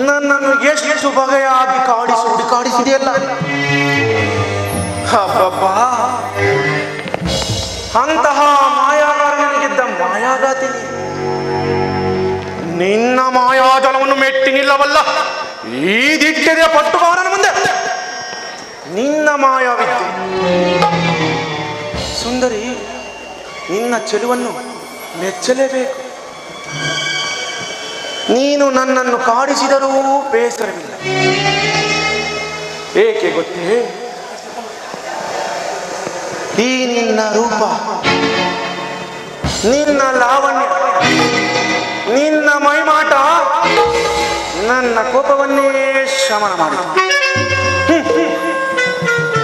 ನನ್ನನ್ನು ಎಷ್ಟು ಬಗೆಯಾಗಿ ಹುಡುಕಾಡಿಸಿದೆಯಲ್ಲ. ಹಬ್ಬಬ್ಬಾ, ಅಂತಹ ಮಾಯಾಗಾರನಿಗಿದ್ದ ಮಾಯಾಗಾತಿ. ನಿನ್ನ ಮಾಯಾಜಲವನ್ನು ಮೆಟ್ಟಿ ನಿಲ್ಲವಲ್ಲ ಈ ದಿಟ್ಟೆಯ ಪಟ್ಟುಗಾರನ ಮುಂದೆ. ನಿನ್ನ ಮಾಯಾವಿದ್ಯೆ ಸುಂದರಿ, ನಿನ್ನ ಚೆಲುವನ್ನು ಮೆಚ್ಚಲೇಬೇಕು. ನೀನು ನನ್ನನ್ನು ಕಾಡಿಸಿದರೂ ಬೇಸರವಿಲ್ಲ. ಏಕೆ ಗೊತ್ತೇ? ಈ ನಿನ್ನ ರೂಪ, ನಿನ್ನ ಲಾವಣ್ಯ, ನಿನ್ನ ಮೈಮಾಟ ನನ್ನ ಕೋಪವನ್ನೇ ಶಮನ ಮಾಡಿತು.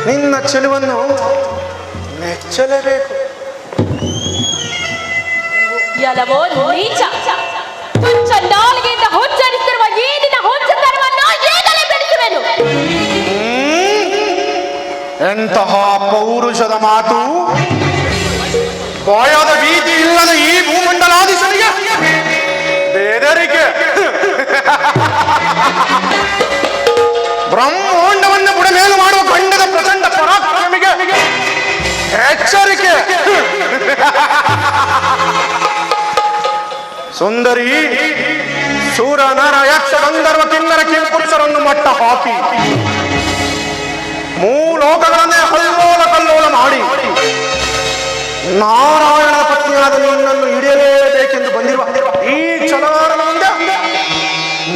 ನಿನ್ನ ಚೆಲುವನ್ನು ಮೆಚ್ಚಲೇಬೇಕು. ಎಲ್ಲವೋ ನೀಚ, ತುಚ್ಛ ನಾಲಿಗೆಯಿಂದ ಹೊಚ್ಚರಿಸಿರುವ ಈ ನಿನ್ನ ಹೊಚ್ಚತನವನ್ನು ಈಗಲೇ ಬಿಡಿಸುವೆನು. ಎಂತಹ ಪೌರುಷದ ಮಾತು! ಬಾಯಾದ ಭೀತಿ ಇಲ್ಲದ ಈ ಭೂಮಂಡಲಾಧೀಶನಿಗೆ ಬೇದರಿಕೆ. ಬ್ರಹ್ಮಾಂಡವನ್ನು ಬುಡಮೇಲು ಮಾಡುವ ಗಂಡದ ಪ್ರಚಂಡ ಪರಾಕ್ರಮಿಗೆ ಎಚ್ಚರಿಕೆ. ಸುಂದರಿ, ಸೂರ ನರ ಯಕ್ಷ ಗಂಧರ್ವ ಕಿನ್ನರ ಕಿಂಪುರುಷರನ್ನು ಮಟ್ಟ ಹಾಕಿ ಮೂಲೋಕಗಳನ್ನೇ ಹಲ್ಲೋಲ ಕಲ್ಲೋಲ ಮಾಡಿ ನಾರಾಯಣನ ಪತ್ನಿಯಾದ ನಿನ್ನನ್ನು ಹಿಡಿಯಲೇಬೇಕೆಂದು ಬಂದಿರುವ ಈ ಛಲಗಾರನ ಮುಂದೆ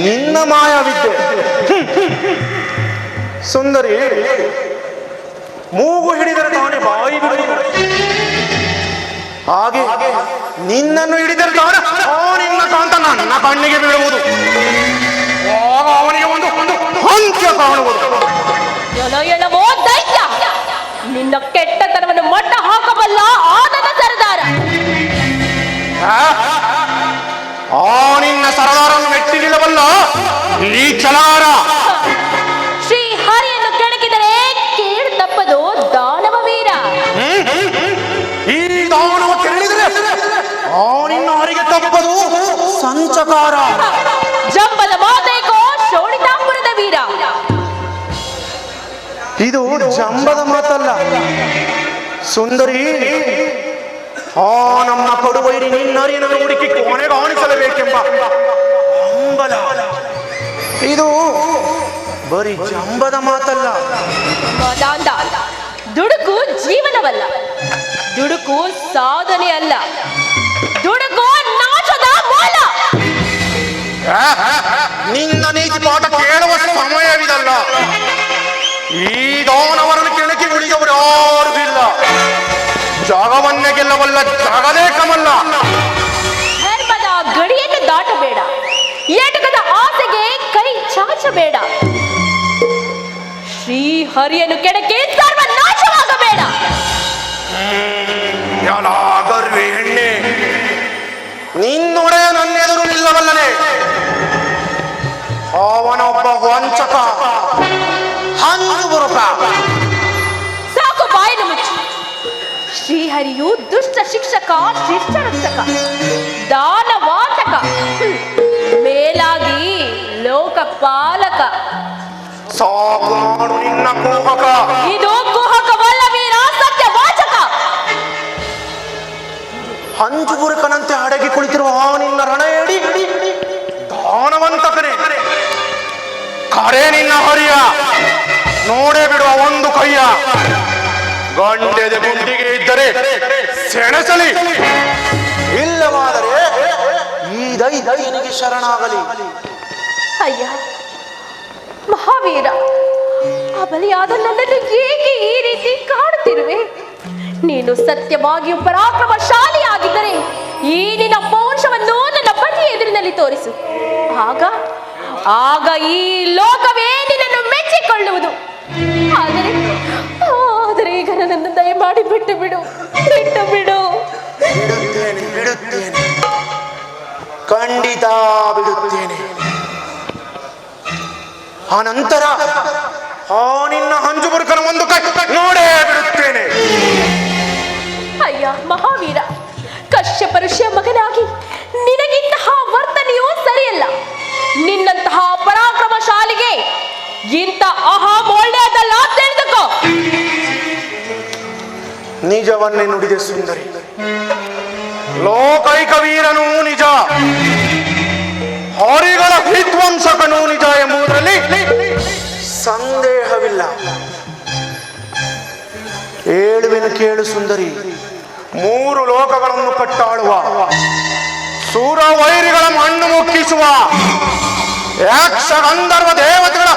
ನಿನ್ನ ಮಾಯಾವಿದ್ಯೆ. ಸುಂದರಿ, ಮೂಗು ಹಿಡಿದರೆ ತಾನೇ ಬಾಯಿ ಬಿಡುವುದು. ಹಾಗೆ ನಿನ್ನನ್ನು ಹಿಡಿದರೆ ತಾನೆ ನಿನ್ನ ಕಾಂತ ನನ್ನ ಕಣ್ಣಿಗೆ ಬೀಳುವುದು. ಆಗ ಅವನಿಗೆ ಒಂದು ಅಂತ್ಯ ಕಾಣುವುದು. ಎಳವೋ ದೈತ್ಯ, ನಿನ್ನ ಕೆಟ್ಟತನವನ್ನು ಮಟ್ಟ ಹಾಕಬಲ್ಲ ಆನಂದ ಸರದಾರ. ನಿನ್ನ ಸರದಾರನ್ನು ಮೆಟ್ಟಿ ನಿಲ್ಲಬಲ್ಲ ಈ ಛಲಗಾರ. ಶ್ರೀ ಹರಿಯನ್ನು ಕೆಣಕಿದರೆ ಕೇಳು ತಪ್ಪದು ದಾನವ ವೀರ. ಈ ದಾನವ ಕೆರಳಿದರೆ ನಿನ್ನ ಹರಿಗೆ ತಪ್ಪದು ಸಂಚಕಾರ. ಜಂಬದ ಮಾತೇಕೋ ಶೋಣಿತಾಪುರದ ವೀರ. ಇದು ಜಂಬದ ಮಾತಲ್ಲ ಸುಂದರಿ. ನಮ್ಮ ಕಡುವೈರಿ ನಿನ್ನರಿಯನ್ನು ಹುಡುಕಿ ಕೊನೆಗೆ ಆಣಿಸಲೇಬೇಕೆಂಬ ಹಂಬಲ. ಇದು ಬರೀ ಜಂಬದ ಮಾತಲ್ಲ. ದುಡುಕು ಜೀವನವಲ್ಲ, ದುಡುಕು ಸಾಧನೆ ಅಲ್ಲ, ದುಡುಕು ನಾಶದ ಮೂಲ. ನಿನ್ನ ನೀತಿ ಪಾಠ ಕೇಳುವ ಸಮಯವಿದಲ್ಲ. ಈ ದಾನವರನ್ನು ಕೆಣಕಿ ಉಳಿದವರು ಯಾರೂ ಇಲ್ಲ. ಜಾಗವನ್ನೇ ಗೆಲ್ಲವಲ್ಲ ಜಗದೇ ಕಮಲ್ಲ. ಧರ್ಮದ ಗಡಿಯನ್ನು ದಾಟಬೇಡ, ಏಟಕದ ಆಸೆಗೆ ಕೈ ಚಾಚಬೇಡ. ಶ್ರೀ ಹರಿಯನ್ನು ಕೆಣಕಿ ಸರ್ವನಾಶವಾಗಬೇಡ. ಗರ್ವಿ ಹೆಣ್ಣೆ, ನಿನ್ನೊಡೆಯ ನನ್ನೆದುರು ನಿಲ್ಲವಲ್ಲನೆ. ಅವನೊಬ್ಬ ವಂಚಕ, ಹಂದು ಬರುಕ. ಸಾಕು ಬಾಯಿನ ಮುಚ್ಚಿ. ಶ್ರೀಹರಿಯು ದುಷ್ಟ ಶಿಕ್ಷಕ, ಶಿಷ್ಟ ರಕ್ಷಕ, ದಾನವಾಚಕ, ಮೇಲಾಗಿ ಲೋಕಪಾಲಕ. ಸಾಕು ಮಾಡು ನಿನ್ನ ಕುಹಕ. ಇದು ಕುಹಕವಲ್ಲ ವೀರ, ಸತ್ಯವಾಚಕ. ಹಂಜುಬುರುಕನಂತೆ ಅಡಗಿ ಕುಳಿತಿರುವ ನಿನ್ನ ರಣಯಡಿ ದಾನವಂತಕನೇ. ಕರೆ ನಿನ್ನ ಹರಿಯ ನೋಡೇ ಬಿಡುವ ಒಂದು ಕೈಯ. ಗಂಡೆದೆ ಗುಂಡಿಗೆ ಇದ್ದರೆ ಸೆಣಸಲಿ, ಇಲ್ಲವಾದರೆ ಈ ದೈತ್ಯನಿಗೆ ಶರಣಾಗಲಿ. ಅಯ್ಯ ಮಹಾವೀರ, ಆ ಬಲಿಯಾದ ನನ್ನನ್ನು ಏಕೆ ಈ ರೀತಿ ಕಾಡುತ್ತಿರುವೆ? ನೀನು ಸತ್ಯವಾಗಿಯೂ ಪರಾಕ್ರಮಶಾಲಿಯಾಗಿದ್ದರೆ ಈ ನಿನ್ನ ಪೌರುಷವನ್ನು ನನ್ನ ಪತಿ ಎದುರಿನಲ್ಲಿ ತೋರಿಸು. ಆಗ ಈ ಲೋಕವೇ ನಿನ್ನನ್ನು ಮೆಚ್ಚಿಕೊಳ್ಳುವುದು. ಆದರೆ ಈಗ ನನ್ನನ್ನು ದಯಮಾಡಿ ಬಿಟ್ಟು ಬಿಡು. ಬಿಡುತ್ತೇನೆ, ಖಂಡಿತ ಬಿಡುತ್ತೇನೆ. ಅನಂತರ ನಿನ್ನ ಹಂಜುಬುರುಕನ ಒಂದು ಕೈ ನೋಡೇ ಬಿಡುತ್ತೇನೆ. ಅಯ್ಯ ಮಹಾವೀರ, ಕಶ್ಯಪ ಋಷಿಯ ಮಗನಾಗಿ ನಿನಗಿಂತಹ ವರ್ತನೆಯೂ ಸರಿಯಲ್ಲ. ನಿನ್ನಂತಹ ಪರಾ ಇಂಥ ಅಹಂ ಒಳ್ಳೆಯದಲ್ಲ ತಿಳಿದುಕೋ. ನಿಜವನ್ನೇ ನುಡಿದೆ ಸುಂದರಿ. ಲೋಕೈಕ ವೀರನೂ ನಿಜ, ಹರಿಗಳ ವಿಧ್ವಂಸಕನೂ ನಿಜ ಎಂಬುದರಲ್ಲಿ ಸಂದೇಹವಿಲ್ಲ. ಹೇಳುವೆನು ಕೇಳು ಸುಂದರಿ. 3 ಲೋಕಗಳನ್ನು ಕಟ್ಟಾಳುವ, ಸೂರವೈರಿಗಳ ಮಣ್ಣು ಮುಕ್ಕಿಸುವ, ಯಕ್ಷ ಗಂಧರ್ವ ದೇವತೆಗಳ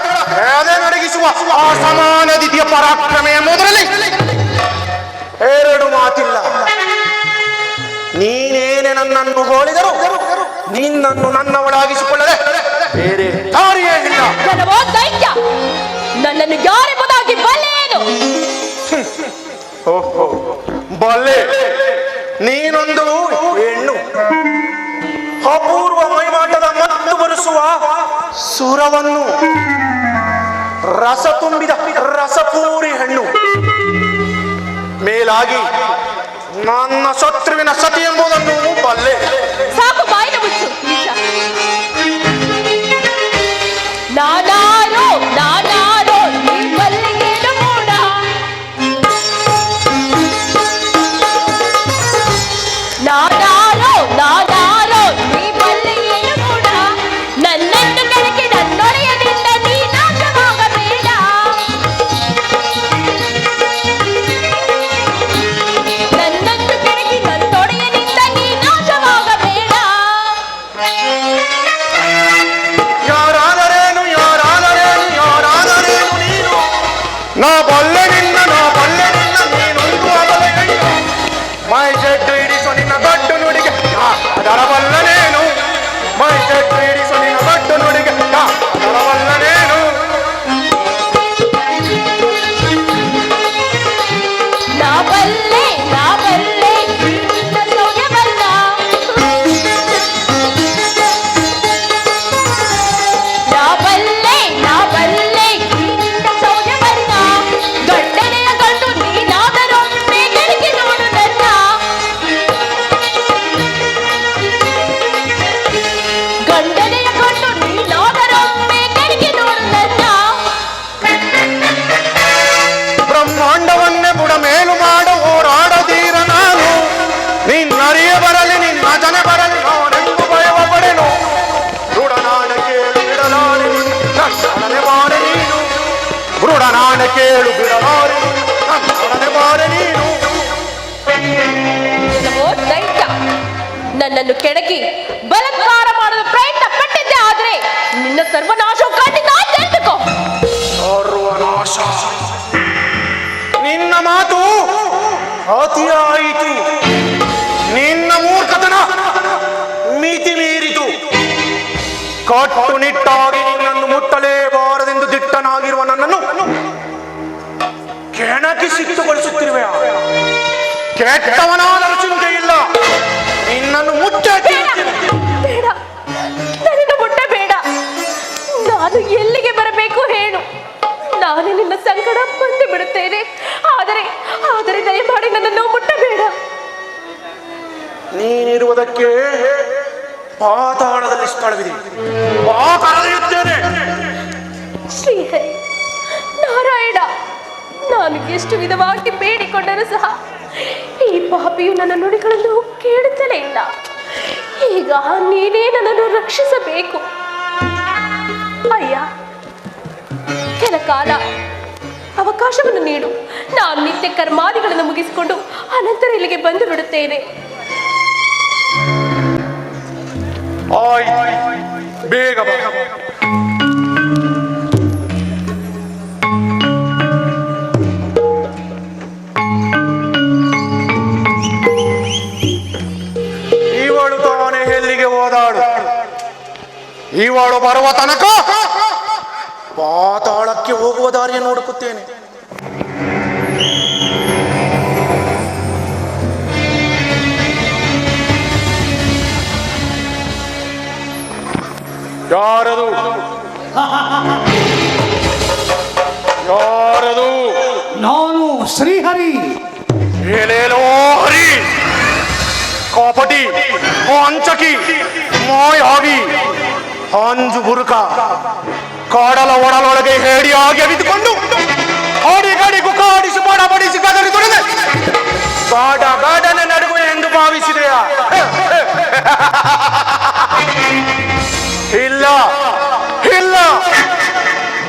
ಎದೆ ನಡಗಿಸುವ ಅಸಮಾನ ದಿತಿಯ ಪರಾಕ್ರಮ ಎಂಬುದರಲ್ಲಿ 2 ಮಾತಿಲ್ಲ. ನೀನೇನೆ ನನ್ನನ್ನು ಹೋಲಿದರು ನಿನ್ನನ್ನು ನನ್ನವಳಾಗಿಸಿಕೊಳ್ಳದೆ ಬೇರೆ ದಾರಿಯೇ ಇಲ್ಲ. ಕೆಲವೋ ದೈತ್ಯ, ನನ್ನನ್ನು ಯಾರೆಂಬುದಾಗಿ ಬಲ್ಲೆಯೇನು? ಓಹೋ, ಬಲ್ಲೆ. ನೀನೊಂದು ಹೆಣ್ಣು, ಅಪೂರ್ವ ಮೈಮಾಟದ ಮತ್ತು ಬರೆಸುವ ಸುರವನ್ನು ರಸ ತುಂಬಿದ ರಸಪೂರಿ ಹೆಣ್ಣು. ಮೇಲಾಗಿ ನನ್ನ ಶತ್ರುವಿನ ಸತಿ ಎಂಬುದನ್ನು ಬಲ್ಲೆ. ಸಾಕು, ಬಾಯಿನ ಮುಚ್ಚು. ನಿಜ, ನಾನಾರೋ ನಾನಾರೋ ನೀ ಬಲ್ಲೆಯೇನು ಮೂಡ. ನಾನಾರೋ ನಾನಾರೋ ನೀ ಬಲ್ಲೆಯೇನು ಮೂಡ. ನನ್ನನ್ನು ಕೆಳಗೆ ನನ್ನೊಡೆಯನಿಂದ ನೀ ನಾಶವಾಗಬೇಡ. ನನ್ನನ್ನು ಕೆಳಗೆ ನನ್ನೊಡೆಯನಿಂದ ನೀ ನಾಶವಾಗಬೇಡ. ಯಾರಾದರೇನು ಯಾರಾದರೇನು ಯಾರಾದರೇನು ನೀನು, ನಾ ಬಲ್ಲೆ ನಿನ್ನ ನೀನೊಂದು ಅಬಲೆ ಹೆಣ್ಣು. ಮೈ ಜಡ್ಡು ಇಡಿಸು ನಿನ್ನ ಗಡ್ಡು ನುಡಿಗೆ ಅದರ ಬಲ್ಲನೇನು. ಮೈ ಜಡ್ಡು ಇಡಿಸು ನಿನ್ನ ಗಡ್ಡು ನುಡಿಗೆ ಅದರ ಬಲ್ಲನೇನು. ನಾ ಬಲ್ಲೆ ನಿನ್ನ ಸೌರ್ಯವನ್ನ. ನಾ ಬಲ್ಲೆ ನಿನ್ನ ಸೌರ್ಯವನ್ನ. ಗಂಡನೆಯ ಕಂಡು ನೀನಾದರೊಮ್ಮೆ ಕೆಳಗೆ ನೋಡು ನನ್ನ. ಗಂಡನೆಯ ಕಂಡು ನೀನಾದರೊಮ್ಮೆ ಕೆಳಗೆ ನೋಡು ನನ್ನ. ಬ್ರಹ್ಮಾಂಡವನ್ನೇ ಬುಡಮೇಲು ಮಾಡ ಹೋರಾಡದೀರ ನಾನು. ನಿನ್ನರಿಯ ಬರಲಿ ನಿನ್ನ ಜನ ಬರಲಿ ನಾನೆಂದು ಭಯವ ಪಡೆನು. ಬೃಢನಾಡ ಕೇಳು ಬಿಡಲಾರೆ ನನ್ನೊಡನೆ ಬಾರೆ ನೀನು. ಬೃಢನಾಡ ಕೇಳು ಬಿಡಲಾರೆ ನನ್ನೊಡನೆ ಬಾರೆ ನೀನು. ಕೆಲವೋ ದೈತ್ಯ, ನನ್ನನ್ನು ಕೆಣಕಿ ಬಲಾತ್ಕಾರ ಮಾಡಲು ಪ್ರಯತ್ನ ಪಟ್ಟಿದ್ದೆ. ಆದ್ರೆ ನಿನ್ನ ಸರ್ವನಾಶವು ಖಂಡಿತ ತಿಳಿದುಕೋ. ಸರ್ವನಾಶ. ನಿನ್ನ ಮಾತು ಅತಿಯಾಯಿತು. ನಿನ್ನ ಮೂರ್ಖತನ ಮಿತಿ ಮೀರಿತು. ಕಟ್ಟುನಿಟ್ಟಾಗಿ ನಿನ್ನನ್ನು ಮುಟ್ಟಲೇಬಾರದೆಂದು ದಿಟ್ಟನಾಗಿರುವ ನನ್ನನ್ನು ಕೆಣಕಿ ಸಿಟ್ಟುಗೊಳಿಸುತ್ತಿರುವೆ. ಕೆಟ್ಟವನಾದರೂ ಚಿಂತೆ ಇಲ್ಲ, ನಿನ್ನನ್ನು ಮುಟ್ಟೇ ಬೇಡ, ನನ್ನನ್ನು ಮುಟ್ಟಬೇಡ. ನಾನು ಎಲ್ಲಿಗೆ ಬರಬೇಕು ಹೇಳು, ನಾನು ನಿನ್ನ ಸಂಕಟ ಬಂದು ಬಿಡುತ್ತೇನೆ. ಆದರೆ ದಯಮಾಡಿ ನನ್ನನ್ನು ಮುಟ್ಟಬೇಡ. ನೀನಿರುವುದಕ್ಕೆ ಪಾತಾಳದಲ್ಲಿ ಸ್ಥಳವಿದೆ, ಪಾತಾಳದಲ್ಲಿದ್ದೇನೆ. ಶ್ರೀಹರಿ ನಾರಾಯಣ, ನಾನು ಎಷ್ಟು ವಿಧವಾಗಿ ಬೇಡಿಕೊಂಡರೂ ಸಹ ಈ ಪಾಪಿಯು ನನ್ನ ನುಡಿಗಳನ್ನು ಕೇಳುತ್ತಲೇ ಇಲ್ಲ. ಈಗ ನೀನೇ ನನ್ನನ್ನು ರಕ್ಷಿಸಬೇಕು. ಅಯ್ಯ, ಕೆಲ ಕಾಲ ಅವಕಾಶವನ್ನು ನೀಡು. ನಾನು ನಿತ್ಯ ಕರ್ಮಾದಿಗಳನ್ನು ಮುಗಿಸಿಕೊಂಡು ಅನಂತರ ಇಲ್ಲಿಗೆ ಬಂದು ಬಿಡುತ್ತೇನೆ. ಬೇಗ ಇವಳು ತಾನೇ ಎಲ್ಲಿಗೆ ಹೋದಾಳು? ಇವಳು ಬರುವ ತನಕ ಪಾತಾಳಕ್ಕೆ ಹೋಗುವ ದಾರಿಯನ್ನು ಹುಡುಕುತ್ತೇನೆ. ಯಾರದು? ಯಾರದು? ನಾನು ಶ್ರೀಹರಿ. ಏನೇನೋ ಹರಿ, ಕಾಪಟಿ, ಅಂಚಕಿ, ಮಾಯಾವಿ, ಅಂಜು ಬುರುಕ, ಕಾಡಲ ಒಡಲೊಳಗೆ ಹೇಡಿಯಾಗಿ ಅವಿತುಕೊಂಡು ಹಾಡಿಗಾಡಿಗೂ ಕಾಡಿಸಿ ಬಡಬಡಿಸಿ ಗದರಿ ತೊಳೆದೆ ಗಾಡನೆ ನಡುವೆ ಎಂದು ಭಾವಿಸಿದೆಯಾ? ಇಲ್ಲ ಇಲ್ಲ,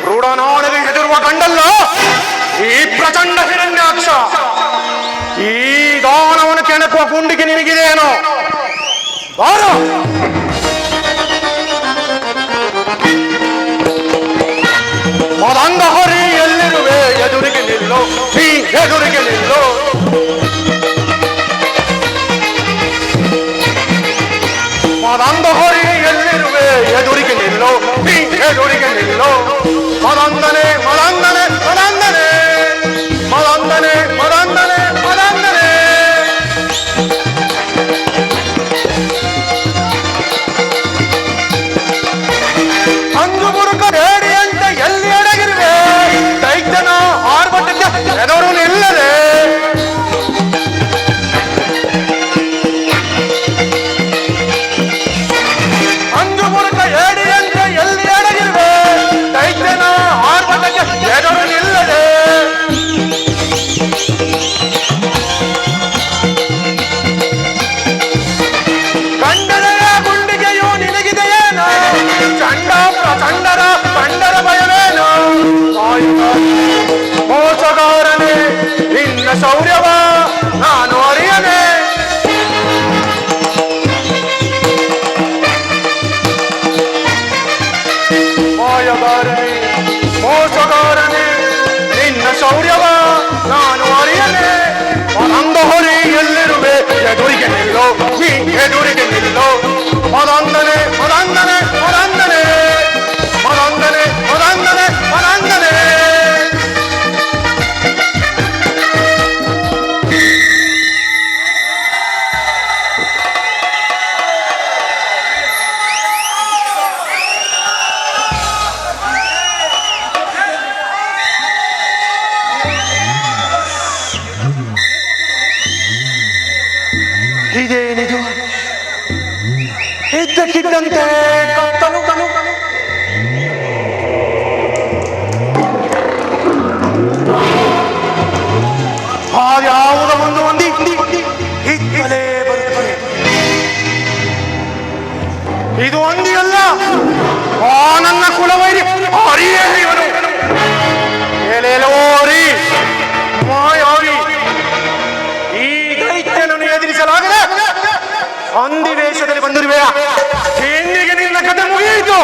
ರೂಢನಾಣಗೆ ಹೆದರುವ ಗಂಡಲ್ಲ ಈ ಪ್ರಚಂಡ ಹಿರಣ್ಯಾಕ್ಷ. ಈ ದಾನವನ್ನು ಕೆಣಕುವ ಗುಂಡಿಗೆ ನಿನಗಿದೇನೋ? ಬಾರೋ. ಮದಂಗ ಹೊರಿ ಎಲ್ಲಿರುವೆ ಎದುರಿಗೆ ನಿಲ್ಲೋ, ನೀ ಎದುರಿಗೆ ನಿಲ್ಲೋ. ಮದಂಗ ಹೊರಿ ಎಲ್ಲಿರುವೆ ಎದುರಿಗೆ ನಿಲ್ಲೋ, ನೀ ಎದುರಿಗೆ ನಿಲ್ಲೋ. ಮದಂದನೆ ಮದಂದನೆ ಮದಂದನೆ ಮದಂದನೆ ಮದಂದನೆ ಮದಂದನೆ. ಅಂಜು ಮುರುಕ ಹೇಳಿ ಅಂತ ಎಲ್ಲಿ ಅಡಗಿರುವೆ? ದೈತ್ಯನ ಆರ್ಭಟಕ್ಕೆ ಎದುರು ನಿಲ್ಲದೆ ಅಂಜು ಮುರುಕ ಹೇಳಿ ಅಂತ ಎಲ್ಲಿ ಅಡಗಿರುವೆ? ದೈತ್ಯನ ಆರ್ಭಟಕ್ಕೆ ಎದುರು ನಿಲ್ಲದೆ ಕಂಡರೆಯ ಗುಂಡಿಗೆಯು ನಿನಗಿದೆಯೇನೋ? ಚಂಡ ಪ್ರಚಂಡರ ಕಂಡರ ಭಯವೇನು? ಮೋಸಗಾರನೇ ನಿನ್ನ ಶೌರ್ಯವ ನಾನು ಅರಿಯನೆ. ಮಾಯಗಾರನೇ ಮೋಸಗಾರನೇ ನಿನ್ನ ಶೌರ್ಯವ ನಾನು ಅರಿಯನೆ. ಮದಂದ ಹೊರಿ ಎಲ್ಲಿರುವೆ ಎದುರಿಗೆ ನಿಲ್ಲೋ, ನೀ ಎದುರಿಗೆ ನಿಲ್ಲೋ. ಮದಂದನೆ ಮದಂದನೆ ಮದಂದನೆ ಮದಂದನೆ ಮದಂದನೆ ಮದಂದನೆ. ಇದೇನಿದು? ಇದ್ದಕ್ಕಿದ್ದಂತೆ ಕತ್ತಲು ಕನು ಯಾವುದ ಒಂದು ಹೊಂದಿ ಇತ್ತಲೇ ಬರುತ್ತದೆ. ಇದು ಹೊಂದಿಯಲ್ಲ, ಆ ನನ್ನ ಕುಲವೈರಿ ಹರಿಯೇ ಇವನು. ಎಲೆಲೋರಿ ಮಾಯಾವಿ, ಈ ದೈತ್ಯನನ್ನು ಎದುರಿಸಲಾಗದೆ ಹಂದಿ ವೇಷದಲ್ಲಿ ಬಂದಿರುವೆಯಾ? ಇಂದಿಗೆ ನಿನ್ನ ಕಥೆ ಮುಗಿಯಿತು.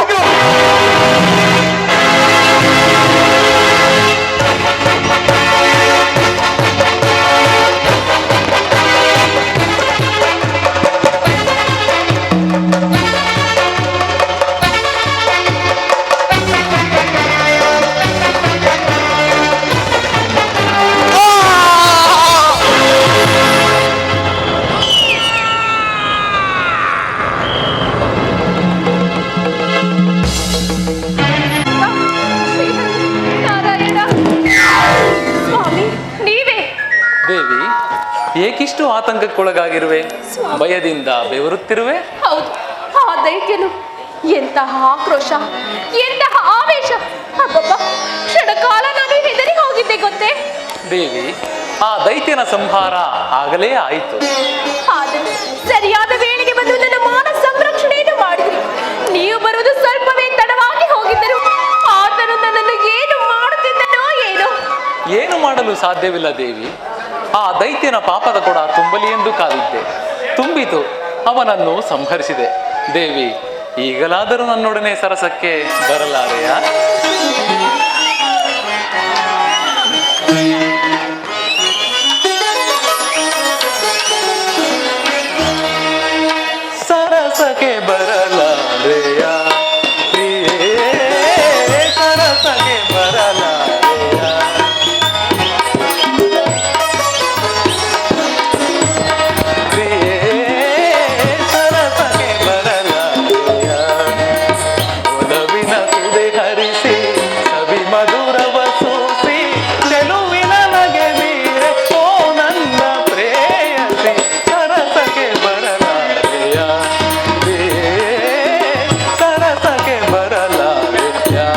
ಏಕಿಷ್ಟು ಆತಂಕಕ್ಕೊಳಗಾಗಿರುವೆ? ಭಯದಿಂದ ಬೆವರುತ್ತಿರುವೆ? ಹೌದು, ಆ ದೈತ್ಯನು ಎಂತಹ ಆಕ್ರೋಶ, ಎಂತಹ ಆವೇಶ! ಅಬ್ಬಬ್ಬ, ಕ್ಷಣಕಾಲ ನಾನು ಹೆದರಿ ಹೋಗಿದ್ದೆ ಗೊತ್ತೇ. ದೇವಿ, ಆ ದೈತ್ಯನ ಸಂಹಾರ ಆಗಲೇ ಆಯಿತು. ಆದರೆ ಸರಿಯಾದ ವೇಳೆಗೆ ಬಂದು ನನ್ನ ಮಾನ ಸಂರಕ್ಷಣೆಯನ್ನು ಮಾಡಿದ್ರಿ. ನೀವು ಬರುವುದು ಸ್ವಲ್ಪವೇ ತಡವಾಗಿ ಹೋಗಿದ್ದರು. ಆತನು ನನ್ನನ್ನು ಏನು ಮಾಡುತ್ತಿದ್ದನೋ ಏನೋ. ಏನು ಮಾಡಲು ಸಾಧ್ಯವಿಲ್ಲ ದೇವಿ. ಆ ದೈತ್ಯನ ಪಾಪದ ಕೊಡ ತುಂಬಲಿ ಎಂದು ಕಾದಿದ್ದೆ. ತುಂಬಿತು, ಅವನನ್ನು ಸಂಹರಿಸಿದೆ. ದೇವಿ, ಈಗಲಾದರೂ ನನ್ನೊಡನೆ ಸರಸಕ್ಕೆ ಬರಲಾರೆಯಾ? ಸರಸಕ್ಕೆ ಬರಲಾರೆಯಾ ಪ್ರಿಯೇ, ಸರಸಕ್ಕೆ ಬರಲಾರೆಯಾ? ಬರಲಾರೆಯಾ?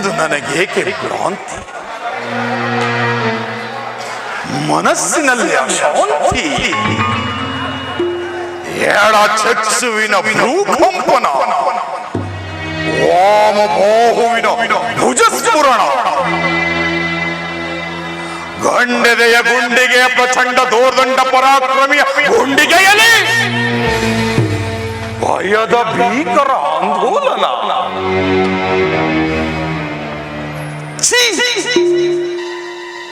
ಇದು ನನಗೇಕೆ ಭ್ರಾಂತಿ? ಮನಸ್ಸಿನಲ್ಲಿ ಅಶಾಂತಿ, ಏಳ ಚಕ್ಷುವಿನ ಭ್ರೂಕಂಪನ, ವಾಮಬಾಹುವಿನ ಭುಜಸ್ಫುರಣ, ಗಂಡೆದೆಯ ಗುಂಡಿಗೆ ಪ್ರಚಂಡ ದೋರ್ದಂಡ ಪರಾಕ್ರಮಿಯ ಗುಂಡಿಗೆಯಲಿ ಭಯದ ಭೀಕರ ಆಂದೋಲನ.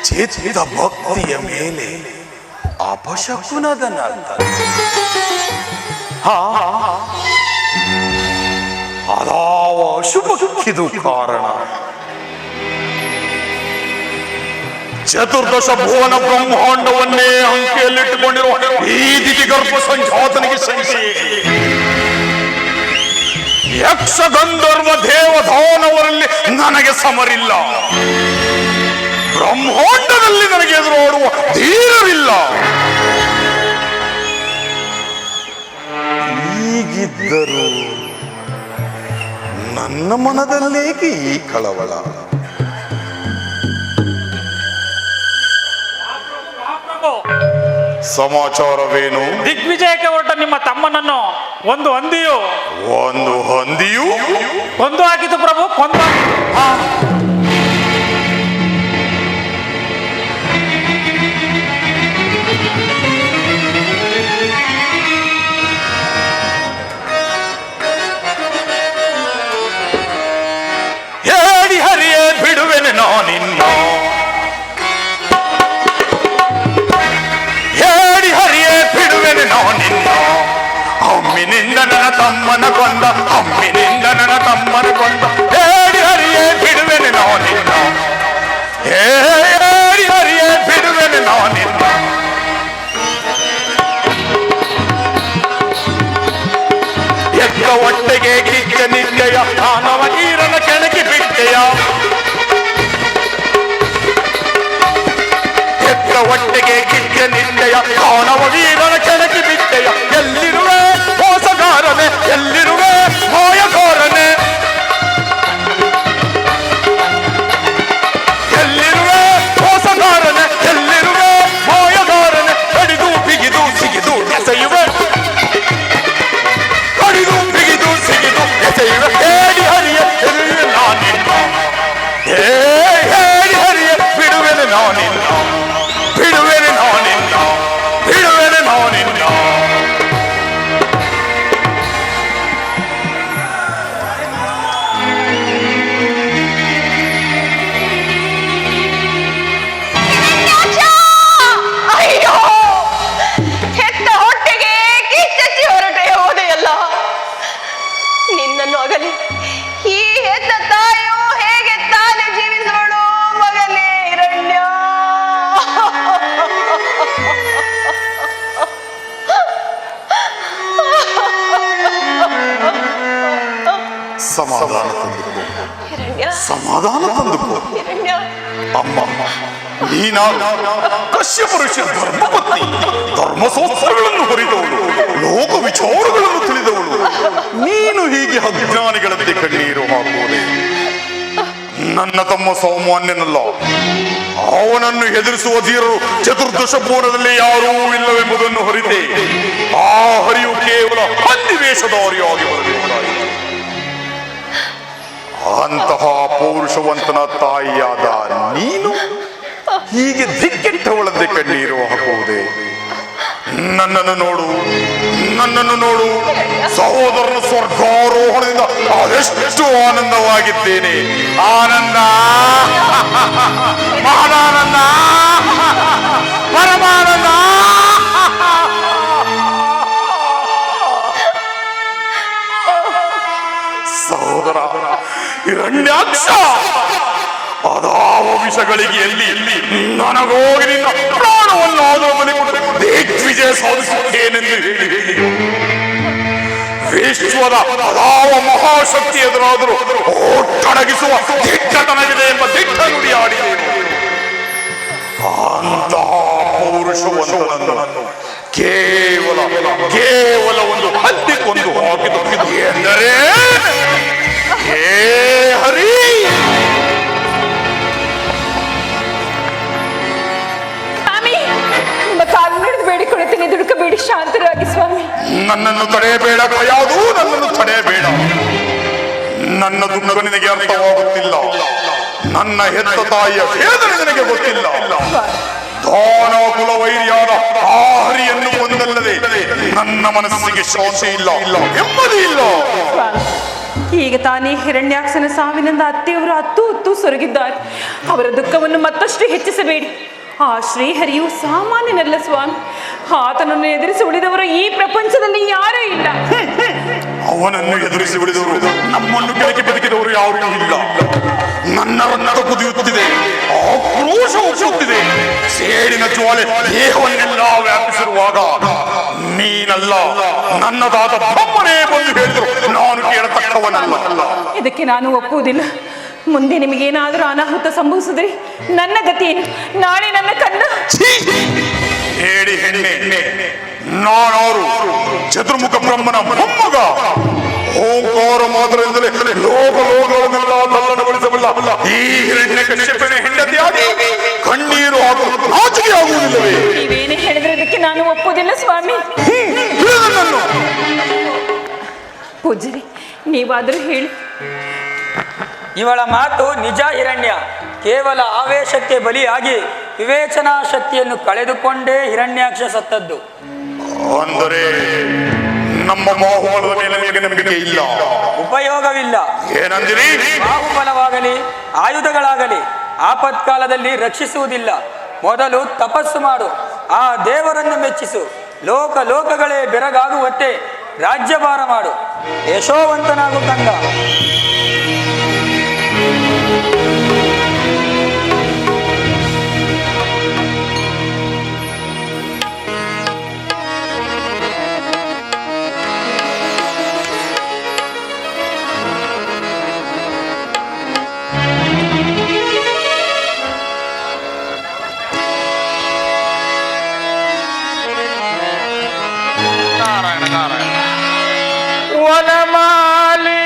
ಚಿತ್ತ ಭಕ್ತಿಯ ಮೇಲೆ ಅಪಶಕುನದ ನರ್ತನ. ಅದಾವ ಅಶುಭಕ್ಕಿದು ಕಾರಣ. ಚತುರ್ದಶ ಭುವನ ಬ್ರಹ್ಮಾಂಡವನ್ನೇ ಅಂಕೆಯಲ್ಲಿಟ್ಟುಕೊಂಡಿರುವ ಈ ದಿತಿಗರ್ಭ ಸಂಜಾತನಿಗೆ ಸಂಶಯ. ಯಕ್ಷ ಗಂಧರ್ವ ದೇವದಾನವರಲ್ಲಿ ನನಗೆ ಸಮರಿಲ್ಲ. ಬ್ರಹ್ಮಾಂಡದಲ್ಲಿ ನನಗೆ ಎದುರಾಡುವ ಧೀರವಿಲ್ಲ. ಹೀಗಿದ್ದರೂ ನನ್ನ ಮನದಲ್ಲೇಕೆ ಈ ಕಳವಳ? ಸಮಾಚಾರವೇನು? ದಿಗ್ವಿಜಯಕ್ಕೆ ಹೊರಟ ನಿಮ್ಮ ತಮ್ಮನನ್ನು ಒಂದು ಹಂದಿಯು ಕೊಂದು ಹಾಕಿತು ಪ್ರಭು. ಹೇಳಿ ಹರಿಯೇ ಬಿಡುವೆನೆ ನಾನಿನ್ನ, ಅಮ್ಮಿನಿಂದ ನನ್ನ ತಮ್ಮನ ಕೊಂದ, ಅಮ್ಮಿನಿಂದ ನನ್ನ ತಮ್ಮನ ಕೊಂದ. ಹೇಳಿ ಹರಿಯೇ ಬಿಡುವೆನೆ ನಾನಿನ್ನ, ಹೇಳಿ ಹರಿಯೇ ಬಿಡುವೆನೆ ನಾನಿನ್ನ. ಎಕ್ಕ ಹೊಟ್ಟೆಗೆ ಕಿಚ್ಚ ನಿತ್ಯಯ, ನಾನವ ನೀರನ ಕೆಣಕಿ ಬಿಟ್ಟೆಯ. ಎಕ್ಕ ಹೊಟ್ಟೆಗೆ ಕಿಚ್ಚ ನಿತ್ಯಯ, ನಾನವ ವೀರನ ಕೆಣಕಿ ಬಿಟ್ಟೆಯ. ಎಲ್ಲಿರುವೆ ಮೋಸಗಾರನೆ, ಎಲ್ಲಿರುವೆ ಮಾಯಗಾರನೆ, ಎಲ್ಲಿರುವೆ ಮೋಸಗಾರನೆ, ಎಲ್ಲಿರುವೆ ಮಾಯಗಾರನೆ. ಕಡಿದು ಬಿಗಿದು ಸಿಗಿದು ಎಸೆಯುವೆ, ಕಡಿದು ಬಿಗಿದು ಸಿಗಿದು ಎಸೆಯುವೆ. ಹೇಳಿ ಹರಿಯ ನಾನಿನ್ನ, ಹೇಳಿ ಹರಿಯ ಬಿಡುವೆನೆ ನಾನಿನ್ನ, ಬಿಡುವೆನೆ ನಾನಿನ್ನ, ಬಿಡುವೆನೆ ನಾನಿನ್ನ. ಅಯ್ಯೋ, ಹೆತ್ತ ಹೊಟ್ಟೆಗೆ ಕಿಚ್ಚಿ ಹೊರಟೆ ಹೋದೆಯಲ್ಲ. ನಿನ್ನನ್ನು ಅಗಲಿ ಈ ಹೆತ್ತ ತಾಯಿಯು ಹೇಗೆ ತಾನೇ ಜೀವಿಸೋಳು ಮಗನೇ ಹಿರಣ್ಯ. ಸಮಾಧಾನ ತಂದುಕೋ, ಹಿರಣ್ಯ, ಸಮಾಧಾನ ತಂದುಕೋ. ಹಿರಣ್ಯ. ಅಮ್ಮ, ನೀನಾರು ಕಶ್ಯಪ ಋಷಿಯ ಧರ್ಮಪತ್ನಿ, ಧರ್ಮಶಾಸ್ತ್ರಗಳನ್ನು ಹೊರಿದವಳು, ಲೋಕ ವಿಚಾರಗಳನ್ನು ತಿಳಿದವಳು. ನೀನು ಹೀಗೆ ಅಜ್ಞಾನಿಗಳಂತೆ ಕಣ್ಣೀರು ಹಾಕುವುದೇ? ನನ್ನ ತಮ್ಮ ಸಾಮಾನ್ಯನಲ್ಲ. ಅವನನ್ನು ಎದುರಿಸುವ ಧೀರರು ಚತುರ್ದಶ ಭುವನದಲ್ಲಿ ಯಾರೂ ಇಲ್ಲವೆಂಬುದನ್ನು ಹೊರಿತೆ. ಆ ಹರಿಯು ಕೇವಲ ಹಂದಿವೇಷಧಾರಿಯಾಗಿ ಬರಬೇಕಾಯಿತು. ಅಂತಹ ಪೌರುಷವಂತನ ತಾಯಿಯಾದ ನೀನು ಹೀಗೆ ದಿಕ್ಕೆಟ್ಟವಳಂತೆ ಕಣ್ಣೀರು ಹಾಕುವುದೇ? ನನ್ನನ್ನು ನೋಡು, ನನ್ನನ್ನು ನೋಡು. ಸಹೋದರನ ಸ್ವರ್ಗಾರೋಹಣದಿಂದ ಅದೆಷ್ಟು ಆನಂದವಾಗಿದ್ದೇನೆ. ಆನಂದ, ಮಹಾನಂದ, ಪರಮಾನಂದ. ಸಹೋದರ ಹಿರಣ್ಯಾಕ್ಷ, ಅದಾವ ವಿಷಗಳಿಗೆ ಎಲ್ಲಿ ನನಗೋಗಿ ನಿನ್ನ ಪ್ರಾಣವನ್ನಾದರೂ ಬಲಿಕೊಟ್ಟು ದಿಗ್ವಿಜಯ ಸಾಧಿಸುತ್ತೇನೆಂದು ಹೇಳಿ ವಿಶ್ವದ ಅದಾವ ಮಹಾಶಕ್ತಿ ಎದುರಾದರೂ ಓಟಡಗಿಸುವ ದಿಟ್ಟತನವಿದೆ ಎಂಬ ದಿಟ್ಟ ನುಡಿ ಆಡಿದೆನು. ಅಂತಹ ಪೌರುಷವಂತನನ್ನು ಕೇವಲ ಒಂದು ಹದ್ದಿಕೊಂದು ಹಾಕಿದ್ದು ಎಂದರೆ ಹೇ ಹರಿ ನನ್ನನ್ನು ತಡೆಯಬೇಡ ಯಾವುದು ನನ್ನನ್ನು ತಡೆಯಬೇಡ. ನನ್ನ ದುಃಖ ನಿನಗೆ ಅರ್ಥವಾಗುತ್ತಿಲ್ಲ. ನನ್ನ ಹೆತ್ತ ತಾಯಿಯ ವೇದನೆ ನಿನಗೆ ಗೊತ್ತಿಲ್ಲ. ದಾನ ಕುಲ ವೈರ್ಯಾದ ಆ ಹರಿಯನ್ನು ಒಂದಲ್ಲದೆ ನನ್ನ ಮನಸ್ಸಿಗೆ ಶಾಂತಿ ಇಲ್ಲ, ನೆಮ್ಮದಿ ಇಲ್ಲ. ಈಗ ತಾನೇ ಹಿರಣ್ಯಾಕ್ಷನ ಸಾವಿನಿಂದ ಅತ್ತೆಯವರು ಹತ್ತು ಸೊರಗಿದ್ದಾರೆ. ಅವರ ದುಃಖವನ್ನು ಮತ್ತಷ್ಟು ಹೆಚ್ಚಿಸಬೇಡಿ. ಆ ಶ್ರೀಹರಿಯು ಸಾಮಾನ್ಯನಲ್ಲ ಸ್ವಾಮಿ. ಆತನನ್ನು ಎದುರಿಸಿ ಉಳಿದವರು ಈ ಪ್ರಪಂಚದಲ್ಲಿ ಯಾರೂ ಇಲ್ಲ. ಅವನನ್ನು ಎದುರಿಸಿ ಉಳಿದವರು, ನಮ್ಮನ್ನು ಕೆಳಗೆ ಬದುಕಿದವರು ಯಾರೂ ಇಲ್ಲ. ನನ್ನ ರಕ್ತ ಕುದಿಯುತ್ತಿದೆ, ಆಕ್ರೋಶ ಉಚ್ಚುತ್ತಿದೆ. ಸೇಡಿನ ಜ್ವಾಲೆ ದೇಹವನ್ನೆಲ್ಲ ವ್ಯಾಪಿಸಿರುವಾಗ ನೀನಲ್ಲ, ನನ್ನದಾದ ಬ್ರಹ್ಮನೇ ಬಂದು ಹೇಳಿದರು ನಾನು ಕೇಳತಕ್ಕವನಲ್ಲ. ಇದಕ್ಕೆ ನಾನು ಒಪ್ಪುವುದಿಲ್ಲ. ಮುಂದೆ ನಿಮಗೇನಾದರೂ ಅನಾಹುತ ಸಂಭವಿಸಿದ್ರಿ ನನ್ನ ಗತಿ ಏನು? ನಾಳೆ ನನ್ನ ಕಣ್ಣು ಹೇಳಿ ಹೆಣ್ಣೆ, ನಾನಾರು ಚತುರ್ಮುಖ ಬ್ರಹ್ಮನ ಮೊಮ್ಮಗ. ಓಂಕಾರ ಮಾತ್ರದಿಂದಲೇ ಲೋಕ ಲೋಕಗಳನ್ನೆಲ್ಲ ತಲ್ಲಣಗೊಳಿಸಬಲ್ಲ ಈ ಹಿರಣ್ಯಕಶ್ಯಪನ ಹೆಂಡತಿಯಾಗಿ ಕಣ್ಣೀರು ಹಾಗೂ ನಾಚಿಕೆ ಆಗುವುದಿಲ್ಲವೇ? ನೀವೇನೇ ಹೇಳಿದ್ರೆ ಇದಕ್ಕೆ ನಾನು ಒಪ್ಪುವುದಿಲ್ಲ ಸ್ವಾಮಿ. ಪೂಜಾರಿ, ನೀವಾದರೂ ಹೇಳಿ. ಇವಳ ಮಾತು ನಿಜ ಹಿರಣ್ಯ. ಕೇವಲ ಆವೇಶಕ್ಕೆ ಬಲಿಯಾಗಿ ವಿವೇಚನಾ ಶಕ್ತಿಯನ್ನು ಕಳೆದುಕೊಂಡೇ ಹಿರಣ್ಯಾಕ್ಷ ಸತ್ತದ್ದು. ಅಂದರೆ ನಮ್ಮ ಬಾಹುಬಲದ ಮೇಲೆ ನಿಮಗೆ ನಂಬಿಕೆ ಇಲ್ಲ? ಉಪಯೋಗವಿಲ್ಲ. ಏನಂದಿರಿ? ಬಾಹುಬಲವಾಗಲಿ ಆಯುಧಗಳಾಗಲಿ ಆಪತ್ಕಾಲದಲ್ಲಿ ರಕ್ಷಿಸುವುದಿಲ್ಲ. ಮೊದಲು ತಪಸ್ಸು ಮಾಡು, ಆ ದೇವರನ್ನು ಮೆಚ್ಚಿಸು. ಲೋಕಗಳೇ ಬೆರಗಾಗುವಂತೆ ರಾಜ್ಯಭಾರ ಮಾಡು. ಯಶೋವಂತನಾಗು ಕಂದ. ವನಮಾಲಿ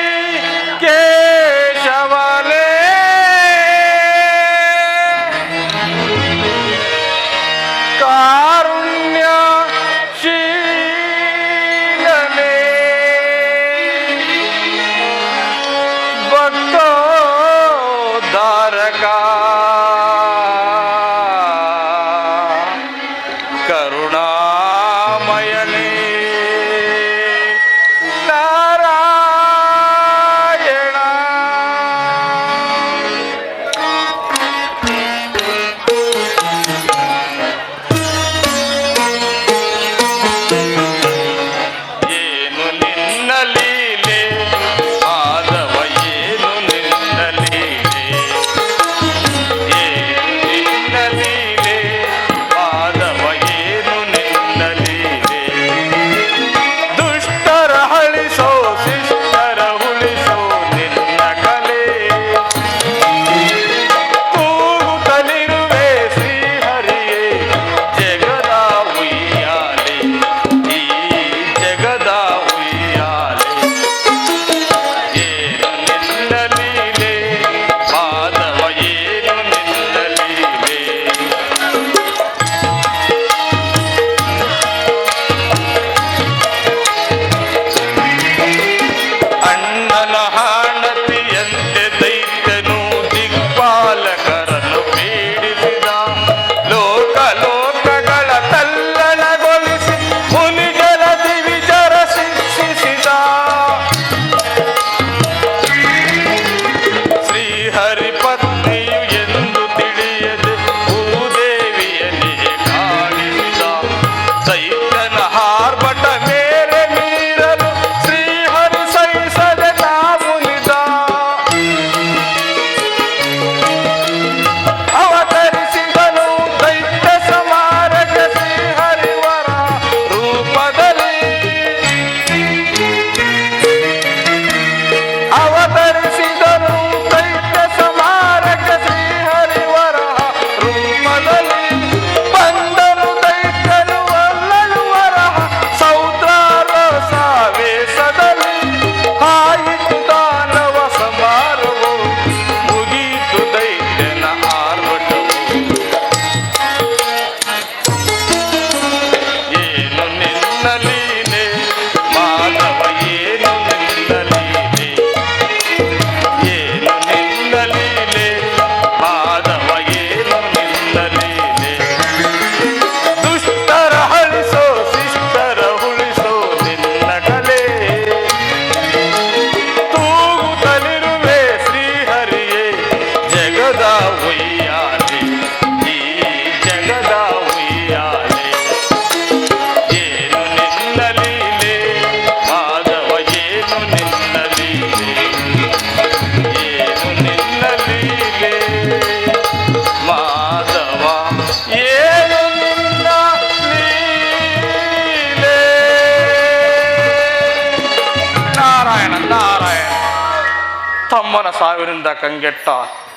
ತಮ್ಮನ ಸಾವಿನಿಂದ ಕಂಗೆಟ್ಟ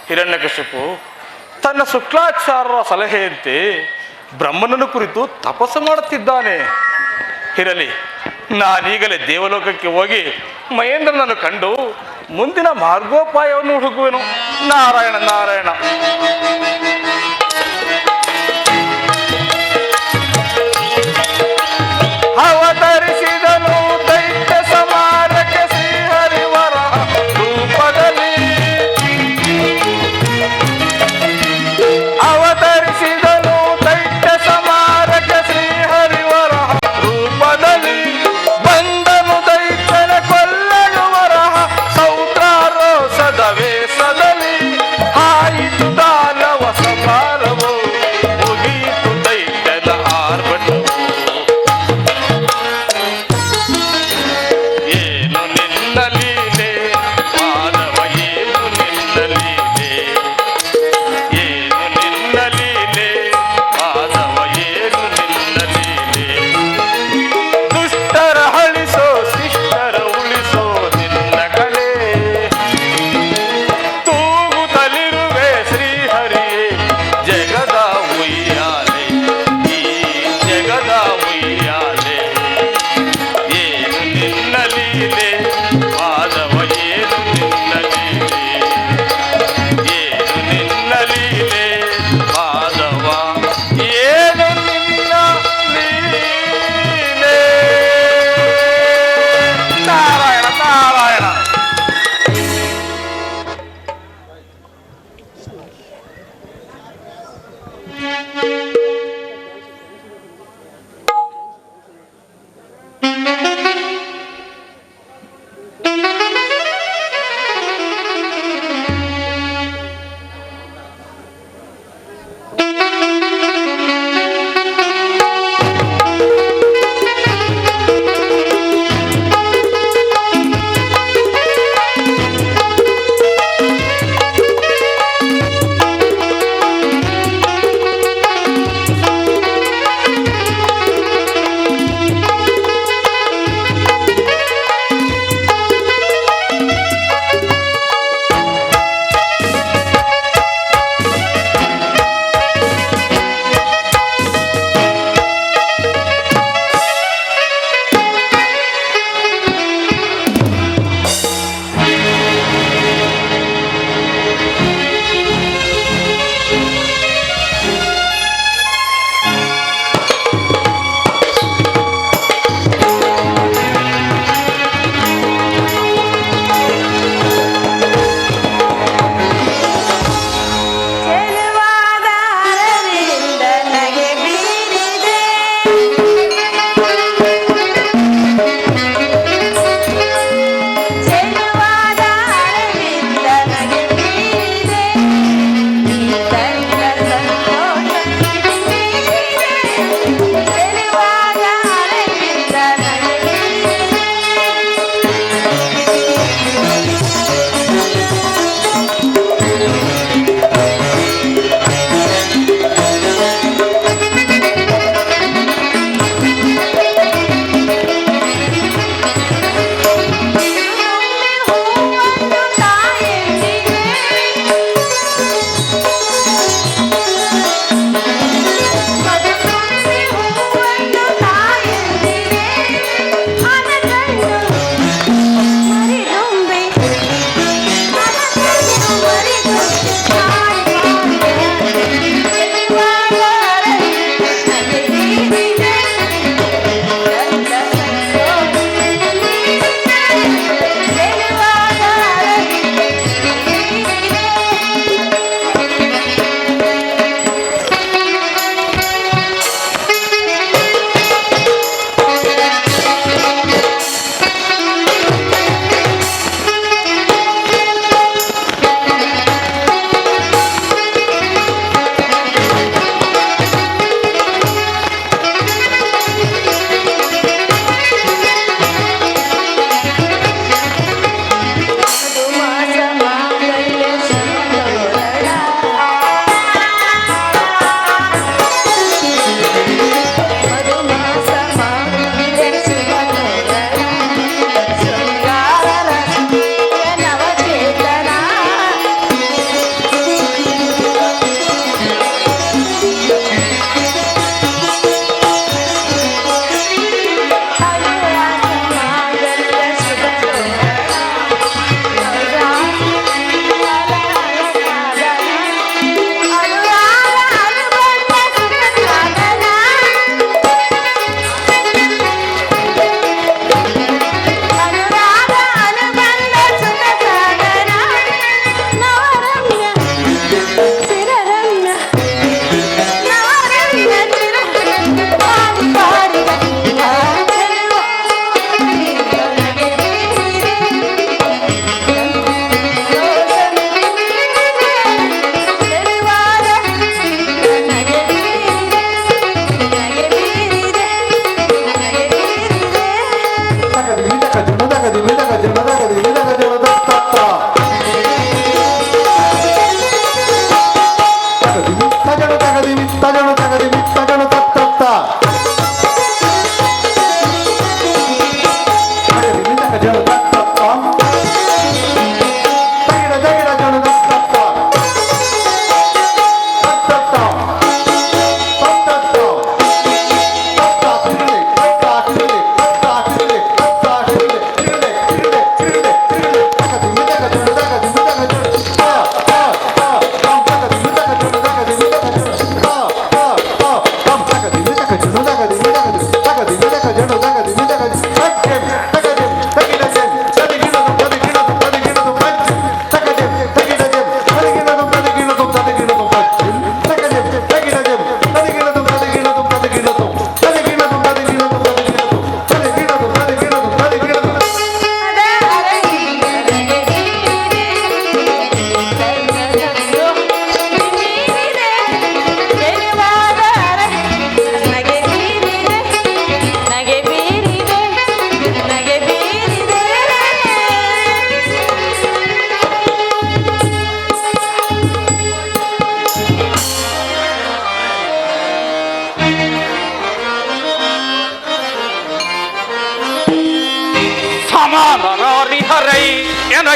ಹಿರಣ್ಯಕಶಿಪು ತನ್ನ ಶುಕ್ಲಾಚಾರ್ಯರ ಸಲಹೆಯಂತೆ ಬ್ರಹ್ಮನನ್ನು ಕುರಿತು ತಪಸ್ಸು ಮಾಡುತ್ತಿದ್ದಾನೆ. ಇರಲಿ, ನಾನೀಗಲೇ ದೇವಲೋಕಕ್ಕೆ ಹೋಗಿ ಮಹೇಂದ್ರನನ್ನು ಕಂಡು ಮುಂದಿನ ಮಾರ್ಗೋಪಾಯವನ್ನು ಹುಡುಕುವೆನು. ನಾರಾಯಣ ನಾರಾಯಣ. ಅವತರಿಸಿದನು ದೈತ್ಯ ಸಮಾರಕ್ಕೆ ಶ್ರೀಹರಿವರ ರೂಪದಲ್ಲಿ. ಅವತರಿಸಿದನು ದೈತ್ಯ ಸಮಾರಕ್ಕೆ ಶ್ರೀಹರಿವರ ರೂಪದಲ್ಲಿ. ಬಂದನು ದೈತ್ಯನ ಕೊಲ್ಲನು ವರಹ ಸೌತ್ರಾರೋಸದ ವೇಷದಲ್ಲಿ. ಆಯಿತು ದಾನವ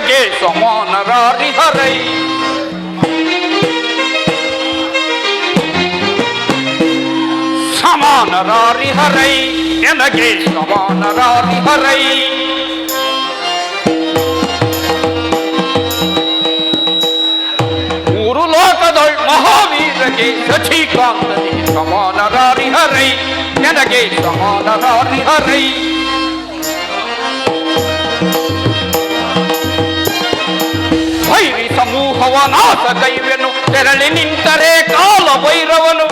ಎನಗೆ ಸಮಾನರಾರಿಹರೈ. ಸಮಾನರಾರಿಹರೈ ಎನಗೆ ಸಮಾನರಾರಿಹರೈ. ಮೂರು ಲೋಕದೊಳ್ ಮಹಾವೀರಗೆ ಶಶಿಕಾಂತನಿಗೆ ಸಮಾನರಾರಿಹರೈ ನನಗೆ ಸಮಾನರಾರಿಹರೈ. ಭೈರಿ ಸಮೂಹವ ನಾಶ ಕೈವೆನು ತೆರಳಿ ನಿಂತರೆ ಕಾಲ ಭೈರವನು.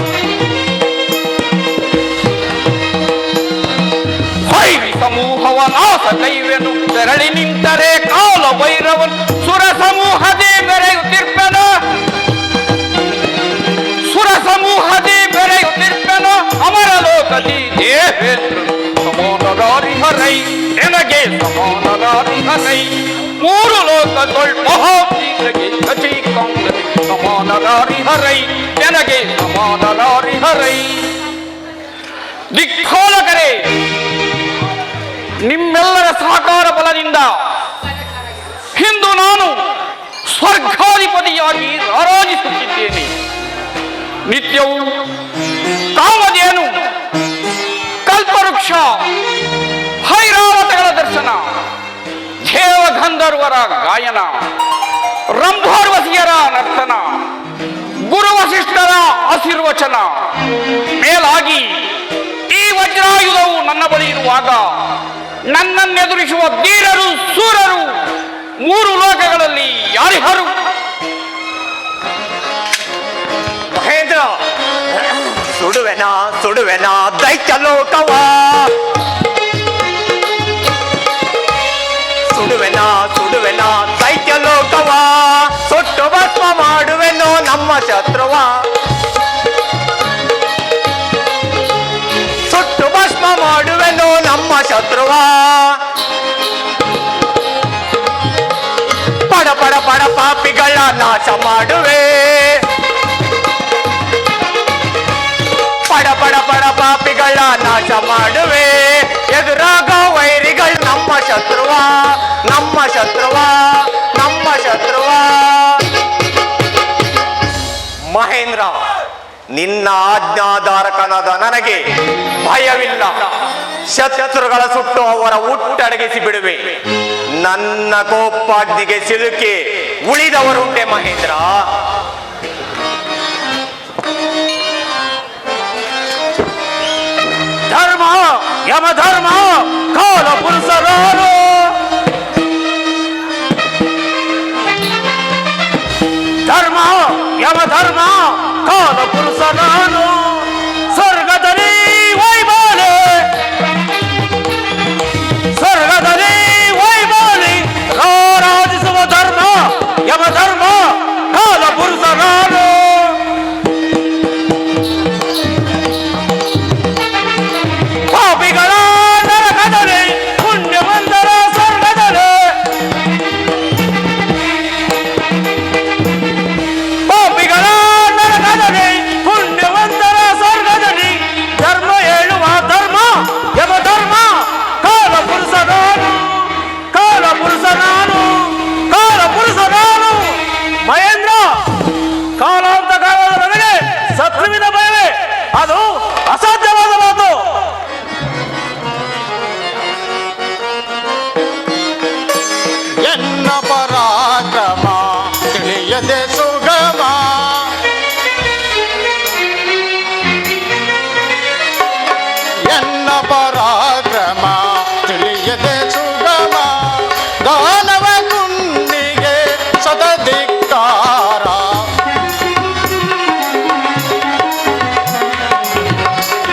ಭೈರಿ ಸಮೂಹವ ನಾಶ ಕೈವೆನು ತೆರಳಿ ನಿಂತರೆ ಕಾಲ ಭೈರವನು. ಸುರ ಸಮೂಹದೇ ಬೆರೆಯುತ್ತಿರ್ಪನು, ಸುರ ಸಮೂಹದೇ ಬೆರೆಯುತ್ತಿರ್ಪನು. ಅಮರ ಲೋಕದಿ ದೇವೇಂದ್ರ ಸಮಾನರಾರಿಹರೈ ಎನಗೆ ಸಮಾನರಾರಿಹರೈ. ಮೂರು ಲೋಕದೊಳ್ ಮಹಾವೀರಗೆ ಶಶಿಕಾಂತನಿಗೆ ಸಮಾನರಾರಿಹರೈ ಎನಗೆ ಸಮಾನರಾರಿಹರೈ. ದಿಕ್ಪಾಲಕರೇ, ನಿಮ್ಮೆಲ್ಲರ ಸಹಕಾರ ಬಲದಿಂದ ಇಂದು ನಾನು ಸ್ವರ್ಗಾಧಿಪತಿಯಾಗಿ ರಾರಾಜಿಸುತ್ತಿದ್ದೇನೆ. ನಿತ್ಯವೂ ಕಾಮಧೇನು, ಕಲ್ಪವೃಕ್ಷ, ಐರಾವತಗಳ ದರ್ಶನ, ದೇವಗಂಧರ್ವರ ಗಾಯನ, ರಂಭೋರ್ವಸಿಯರ ನರ್ತನ, ಗುರು ವಸಿಷ್ಠರ ಆಶೀರ್ವಚನ, ಮೇಲಾಗಿ ಈ ವಜ್ರಾಯುಧವು ನನ್ನ ಬಳಿ ಇರುವಾಗ ನನ್ನನ್ನೆದುರಿಸುವ ಧೀರರು ಸೂರರು ಮೂರು ಲೋಕಗಳಲ್ಲಿ ಯಾರಿಹರು? ಮಹೇಂದ್ರ, ಸುಡುವೆನ ಸುಡುವೆನ ದೈತ್ಯ ಲೋಕವ, ಸುಡುವೆನ ಸುಡುವೆನ ದೈತ್ಯ ಲೋಕವ, ಸುಟ್ಟು ಭಸ್ಮ ಮಾಡುವೆನೋ ನಮ್ಮ ಶತ್ರುವ, ಸುಟ್ಟು ಭಸ್ಮ ಮಾಡುವೆನೋ ನಮ್ಮ ಶತ್ರುವ. ಪಡ ಪಡ ಪಡ ಪಾಪಿಗಳ ನಾಶ ಮಾಡುವೆ, ಪಡ ಪಡ ಪಡ ಪಾಪಿಗಳ ನಾಶ ಮಾಡುವೆ. ಎದುರಾಗ ವೈರಿಗಳು ನಮ್ಮ ಶತ್ರುವ, ನಮ್ಮ ಶತ್ರುವ, ನಮ್ಮ ಶತ್ರುವ. ಮಹೇಂದ್ರ, ನಿನ್ನ ಆಜ್ಞಾಧಾರಕನಾದ ನನಗೆ ಭಯವಿಲ್ಲ. ಶತ್ರುಗಳ ಸುಟ್ಟು ಅವರ ಹುಟ್ಟಡಗಿಸಿ ಬಿಡುವೆ. ನನ್ನ ಕೋಪಾಗ್ನಿಗೆ ಸಿಲುಕಿ ಉಳಿದವರುಂಟೆ ಮಹೇಂದ್ರ. ಧರ್ಮ ಯಮಧರ್ಮ ಕಾಲ ಪುರುಷರಾರು. ಧರ್ಮ ಯಮಧರ್ಮ ಕಾಲ ಪುರುಷರಾನು. ಸ್ವರ್ಗದಲ್ಲಿ ವೈಮಾಲೆ, ಸ್ವರ್ಗದಲ್ಲಿ ವೈಮಾಲಿ ರಾರಾಜಿಸುವ ಧರ್ಮ ಯಮಧರ್ಮ ಕಾಲ ಪುರುಷರಾನು. ಪಾಪಿಗಳ ನರಕದಲ್ಲಿ ಪುಣ್ಯವಂತರ ಸ್ವರ್ಗದಲ್ಲಿ, ಪಾಪಿಗಳ ನರಕದಲ್ಲಿ ಪುಣ್ಯವಂತರ ಸ್ವರ್ಗದಲ್ಲಿ. ಧರ್ಮ ಹೇಳುವ ಧರ್ಮ ಯಮಧರ್ಮ ಕಾಲ ಪುರುಷ ನಾನು, ಕಾಲ ಪುರುಷ ನಾನು, ಕಾಲ ಪುರುಷ ನಾನು. ಮಹೇಂದ್ರ, ಕಾಲಾಂತ ಕಾಲದ ನನಗೆ ಶತ್ರುವಿನ ಭಯವೇ ಅದು ಅಸಾಧ್ಯವಾದ ಮಾತು. ಎನ್ನ ಪರಾಕ್ರಮ ತಿಳಿಯದೆ ಸುಗಮ, ಎನ್ನ ಪರಾಕ್ರಮ ತಿಳಿಯದೆ ಸುಗಮ. ದಾನವ ಗುಂಡಿಗೆ ಸದಧಿಕಾರ,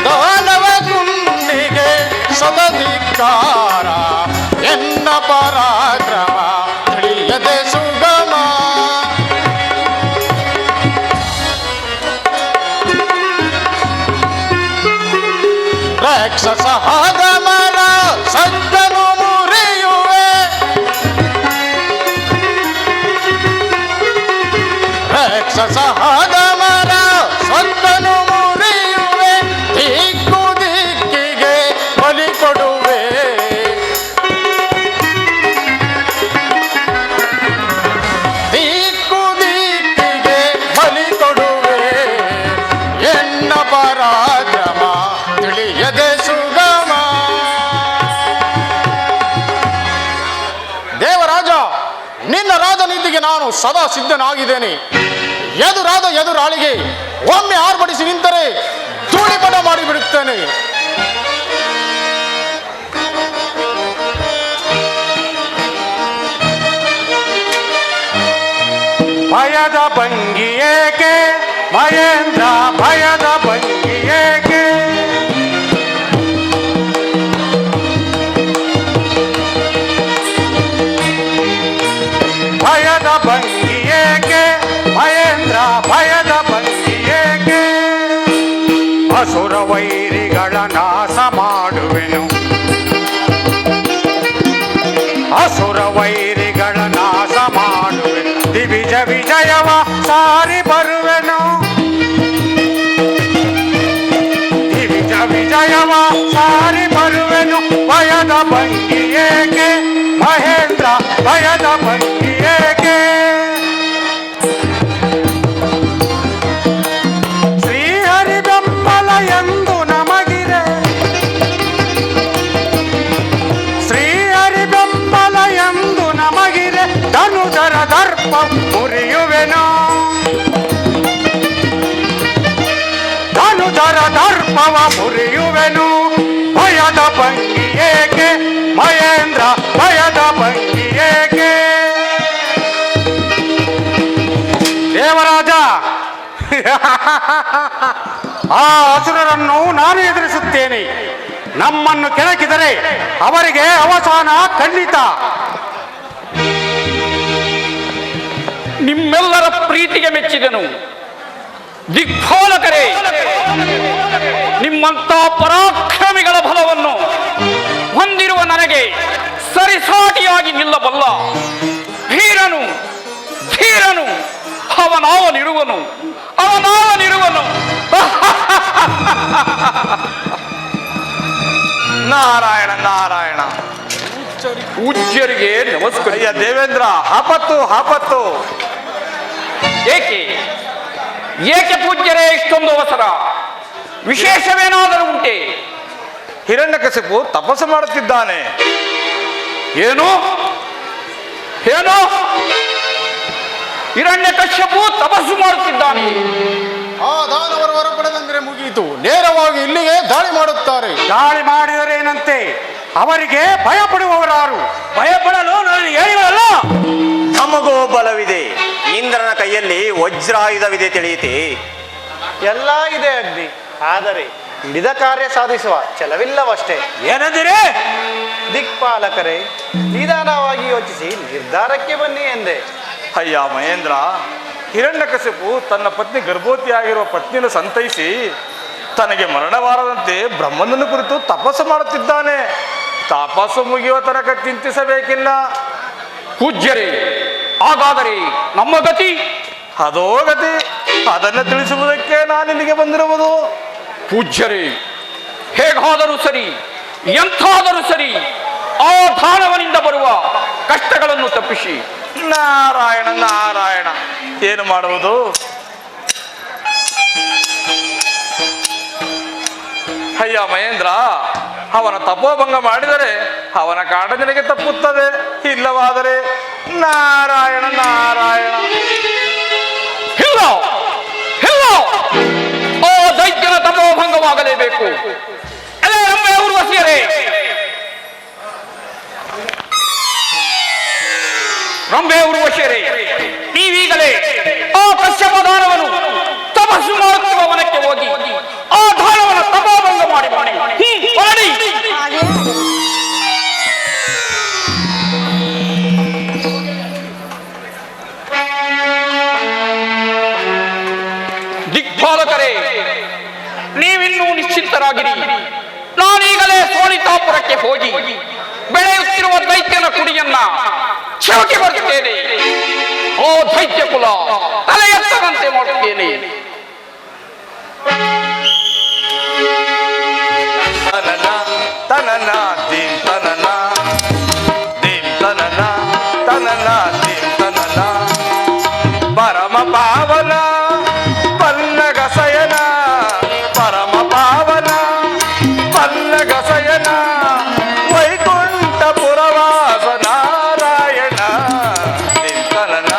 ದಾನವ ಗುಂಡಿಗೆ ಸದಧಿಕಾರ. ಎನ್ನ ಪರಾಕ್ರಮ ತಿಳಿಯದೆ ಸುಗಮ. ರಾಕ್ಷಸ ಆಗಮನ ಸಜ್ಜನು ಮುರಿಯುವೆ, ರಾಕ್ಷಸ ಆಗಮನ ಸಜ್ಜನು ಮುರಿಯುವೆ. ದಿಕ್ಕು ದಿಕ್ಕಿಗೆ ಬಲಿ ಕೊಡುವೆ, ಯುದ್ಧಕ್ಕೆ ನಾನು ಸದಾ ಸಿದ್ಧನಾಗಿದ್ದೇನೆ. ಎದುರಾದ ಎದುರಾಳಿಗೆ ಒಮ್ಮೆ ಆರ್ಭಟಿಸಿ ನಿಂತರೆ ಧೂಳಿಪಟ ಮಾಡಿಬಿಡುತ್ತೇನೆ. ಭಯದ ಭಂಗಿ ಏಕೆ ಮಹೇಂದ್ರ, ಭಯದ ಭಂಗಿ ಏಕೆ? ಭಯದ ಭಂಗಿ ಏಕೆ ಮಹೇಂದ್ರ, ಭಯದ ಭಂಗಿ ಏಕೆ? ಅಸುರ ವೈರಿಗಳ ನಾಶ ಮಾಡುವೆನು, ಅಸುರ ವೈರಿಗಳ ನಾಶ ಮಾಡುವೆನು, ದಿವಿಜ ವಿಜಯವ ಸಾರಿ ಬರುವೆನು, ದಿವಿಜ ವಿಜಯವ ಸಾರಿ ಬರುವೆನು. ಭಯದ ಭಂಗಿ ಏಕೆ ಮಹೇಂದ್ರ, ಭಯದ ಭಂಗಿ ಏಕೆ? ಶ್ರೀಹರಿ ಬೆಂಬಲ ಎಂದು ನಮಗಿದೆ, ಶ್ರೀಹರಿ ಬೆಂಬಲ ಎಂದು ನಮಗಿದೆ, ಧನುಧರ ದರ್ಪ ಮುರಿಯುವೆನು, ಧನುಧರ ದರ್ಪವ ಮುರಿಯುವೆನು. ಭಯದ ಭಂಗಿ ಏಕೆ ಮಹೇಂದ್ರ, ಭಯದ ಭಂಗಿ ಏಕೆ? ದೇವರಾಜ, ಆ ಅಸುರರನ್ನು ನಾನು ಎದುರಿಸುತ್ತೇನೆ. ನಮ್ಮನ್ನು ಕೆಣಕಿದರೆ ಅವರಿಗೆ ಅವಸಾನ ಖಂಡಿತ. ನಿಮ್ಮೆಲ್ಲರ ಪ್ರೀತಿಗೆ ಮೆಚ್ಚಿದನು. ದಿಕ್ಪಾಲಕರೇ, ನಿಮ್ಮಂತ ಪರಾಕ್ರಮಿಗಳ ಬಲವನ್ನು ಹೊಂದಿರುವ ನನಗೆ ಸರಿಸಾಟಿಯಾಗಿ ನಿಲ್ಲಬಲ್ಲ ಧೀರನು, ಧೀರನು ಅವನಾವನಿರುವನು, ಅವನಾವನಿರುವನು. ನಾರಾಯಣ ನಾರಾಯಣ. ಪೂಜ್ಯರಿಗೆ ನಮಸ್ಕಾರ. ಅಯ್ಯ ದೇವೇಂದ್ರ, ಆಪತ್ತು ಆಪತ್ತು. ಏಕೆ ಏಕೆ ಪೂಜ್ಯರೇ ಇಷ್ಟೊಂದು ಅವಸರ? ವಿಶೇಷವೇನಾದರೂ ಉಂಟೆ? ಹಿರಣ್ಯಕಶಿಪು ತಪಸ್ಸು ಮಾಡುತ್ತಿದ್ದಾನೆ. ಏನು ಏನು? ಹಿರಣ್ಯಕಶ್ಯಪು ತಪಸ್ಸು ಮಾಡುತ್ತಿದ್ದಾನೆ? ಆ ದಾನವರು ಹೊರ ಪಡೆದಂದ್ರೆ ಮುಗಿಯಿತು. ನೇರವಾಗಿ ಇಲ್ಲಿಗೆ ದಾಳಿ ಮಾಡುತ್ತಾರೆ. ದಾಳಿ ಮಾಡಿದರೆ ಏನಂತೆ? ಅವರಿಗೆ ಭಯ ಪಡುವವರಾರು? ಭಯಪಡಲು ನನಗೆ ಹೇಳಿಗಳಲ್ಲ. ನಮಗೂ ಬಲವಿದೆ, ಇಂದ್ರನ ಕೈಯಲ್ಲಿ ವಜ್ರಾಯುಧವಿದೆ ತಿಳಿಯಿತೆ. ಎಲ್ಲ ಇದೆ ಅಗ್ನಿ, ಆದರೆ ಹಿಡಿದ ಕಾರ್ಯ ಸಾಧಿಸುವ ಛಲವಿಲ್ಲವಷ್ಟೇ. ಏನಂದಿರಿ? ದಿಕ್ಪಾಲಕರೇ, ನಿಧಾನವಾಗಿ ಯೋಚಿಸಿ ನಿರ್ಧಾರಕ್ಕೆ ಬನ್ನಿ ಎಂದೆ. ಅಯ್ಯ ಮಹೇಂದ್ರ, ಹಿರಣ್ಯಕಶಿಪು ತನ್ನ ಪತ್ನಿ ಗರ್ಭವತಿಯಾಗಿರುವ ಪತ್ನಿಯನ್ನು ಸಂತೈಸಿ ತನಗೆ ಮರಣವಾರದಂತೆ ಬ್ರಹ್ಮನನ್ನು ಕುರಿತು ತಪಸ್ಸು ಮಾಡುತ್ತಿದ್ದಾನೆ. ತಪಸ್ಸು ಮುಗಿಯುವ ತನಕ ಚಿಂತಿಸಬೇಕಿಲ್ಲ. ಪೂಜ್ಯರೇ, ಹಾಗಾದರೆ ನಮ್ಮ ಗತಿ? ಅದೋ ಗತಿ. ಅದನ್ನು ತಿಳಿಸುವುದಕ್ಕೆ ನಾನು ಇಲ್ಲಿಗೆ ಬಂದಿರುವುದು. ಪೂಜ್ಯರೇ, ಹೇಗಾದರೂ ಸರಿ, ಎಂಥಾದರೂ ಸರಿ, ಆ ದಾನವನಿಂದ ಬರುವ ಕಷ್ಟಗಳನ್ನು ತಪ್ಪಿಸಿ. ನಾರಾಯಣ ನಾರಾಯಣ, ಏನು ಮಾಡುವುದು? ಅಯ್ಯ ಮಹೇಂದ್ರ, ಅವನ ತಪೋಭಂಗ ಮಾಡಿದರೆ ಅವನ ಕಾಟ ನಿನಗೆ ತಪ್ಪುತ್ತದೆ. ಇಲ್ಲವಾದರೆ ನಾರಾಯಣ ನಾರಾಯಣ. ಇಲ್ಲ ಇಲ್ಲ, ಆ ದೈತ್ಯನ ತಪೋಭಂಗವಾಗಲೇಬೇಕು. ಅಲ್ಲೇ ನಮ್ಮ ಊರ್ವಶಿಯರೇ, ರಂಭೆ ಊರ್ವಶಿಯರೇ, ನೀವೀಗಲೇ ಆ ಕಶ್ಯಪ ದಾನವನು ತಪಸ್ಸು ಮಾಡುತ್ತಿರುವ ವನಕ್ಕೆ ಹೋಗಿ ಆ ದಾನವನ ತಪೋಭಂಗ ಮಾಡಿ ಹೊರಡಿ. ದಿಕ್ಪಾಲಕರೇ, ನೀವಿನ್ನೂ ನಿಶ್ಚಿಂತರಾಗಿರಿ. ನಾನೀಗಲೇ ಸೋಳಿತಾಪುರಕ್ಕೆ ಹೋಗಿ ಬೆಳೆಯುತ್ತಿರುವ ದೈತ್ಯನ ಕುಡಿಯನ್ನ ಚಿವುಟಿ ಬರುತ್ತೇನೆ. ಓ ದೈತ್ಯ ಕುಲ, ತಲೆ ಎತ್ತದಂತೆ ಮಾಡುತ್ತೇನೆ. ತನನ ತನನ ದೀಂ ತನನ ದೀಂ ತನನ ತನನ ದೀಂ ತನನ. ಪರಮ ಪಾವನ ಪಲ್ಲಗ ಸಯನ, ಪರಮ ಪಾವನ ಪಲ್ಲಗ ಸಯನ, ವೈಕುಂಠ ಪುರವಾಸ ನಾರಾಯಣ. ದೀಂ ತನನ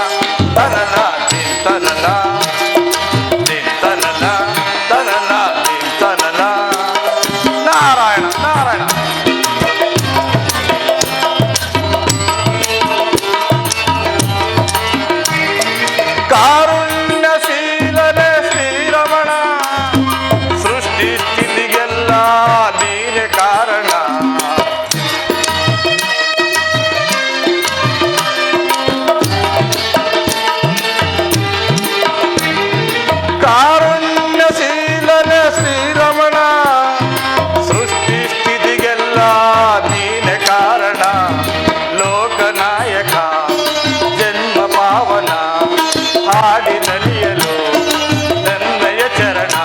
ಹಾಡಿ ನಲಿಯಲು ನನ್ನಯ ಚರಣ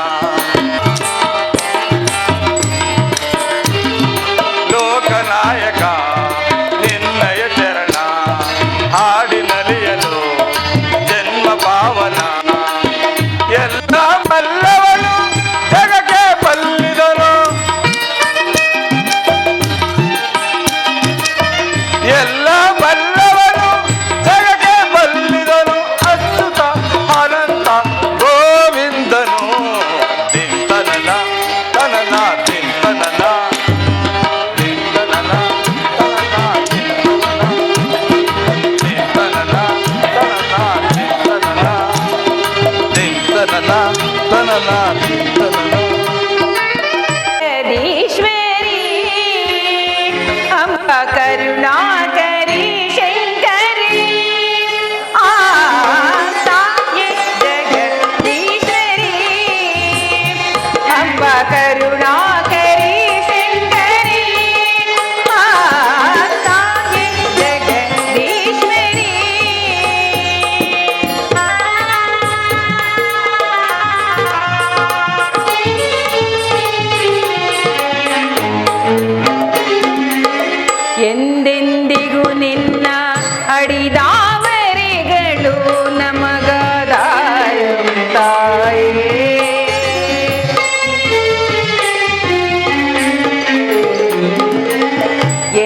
ಲೋಕನಾಯಕ ನಿನ್ನಯ ಚರಣ ಹಾಡಿ ನಲಿಯಲು ಜನ್ಮ ಪಾವನ ಎಲ್ಲ ಬಲ್ಲವನು ಜಗಕ್ಕೆ ಬಲ್ಲಿದನು ಎಲ್ಲ ಬಲ್ಲವನು ಜಗಕ್ಕೆ ಬಲ್ಲಿದನು ಅಚ್ಯುತ ಅನಂತ ಗೋವಿಂದನು ದಿಂತನನ ತನನ ದಿಂತನನ ದಿಂತನನ ತನನ ದಿಂತನನ ತನನ ದಿಂತನನ ತನನ ದಿಂತನನ ಜಗದೀಶ್ವರಿ ಅಂಬ ಕರುಣಾಕರಿ ಶಂಕರಿ ಆ ತಾಯೇ ಜಗದೀಶ್ವರಿ ಅಂಬ ಕರುಣಾಕರಿ ಶಂಕರಿ ಆ ತಾಯೇ ಜಗದೀಶ್ವರಿ ಎಂದೆಂದಿಗೂ ನಿನ್ನ ಅಡಿದಾವರೆಗಳು ನಮಗದಾಯ ತಾಯೇ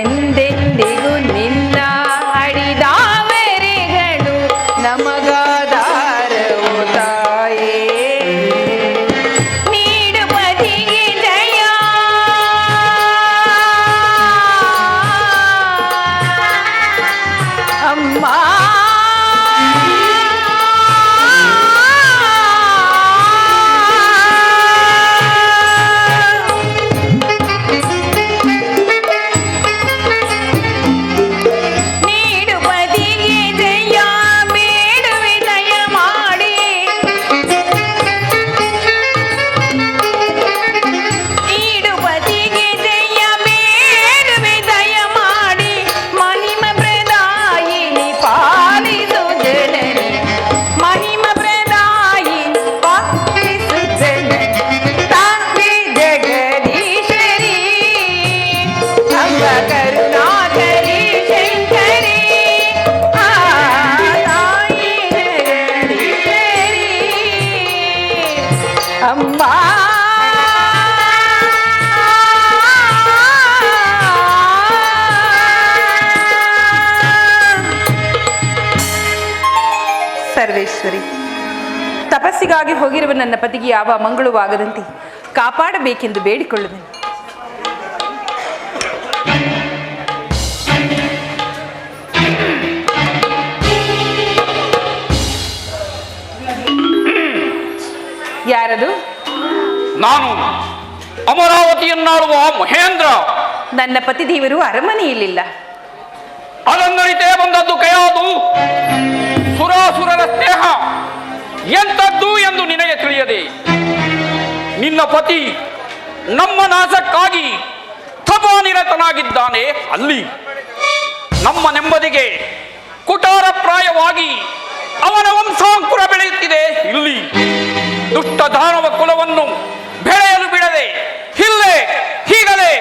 ಎಂದೆಂದಿಗೂ ನಿನ್ನ ಅಡಿದಾವರೆಗಳು ನಮಗದಾರವು ತಾಯೇ ನೀಡು ಪದಿಗೆ ಜಯ ಅಮ್ಮ ನೀಡು ಪದಿಗೆ ಜಯ ಬೇಡುವೆ ದಯ ಮಾಡಿ ನೀಡು ಪದಿಗೆ ಜಯ ಬೇಡುವೆ ದಯ ಮಾಡಿ ಮಹಿಮ ಪ್ರದಾಯಿನಿ ಪಾಲಿಸು ಜನನಿ ಮಹಿಮ ಪ್ರದಾಯಿನಿ ಪಾಲಿಸು ಜನನಿ ತಾಯಿ ಜಗದೀಶ್ವರಿ ಅಂಬ ಕರುಣಾಕರಿ ಶಂಕರಿ ಆ ತಾಯಿ ಜಗದೀಶ್ವರಿ ಅಂಬಾ ಸರ್ವೇಶ್ವರಿ ತಪಸ್ಸಿಗಾಗಿ ಹೋಗಿರುವ ನನ್ನ ಪತಿಗೆ ಯಾವ ಮಂಗಳವಾಗದಂತೆ ಕಾಪಾಡಬೇಕೆಂದು ಬೇಡಿಕೊಳ್ಳುವೆನು. ಯಾರದು? ನಾನು ಅಮರಾವತಿಯನ್ನಾಳುವ ಮಹೇಂದ್ರ. ನನ್ನ ಪತಿದೇವರು ಅರಮನೆಯಲ್ಲಿಲ್ಲ. ಅದನ್ನರಿತೇ ಬಂದದ್ದು ಕಯಾದು. ಸುರಾಸುರರ ಸ್ನೇಹ ಎಂಥದ್ದು ಎಂದು ನಿನಗೆ ತಿಳಿಯದೆ ನಿನ್ನ ಪತಿ ನಮ್ಮ ನಾಶಕ್ಕಾಗಿ ತಪನಿರತನಾಗಿದ್ದಾನೆ. ಅಲ್ಲಿ ನಮ್ಮ ನೆಮ್ಮದಿಗೆ ಕುಟಾರಪ್ರಾಯವಾಗಿ ಅವನ ವಂಶಾಂಕುರ ಬೆಳೆಯುತ್ತಿದೆ. ಇಲ್ಲಿ ದುಷ್ಟ ದಾನವ ಕುಲವನ್ನು ಬೆಳೆಯಲು ಬಿಡದೆ ಇಲ್ಲೇ ಹೀಗಲೇ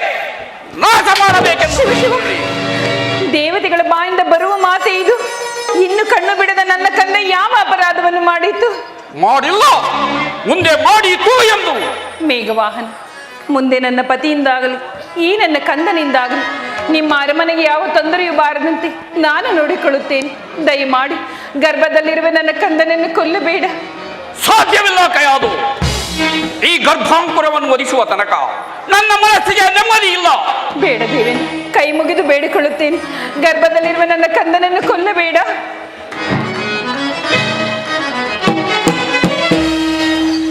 ನಾಶ ಮಾಡಬೇಕೆಂದು ದೇವತೆಗಳ ಬಾಯಿಂದ ಬರುವ ಮಾತೆ ಇದು. ಇನ್ನು ಕಣ್ಣು ಬಿಡದ ನನ್ನ ಕಂದ ಯಾವ ಅಪರಾಧವನ್ನು ಮಾಡಿತು? ಮಾಡಿಲ್ಲ, ಮುಂದೆ ಮಾಡೀತು ಎಂದು. ಮೇಘವಾಹನ, ಮುಂದೆ ನನ್ನ ಪತಿಯಿಂದಾಗಲಿ ಈ ನನ್ನ ಕಂದನಿಂದಾಗಲಿ ನಿಮ್ಮ ಅರಮನೆಗೆ ಯಾವ ತೊಂದರೆಯೂ ಬಾರದಂತೆ ನಾನು ನೋಡಿಕೊಳ್ಳುತ್ತೇನೆ. ದಯಮಾಡಿ ಗರ್ಭದಲ್ಲಿರುವ ನನ್ನ ಕಂದನನ್ನು ಕೊಲ್ಲಬೇಡ. ಸಾಧ್ಯವಿಲ್ಲ ಕಯಾದು. ಈ ಗರ್ಭಾಂಕುರವನ್ನು ವಧಿಸುವ ತನಕ ನನ್ನ ಮನಸ್ಸಿಗೆ ನೆಮ್ಮದಿ ಇಲ್ಲ. ಬೇಡ ದೇವೇನ್, ಕೈ ಮುಗಿದು ಬೇಡಿಕೊಳ್ಳುತ್ತೇನೆ. ಗರ್ಭದಲ್ಲಿರುವ ನನ್ನ ಕಂದನನ್ನು ಕೊಲ್ಲಬೇಡ.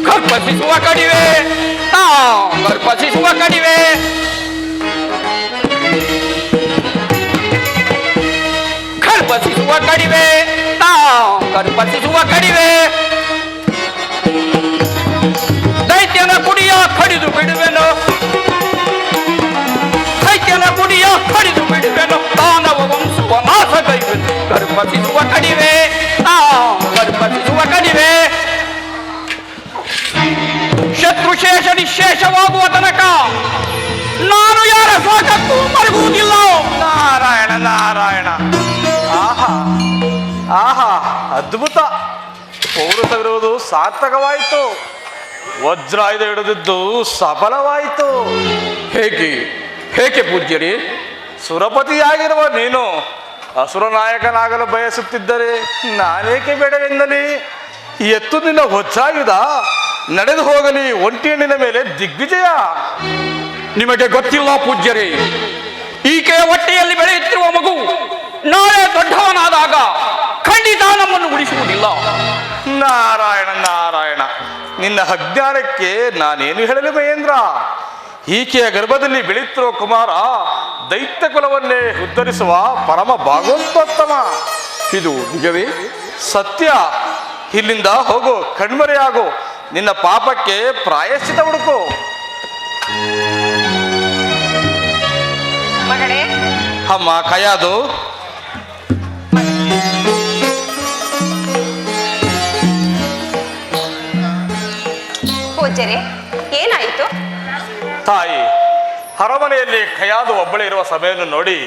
ಗರ್ಭಸಿಸುವ ಕಡಿವೆ, ಗರ್ಭಸಿಸುವ ಕಡಿವೆ. ಗರ್ಭಸಿಸುವ ಕಡಿವೆ, ಗರ್ಭಸಿಸುವ ಕಡಿವೆ. ದೈತ್ಯನ ಕುಡಿಯ ಕಡಿದು ಬಿಡುವೆನು, ದೈತ್ಯನ ಕುಡಿಯ ಕಡಿದು ಬಿಡುವೆನು. ದಾನವ ವಂಶವ ನಾಶ ಕೈವೆನು. ಗರ್ಭಸಿಸುವ ಕಡಿವೆ, ಗರ್ಭಸಿಸುವ ನಾರಾಯಣ. ಆಹಾ ಆಹಾ, ಅದ್ಭುತ. ಪೌರುಷವಿರುವುದು ಸಾರ್ಥಕವಾಯಿತು. ವಜ್ರಾಯುಧ ಹಿಡಿದಿದ್ದು ಸಫಲವಾಯಿತು. ಹೇಗೆ ಹೇಗೆ ಪೂಜ್ಯರೇ? ಸುರಪತಿಯಾಗಿರುವ ನೀನು ಅಸುರ ನಾಯಕನಾಗಲು ಬಯಸುತ್ತಿದ್ದರೆ ನಾನೇಕೆ ಬೇಡವೆಂದಲಿ? ಎತ್ತು ನಿನ್ನ ವಜ್ರಾಯುಧ, ನಡೆದು ಹೋಗಲಿ ಒಂಟಿ ಹೆಣ್ಣಿನ ಮೇಲೆ ದಿಗ್ವಿಜಯ. ನಿಮಗೆ ಗೊತ್ತಿಲ್ಲ ಪೂಜ್ಯರೇ, ಈಕೆಯ ಹೊಟ್ಟೆಯಲ್ಲಿ ಬೆಳೆಯುತ್ತಿರುವ ಮಗು ನಾಳೆ ದೊಡ್ಡವನಾದಾಗ ಖಂಡಿತ ನಮ್ಮನ್ನು ಉಳಿಸುವುದಿಲ್ಲ. ನಾರಾಯಣ ನಾರಾಯಣ, ನಿನ್ನ ಅಜ್ಞಾನಕ್ಕೆ ನಾನೇನು ಹೇಳಲಿ ಮಹೇಂದ್ರ? ಈಕೆಯ ಗರ್ಭದಲ್ಲಿ ಬೆಳೆಯುತ್ತಿರುವ ಕುಮಾರ ದೈತ್ಯ ಕುಲವನ್ನೇ ಉದ್ಧರಿಸುವ ಪರಮ ಭಾಗವತೋತ್ತಮ. ಇದು ನಿಜವೇ? ಸತ್ಯ. ಇಲ್ಲಿಂದ ಹೋಗು, ಕಣ್ಮರೆಯಾಗು, ನಿನ್ನ ಪಾಪಕ್ಕೆ ಪ್ರಾಯಶ್ಚಿತ ಹುಡುಕು. ಮಗಳೇ, ಅಮ್ಮ ಕೈಯಾದು. ಪೂಜ್ಯರೇ, ಏನಾಯಿತು? ತಾಯಿ, ಅರಮನೆಯಲ್ಲಿ ಕೈಯಾದು ಒಬ್ಬಳೇ ಇರುವ ಸಭೆಯನ್ನು ನೋಡಿ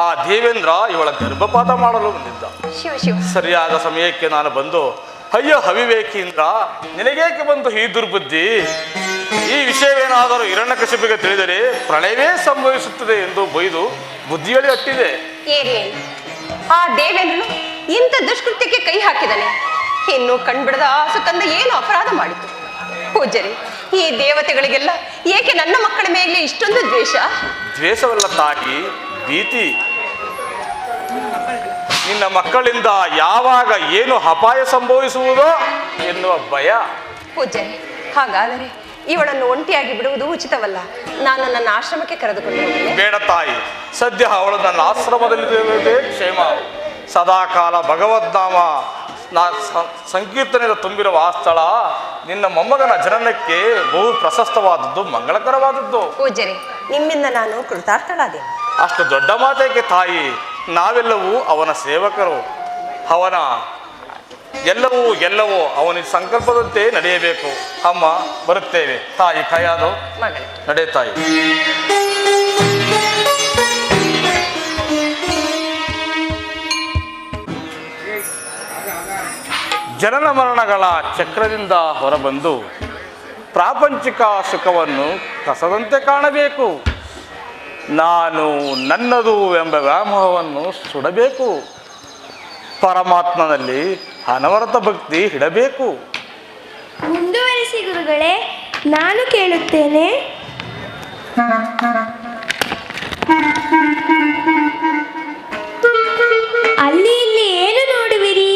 ಆ ದೇವೇಂದ್ರ ಇವಳ ಗರ್ಭಪಾತ ಮಾಡಲು ಬಂದಿದ್ದ. ಶಿವ ಶಿವ. ಸರಿಯಾದ ಸಮಯಕ್ಕೆ ನಾನು ಬಂದು, ಅಯ್ಯೋ ಅವಿವೇಕಿಯಿಂದ ನಿನಗೇಕೆ ಬಂತು ಈ ದುರ್ಬುದ್ಧಿ? ಈ ವಿಷಯವೇನಾದರೂ ಹಿರಣ್ಯಕಶಿಪಿಗೆ ತಿಳಿದರೆ ಪ್ರಳಯವೇ ಸಂಭವಿಸುತ್ತದೆ ಎಂದು ಬೈದು ಬುದ್ಧಿಯಲ್ಲಿ ಅಟ್ಟಿದೆ. ಏರಿ, ಆ ದೇವೇಂದ್ರನು ಇಂಥ ದುಷ್ಕೃತ್ಯಕ್ಕೆ ಕೈ ಹಾಕಿದನೆ. ಇನ್ನು ಕಣ್ಬಿಡದ ಆ ಸುಕಂದ ಏನು ಅಪರಾಧ ಮಾಡಿತು? ಪೂಜ್ಯರೇ, ಈ ದೇವತೆಗಳಿಗೆಲ್ಲ ಏಕೆ ನನ್ನ ಮಕ್ಕಳ ಮೇಲೆ ಇಷ್ಟೊಂದು ದ್ವೇಷ? ದ್ವೇಷವಲ್ಲ ತಾಯಿ, ಭೀತಿ. ನಿನ್ನ ಮಕ್ಕಳಿಂದ ಯಾವಾಗ ಏನು ಅಪಾಯ ಸಂಭವಿಸುವುದೋ ಎನ್ನುವ ಭಯ. ಪೂಜ್ಯರೇ, ಹಾಗಾದರೆ ಇವಳನ್ನು ಒಂಟಿಯಾಗಿ ಬಿಡುವುದು ಉಚಿತವಲ್ಲ. ನಾನು ನನ್ನ ಆಶ್ರಮಕ್ಕೆ ಕರೆದುಕೊಂಡು ಹೋಗುತ್ತೇನೆ. ಬೇಡ ತಾಯಿ, ಸದ್ಯ ಅವಳು ನನ್ನ ಆಶ್ರಮದಲ್ಲಿರುವುದೇ ಕ್ಷೇಮ. ಸದಾಕಾಲ ಭಗವದ್ನಾಮ ಸಂಕೀರ್ತನೆಯಿಂದ ತುಂಬಿರುವ ಆ ಸ್ಥಳ ನಿನ್ನ ಮೊಮ್ಮಗನ ಜನನಕ್ಕೆ ಬಹು ಪ್ರಶಸ್ತವಾದದ್ದು, ಮಂಗಳಕರವಾದದ್ದು. ಪೂಜ್ಯರೇ, ನಿಮ್ಮಿಂದ ನಾನು ಕೃತಾರ್ಥಳಾದೆ. ಅಷ್ಟು ದೊಡ್ಡ ಮಾತೇಕೆ ತಾಯಿ? ನಾವೆಲ್ಲವೂ ಅವನ ಸೇವಕರು. ಅವನ ಎಲ್ಲವೂ ಅವನ ಸಂಕಲ್ಪದಂತೆ ನಡೆಯಬೇಕು. ಅಮ್ಮ, ಬರುತ್ತೇವೆ. ತಾಯಿ ಕೈಯಾದು. ಮಗಳೇ, ನಡೆ ತಾಯಿ. ಜನನ ಮರಣಗಳ ಚಕ್ರದಿಂದ ಹೊರಬಂದು ಪ್ರಾಪಂಚಿಕ ಸುಖವನ್ನು ಕಸದಂತೆ ಕಾಣಬೇಕು. ನಾನು ನನ್ನದು ಎಂಬ ವ್ಯಾಮೋಹವನ್ನು ಸುಡಬೇಕು. ಪರಮಾತ್ಮನಲ್ಲಿ ಅನವರತ ಭಕ್ತಿ ಇಡಬೇಕು. ಮುಂದುವರಿಸಿ ಗುರುಗಳೇ, ನಾನು ಕೇಳುತ್ತೇನೆ. ಅಲ್ಲಿ ಇಲ್ಲಿ ಏನು ನೋಡುವಿರಿ?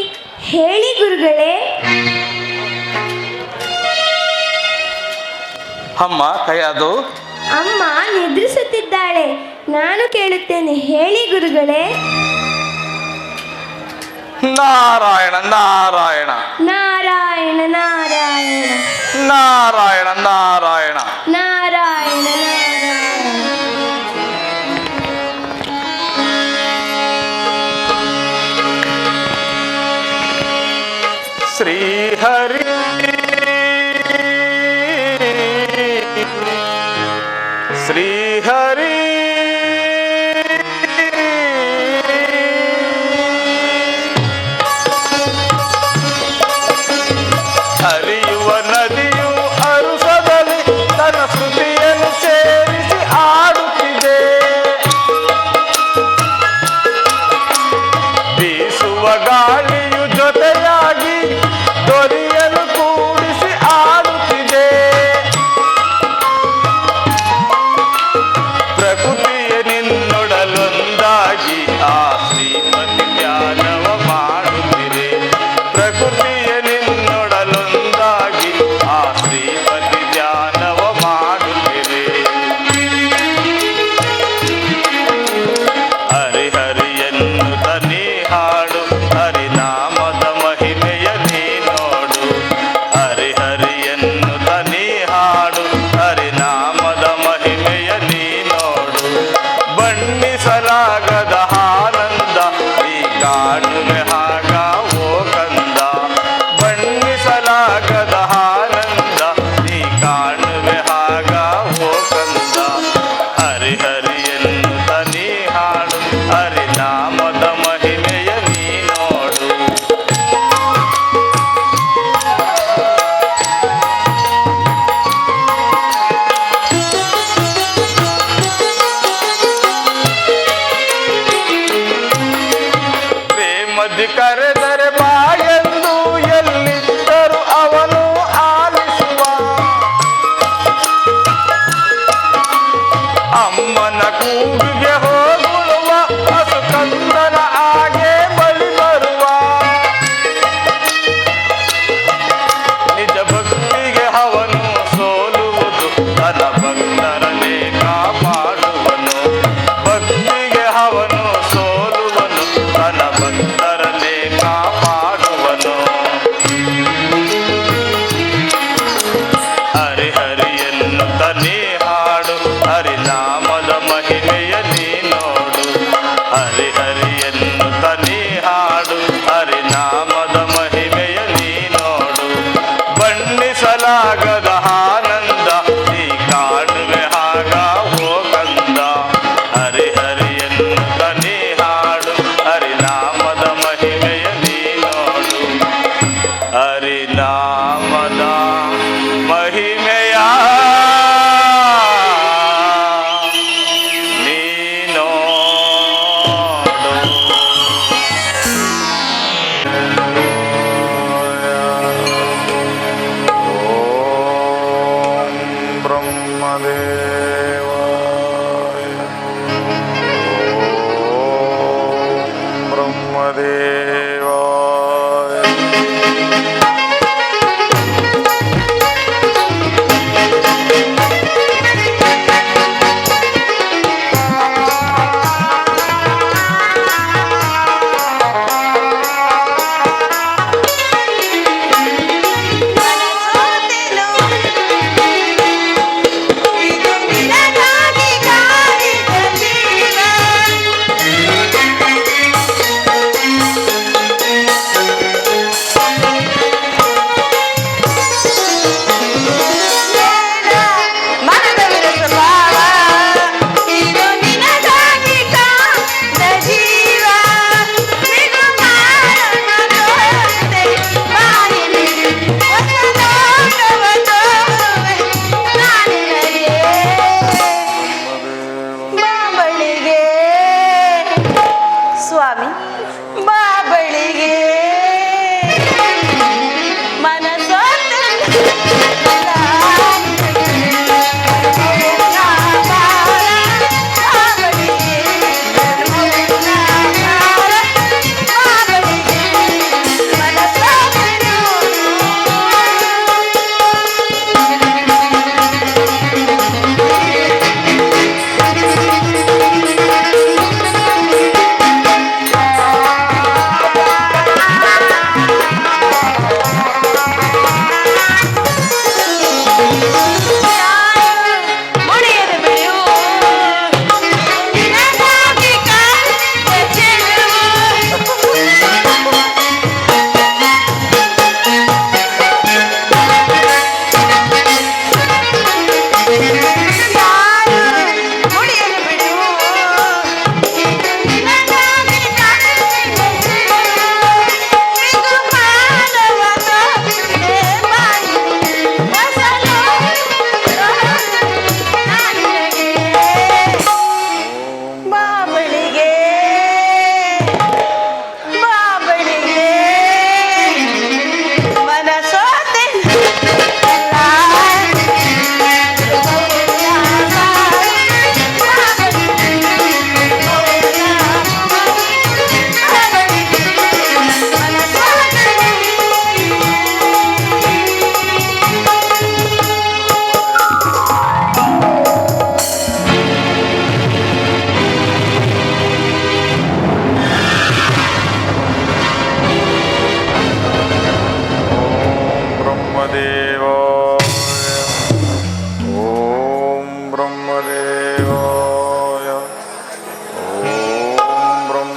ಹೇಳಿ ಗುರುಗಳೇ. ಅಮ್ಮ ಕೈಯಾದು. ಅಮ್ಮ ನಿದ್ರಿಸುತ್ತಿದ್ದಾಳೆ. ನಾನು ಕೇಳುತ್ತೇನೆ, ಹೇಳಿ ಗುರುಗಳೇ. ನಾರಾಯಣ ನಾರಾಯಣ ನಾರಾಯಣ ನಾರಾಯಣ ನಾರಾಯಣ ನಾರಾಯಣ ನಾರಾಯಣ ನಾರಾಯಣ. ಶ್ರೀಹರಿ ಶ್ರೀಹರಿ ಹರಿಯುವ ನದಿಯು ಅರುಸದಲ್ಲಿ ತನ್ನ ಶ್ರುತಿಯನ್ನು ಸೇರಿಸಿ ಆಡುತ್ತಿದೆ. ಬೀಸುವ ಗಾಳಿಯು ಜೊತೆಯಾಗಿ ದೊರೆಯಲು ಕೂಡ ಹರಿನಾಮದ ಮಹಿಮೆಯ ನೀನೋ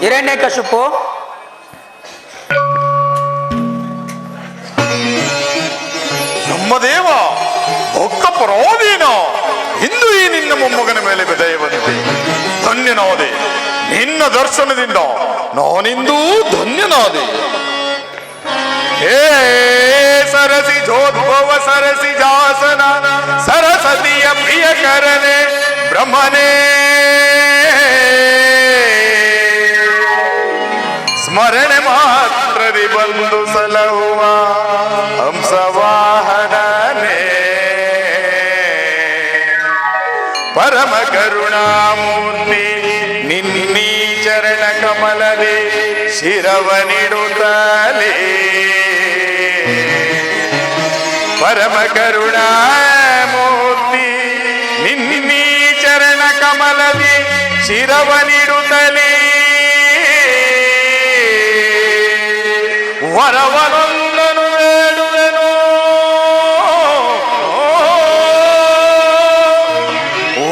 ಹಿರಣ್ಯಕಶಿಪು ನಮ್ಮ ದೇವ ಒಕ್ಕ ಪರೋಧೀನ ಇಂದು ಈ ನಿನ್ನ ಮೊಮ್ಮಗನ ಮೇಲೆ ಬೆದೆಯುವಂತೆ ಧನ್ಯನಾದೆ. ನಿನ್ನ ದರ್ಶನದಿಂದ ನಾನಿಂದೂ ಧನ್ಯನಾದೆ. ಹೇ ಸರಸಿ ಜೋದ್ಭವ ಸರಸಿ ಜಾಸನ ಸರಸ್ವತಿಯ ಪ್ರಿಯಕರನೆ ಬ್ರಹ್ಮನೇ ಸ್ಮರಣೆ ಮಾತ್ರದಿ ಬಂದು ಸಲಹುವ ಹಂಸವಾಹನನೇ ಪರಮ ಕರುಣಾಮೂರ್ತಿ ನಿನ್ನೀ ಚರಣ ಕಮಲದೆ ಶಿರವನಿಡುತ್ತಲೇ ಪರಮ ಕರುಣಾಮೂರ್ತಿ ನಿನ್ನೀ ಚರಣ ಕಮಲದೆ ಶಿರವನಿಡುತ್ತಲೇ ವರವನೊಂದನು ಬೇಡುವೆನು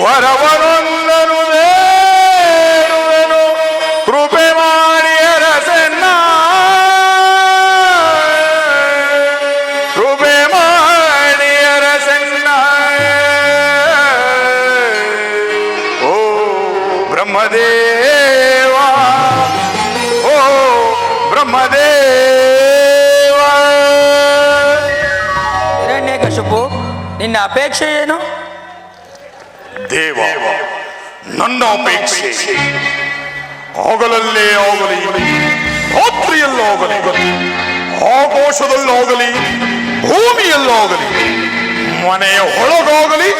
ವರವನೊಂದನು ಬೇಡುವೆನು ಕೃಪೆ ಮಾಡಿ ಅರಸನ್ನ ಕೃಪೆ ಮಾಡಿ ಅರಸನ್ನ ಓ ಬ್ರಹ್ಮದೇವ ಓ ಬ್ರಹ್ಮದೇವ ಹಿರಣ್ಯಕಶಿಪು, ನಿನ್ನ ಅಪೇಕ್ಷೆ ಏನು? ದೇವ, ನನ್ನ ಅಪೇಕ್ಷೆ ಆಗಲಲ್ಲೇ ಆಗಲಿ, ರಾತ್ರಿಯಲ್ಲಾಗಲಿ, ಆಕಾಶದಲ್ಲಾಗಲಿ, ಭೂಮಿಯಲ್ಲಾಗಲಿ, ಮನೆಯ ಒಳಗಾಗಲಿ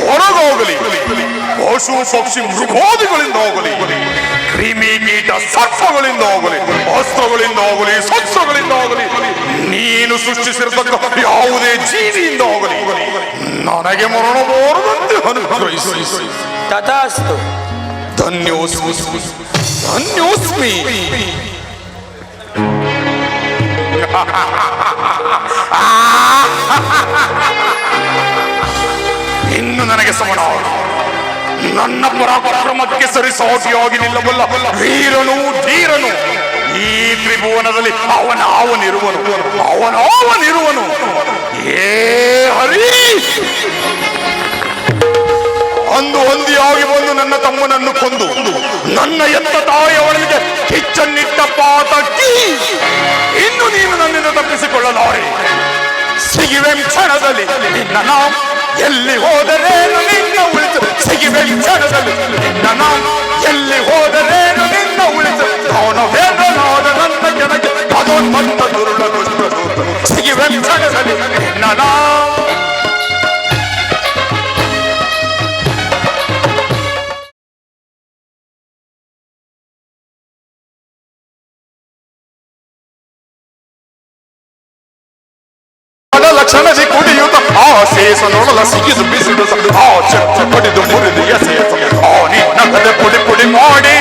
ಹೊರಗಾಗಲಿ, ಪಶು ಪಕ್ಷಿ ಮೃಗಾದಿಗಳಿಂದಾಗಲಿ, ಕ್ರಿಮಿ ಕೀಟ ಸರ್ಪಗಳಿಂದಾಗಲಿ, ಅಸ್ತ್ರಗಳಿಂದಾಗಲಿ, ಶಸ್ತ್ರಗಳಿಂದಾಗಲಿ, ನೀನು ಸೃಷ್ಟಿಸಿರತಕ್ಕ ಯಾವುದೇ ಜೀವಿಯಿಂದಾಗಲಿ ನನಗೆ ಮರಣ ಬಾರದಂತೆ ಅನುಗ್ರಹಿಸಿ. ತಥಾಸ್ತು. ಧನ್ಯೋಸ್ಮಿ, ಧನ್ಯೋಸ್ಮಿ. ಇನ್ನು ನನಗೆ ಸಮಣ ನನ್ನ ಪರಾಕ್ರಮಕ್ಕೆ ಸರಿಸಾಟಿಯಾಗಿ ನಿಲ್ಲಬಲ್ಲ ವೀರನು ಧೀರನು ಈ ತ್ರಿಭುವನದಲ್ಲಿ ಅವನಿರುವನು. ಏ ಹರಿ, ಅಂದು ಹೊಂದಿಯಾಗಿ ಬಂದು ನನ್ನ ತಮ್ಮನನ್ನು ಕೊಂದು ನನ್ನ ಎತ್ತ ತಾಯಿಯವಳಿಗೆ ಕಿಚ್ಚನ್ನಿಟ್ಟ ಪಾತಕಿ, ಇನ್ನು ನೀನು ನನ್ನಿಂದ ತಪ್ಪಿಸಿಕೊಳ್ಳಲಾರೆ. ಸಿಗಿವೆ ಕ್ಷಣದಲ್ಲಿ ನಿನ್ನ ನಾಮ, ಎಲ್ಲಿ ಹೋದರೇನು ನಿನ್ನ ಉಳಿತು. ಸಿಗಿವೆ ಕ್ಷಣದಲ್ಲಿ ನಿನ್ನ ನಾಮ, ಎಲ್ಲಿ ಹೋದರೇನು ನಿನ್ನ ಉಳಿತು. ವೇದನಾದ ನನ್ನ ಜನಕ್ಕೆ ಅದೊಂದು ದುರುಳ ದುಷ್ಟ. ಸಿಗಿವೆ ಕ್ಷಣದಲ್ಲಿ ನಿನ್ನ ನಾಮ. ಲಕ್ಷಣದಿ ಕುಡಿಯುತ್ತ ಆ ಶೇಷ ನೋಡಲ ಸಿಗಿದು ಬಿಸಿದು ಆ ಚಟ್ಟ ಕಡಿದು ಮುರಿದು ಎಸೆಯ ಆ ನಿನ್ನ ಕದೆ ಪುಡಿ ಪುಡಿ ಮಾಡಿ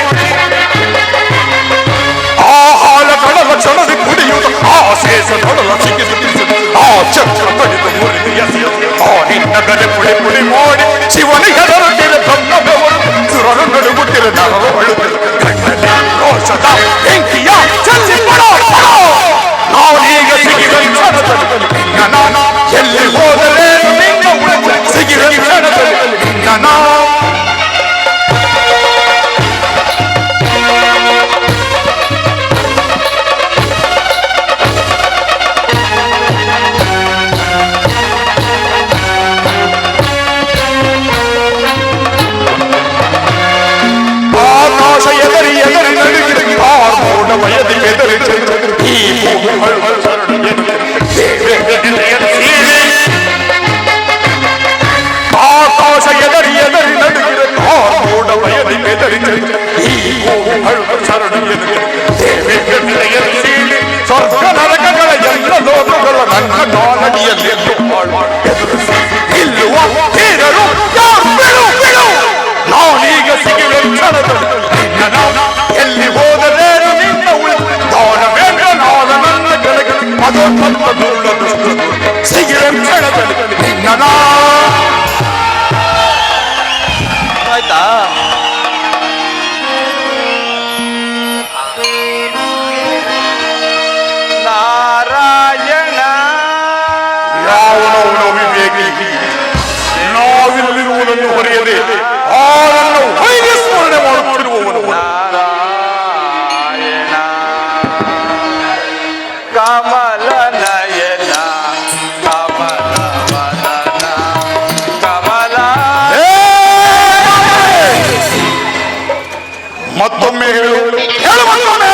ಆ ಹಾಲಗಳ ಲಕ್ಷಣದಿ ಕುಡಿಯುತ್ತ ಆ ಶೇಷ ನೋಡಲ ಸಿಗಿದು ಬಿಸಿದು ಆ ಚಟ್ಟ ಕಡಿದು ಮುರಿದು ಎಸೆಯ ಆ ನಿನ್ನ ಕದೆ ಪುಡಿ ಪುಡಿ ಮಾಡಿ ಶಿವನಿಗೆ ಹೆದರುತ್ತಿರ ಬ್ರಹ್ಮ ಬೆವರು ಸುರರು ನಡುಗುತ್ತಿರ ನರರು ಅಳುತ್ತಿರು ಕಣ್ಣಲ್ಲಿ ರೋಷದ ಬೆಂಕಿಯ ಚಲಿಪಡ ನಾವೀಗ ಸಿಗಿದ ಕ್ಷಣದಲ್ಲಿ ಎಲ್ಲಿ ಹೋದರೇನು ನಿನ್ನ ಉಳಿತು. ಸಿಗಿದ ಕ್ಷಣದಲ್ಲಿ ನಿನ್ನ ಆಕಾಶ ಎದರಿ ಎದರಿ ನಡುಗಿರಿ ಮೋಡ ಬಯದಿ ಬೆದರಿ ಈ ಭೂಮಿ ಆಕಾಶ ಎದರಿ ಎದರಿ ನಡುಗಿರ ಮೋಡ ಬಯದಿ ಬೆದರಿ ಈ ಭೂಮಿ ಶರಣು ಸ್ವರ್ಗ ನರಕಗಳ ಎಲ್ಲ ಲೋಕಗಳ ನನ್ನ ಕಾಲಡಿಯಲ್ಲಿ ಇಲ್ಲುವ ತೀರರು ನಾನೀಗ ಸಿಗಿವೆ ಕ್ಷಣದಲ್ಲಿ ಎಲ್ಲಿ ಹೋದರೇನು ನಿನ್ನ ಉಳಿದು. ದಾನವೇಂದ್ರನಾದ ನನ್ನ ಕೆಳಗೆ ಅದೊಂದು ದುರುಳ ದುಷ್ಟ. ಸಿಗಿವೆ ಕ್ಷಣದಲ್ಲಿ ನಿನ್ನ ಆಯ್ತಾ? ನಾರಾಯಣ. ಯಾವನವನ ವಿವೇಕಿ ನಾವಿಲ್ಲಿರುವುದನ್ನು ಹೊರೆಯದೆ ಆ ನನ್ನ ವೈರಸ್ಮರಣೆ ಮಾಡುತ್ತಿರುವವನು. ನಾರಾಯಣ ಕಮಲ ನಯನ ಕಮಲ ವದನ ಕಮಲ. ಮತ್ತೊಮ್ಮೆ ಹೇಳು, ಮತ್ತೊಮ್ಮೆ.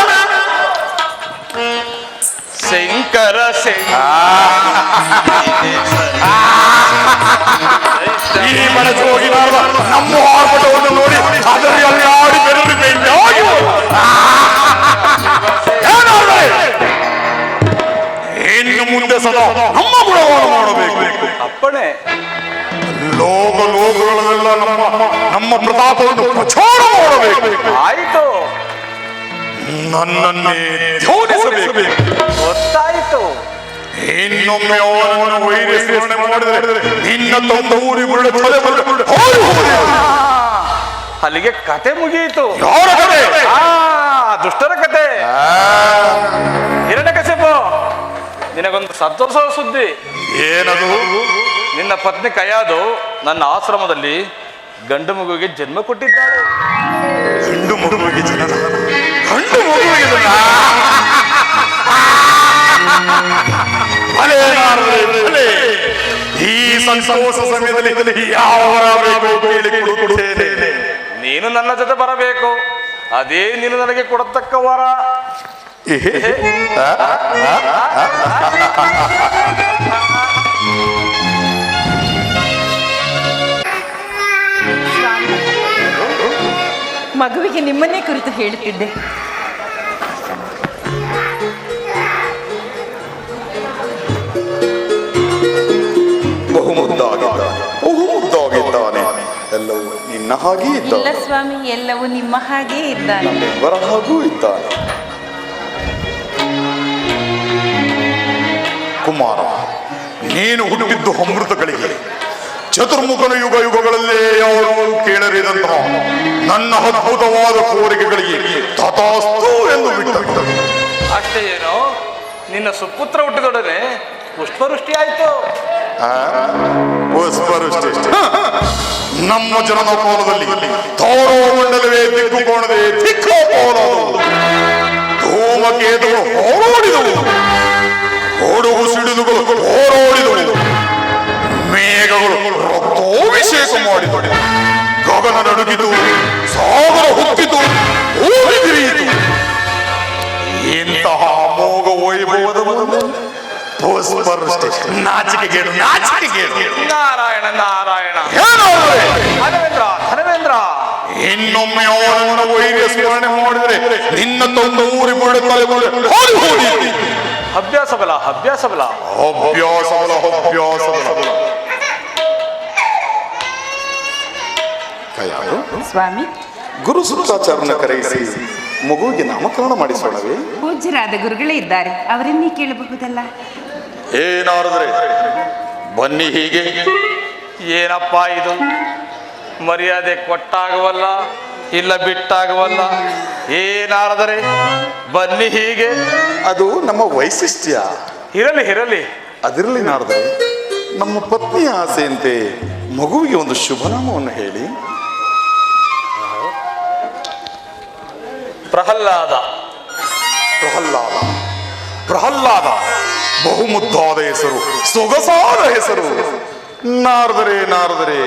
ಶಂಕರ ಈ ಮನಸ್ಸು ಹೋಗಿ ನಮ್ಮ ಆರ್ಭಟವನ್ನು ನೋಡಿ ಅದರಲ್ಲಿ ಅಲ್ಲಿ ಆಡಿ ಬೆರಳು ಇನ್ನು ಮುಂದೆ ಸದಾ ನಮ್ಮ ಗುಣವನ್ನು ಮಾಡಬೇಕು. ಅಪ್ಪಣೆ. ಲೋಕಗಳಲ್ಲೆಲ್ಲ ನಮ್ಮ ಪ್ರತಾಪವನ್ನು ಪ್ರಚಾರ ಮಾಡಬೇಕು. ಆಯಿತು, ನನ್ನನ್ನೇ ಧ್ಯಾನಿಸಬೇಕು. ಗೊತ್ತಾಯಿತು. ಇನ್ನೊಮ್ಮೆ ಅವನನ್ನು ವೈರಸ್ಮರಣೆ ಮಾಡಿದರೆ ನಿನ್ನ ತಂದೂರಿಗುಳ್ಳ ಅಲ್ಲಿಗೆ ಕತೆ ಮುಗಿಯಿತು. ಯಾರ ಕತೆ? ದುಷ್ಟರ ಕತೆ. ಹಿರಣ್ಯಕಶಿಪು, ನಿನಗೊಂದು ಸಂತೋಷದ ಸುದ್ದಿ. ಏನದು? ನಿನ್ನ ಪತ್ನಿ ಕಯಾದು ನನ್ನ ಆಶ್ರಮದಲ್ಲಿ ಗಂಡು ಮಗುವಿಗೆ ಜನ್ಮ ಕೊಟ್ಟಿದ್ದಾಳೆ. ಗಂಡು ಮಗುವಿಗೆ ಜನ? ಗಂಡು ಮಗುವಿಗೆ ಜನ? ಈ ಸಂತೋಷ ಸಮಯದಲ್ಲಿ ಯಾವ ವರ ಬೇಕೋ ಕೇಳಿಕೊಡುತ್ತೇನೆ. ನೀನು ನನ್ನ ಜೊತೆ ಬರಬೇಕು, ಅದೇ ನೀನು ನನಗೆ ಕೊಡತಕ್ಕ ವರ. ಮಗುವಿಗೆ ನಿಮ್ಮನ್ನೇ ಕುರಿತು ಹೇಳುತ್ತಿದ್ದೆ. ಬಹು ಮುದ್ದಾಗಿದ್ದಾನೆ. ಎಲ್ಲವೂ ನಿನ್ನ ಹಾಗೆ ಇಲ್ಲ ಇದ್ದಾನೆ. ಸ್ವಾಮಿ, ಎಲ್ಲವೂ ನಿಮ್ಮ ಹಾಗೇ ಇದ್ದಾನೆ. ನಮ್ಮಿಬ್ಬರ ಹಾಗೂ ಇದ್ದಾನೆ. ಕುಮಾರ, ನೀನು ಹುಟ್ಟಿದ್ದು ಅಮೃತಗಳಿಗೆ, ಚತುರ್ಮುಖನ ಯುಗ ಯುಗಗಳಲ್ಲೇ ಯಾರು ಕೇಳರಿದಂತಹ ನನ್ನ ಅದ್ಭುತವಾದ ಕೋರಿಕೆಗಳಿಗೆ ತಥಾಸ್ತು ಎಂದು ಬಿಟ್ಟು. ಅಷ್ಟೇ ಏನೋ, ನಿನ್ನ ಸುಪುತ್ರ ಹುಟ್ಟಿದೊಡನೆ ಪುಷ್ಪವೃಷ್ಟಿ ಆಯ್ತು. ಪುಷ್ಪವೃಷ್ಟಿ ನಮ್ಮ ಜನನ ಕಾಲದಲ್ಲಿ ತಾರೋ ಮಂಡಲವೇ ದಿಕ್ಕು ಕೋಣದೆ ದಿಕ್ಕೋ ಕೋಲದು. ಧೂಮಕೇತುಗಳು ಹೋರಾಡಿದವು, ಓಡುಗು ಸಿಡಿದುಗಳು ಹೋರಾಡಿದವು, ಮೇಘಗಳು ರಕ್ತಾಭಿಷೇಕ ಮಾಡಿದವು, ಗಗನ ನಡುಗಿತು, ಸಾಗರ ಹುಟ್ಟಿತು, ಭೂಮಿ ತಿರುಗಿತು. ಇಂತಹ ಅಮೋಘ ವೈಭವದ ಪುಷ್ಪವೃಷ್ಟಿ ನಾಚಿಕೆಗೇಡು, ನಾಚಿಕೆಗೇಡು. ನಾರಾಯಣ ನಾರಾಯಣ. ಧನವೇಂದ್ರ, ಇನ್ನೊಮ್ಮೆ ಅವನನ್ನ ವೈರ್ಯ ಸ್ಮರಣೆ ಮಾಡಿದರೆ ನಿನ್ನ ತಂದು ಊರಿ ಬಿಡ ತಲೆ ಹೋಗಿ. ಅಭ್ಯಾಸ ಬಲ, ಅಭ್ಯಾಸ ಬಲ, ಅಭ್ಯಾಸ ಬಲ, ಅಭ್ಯಾಸ ಬಲ. ಸ್ವಾಮಿ, ಗುರು ಸುತ್ತಾಚಾರನ ಕರೆಯಿಸಿ ಮಗುವಿಗೆ ನಾಮಕರಣ ಮಾಡಿಸೋಣವೇ? ಪೂಜ್ಯರಾದ ಗುರುಗಳೇ ಇದ್ದಾರೆ, ಅವರನ್ನೇ ಕೇಳಬಹುದಲ್ಲ? ಏನಾದ್ರೆ ಬನ್ನಿ. ಹೀಗೆ ಏನಪ್ಪ ಇದು? ಮರ್ಯಾದೆ ಕೊಟ್ಟಾಗವಲ್ಲ, ಇಲ್ಲ ಬಿಟ್ಟಾಗವಲ್ಲ. ಏನಾದರೆ ಬನ್ನಿ ಹೀಗೆ. ಅದು ನಮ್ಮ ವೈಶಿಷ್ಟ್ಯ. ಇರಲಿ ಇರಲಿ. ಅದಿರಲಿ ನಾರದರೆ, ನಮ್ಮ ಪತ್ನಿಯ ಆಸೆಯಂತೆ ಮಗುವಿಗೆ ಒಂದು ಶುಭನಾಮವನ್ನು ಹೇಳಿ. ಪ್ರಹ್ಲಾದ. ಪ್ರಹ್ಲಾದ, ಪ್ರಹ್ಲಾದ ಬಹುಮುದ್ದಾದ ಹೆಸರು, ಸೊಗಸಾದ ಹೆಸರು. ನಾರದರೆ, ನಾರದರೆ,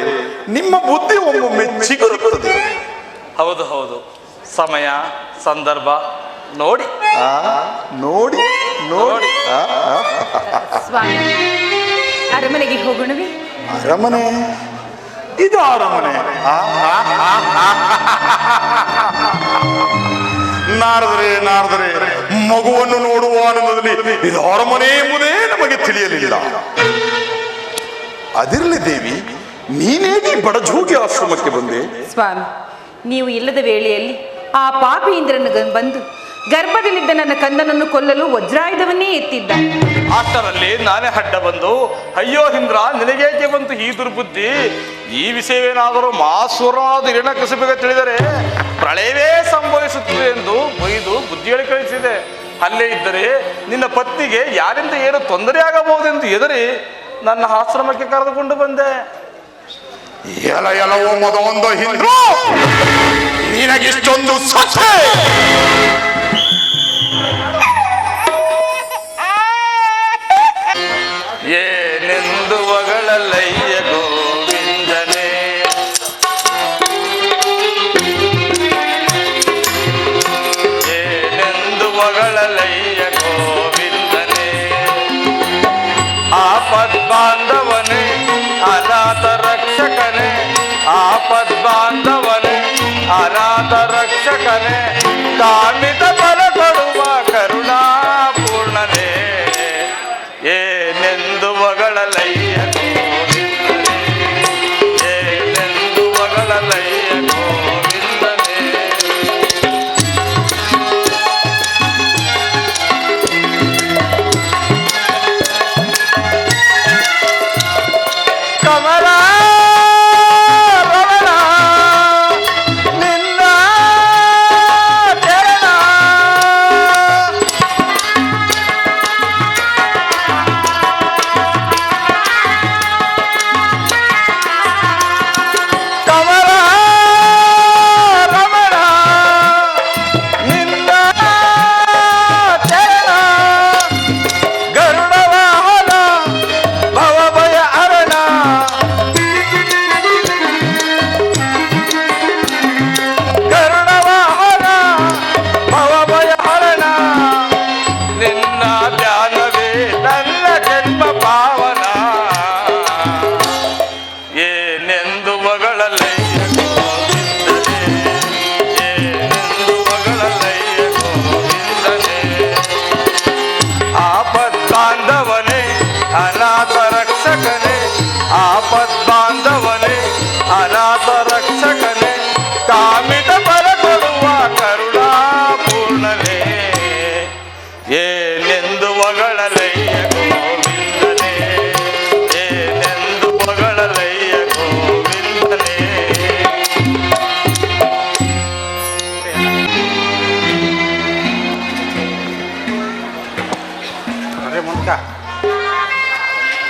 ನಿಮ್ಮ ಬುದ್ಧಿ ಒಮ್ಮೊಮ್ಮೆ ಚಿಗುರುತ್ತದೆ. ಹೌದು ಹೌದು, ಸಮಯ ಸಂದರ್ಭ ನೋಡಿ ನೋಡಿ ನೋಡಿ. ಸ್ವಾಮಿ, ಅರಮನೆಗೆ ಹೋಗೋಣವೇ? ಅರಮನೆ? ಇದು ಅರಮನೆ? ನಾರದರೆ, ನಾರದರೆ, ಮಗುವನ್ನು ನೋಡುವ ಆನಂದದಲ್ಲಿ ಇದು ಅರಮನೆ ಎಂಬುದೇ ನಮಗೆ ತಿಳಿಯಲಿಲ್ಲ. ಅದಿರಲಿ ದೇವಿ, ನೀನೇಗೆ ಬಡಜೋಗಿ ಆಶ್ರಮಕ್ಕೆ ಬಂದೆ? ಸ್ವಾಮಿ, ನೀವು ಇಲ್ಲದ ವೇಳೆಯಲ್ಲಿ ಆ ಪಾಪಿ ಇಂದ್ರನ ಬಂದು ಗರ್ಭದಲ್ಲಿದ್ದ ನನ್ನ ಕಂದನನ್ನು ಕೊಲ್ಲಲು ವಜ್ರಾಯುಧವನ್ನೇ ಎತ್ತಿದ್ದ. ಅಷ್ಟರಲ್ಲಿ ನಾನೇ ಅಡ್ಡ ಬಂದು, ಅಯ್ಯೋ ಇಂದ್ರ, ನಿನಗೇಕೆ ಬಂತು ಈ ದುರ್ಬುದ್ಧಿ? ಈ ವಿಷಯವೇನಾದರೂ ಮಾಸುರಾದ ಹಿರಣ್ಯಕಶಿಪಿಗೆ ತಿಳಿದರೆ ಪ್ರಳಯವೇ ಸಂಭವಿಸುತ್ತದೆ ಎಂದು ಬೈದು ಬುದ್ಧಿ ಹೇಳಿ ಕಳಿಸಿದೆ. ಅಲ್ಲೇ ಇದ್ದರೆ ನಿನ್ನ ಪತ್ನಿಗೆ ಯಾರಿಂದ ಏನು ತೊಂದರೆ ಆಗಬಹುದೆಂದು ಎದರಿ ನನ್ನ ಆಶ್ರಮಕ್ಕೆ ಕರೆದುಕೊಂಡು ಬಂದೆ. ಎಲವೋ ಮದೊಂದ ಹಿಂದ್ರು, ನಿನಗಿಷ್ಟೊಂದು ಸೊಸೆ? ಏನೆಂದು ಒಗಳಲಯ್ಯ ಗೋವಿಂದನೇ, ಏನೆಂದು ಒಗಳಲಯ್ಯ ಗೋವಿಂದನೇ. ಆಪದ್ಬಾಂಧವನೇ, ಅನಾಥ ರಕ್ಷಕನೇ, ಆಪದ್ಬಾಂಧವನೇ, ಅನಾಥ ರಕ್ಷಕನೇ, ಕಾಮಿತ ಫಲ ಕೊಡುವ ಕರುಣಾಪೂರ್ಣನೇ. ಏನೆಂದು ಒಗಳಲಯ್ಯ ಗೋವಿಂದನೇ, ಏನೆಂದು ಒಗಳಲಯ್ಯ ಗೋವಿಂದನೇ. ಕಮಲ ರಮಣ ನಿನ್ನ ಚರಣ,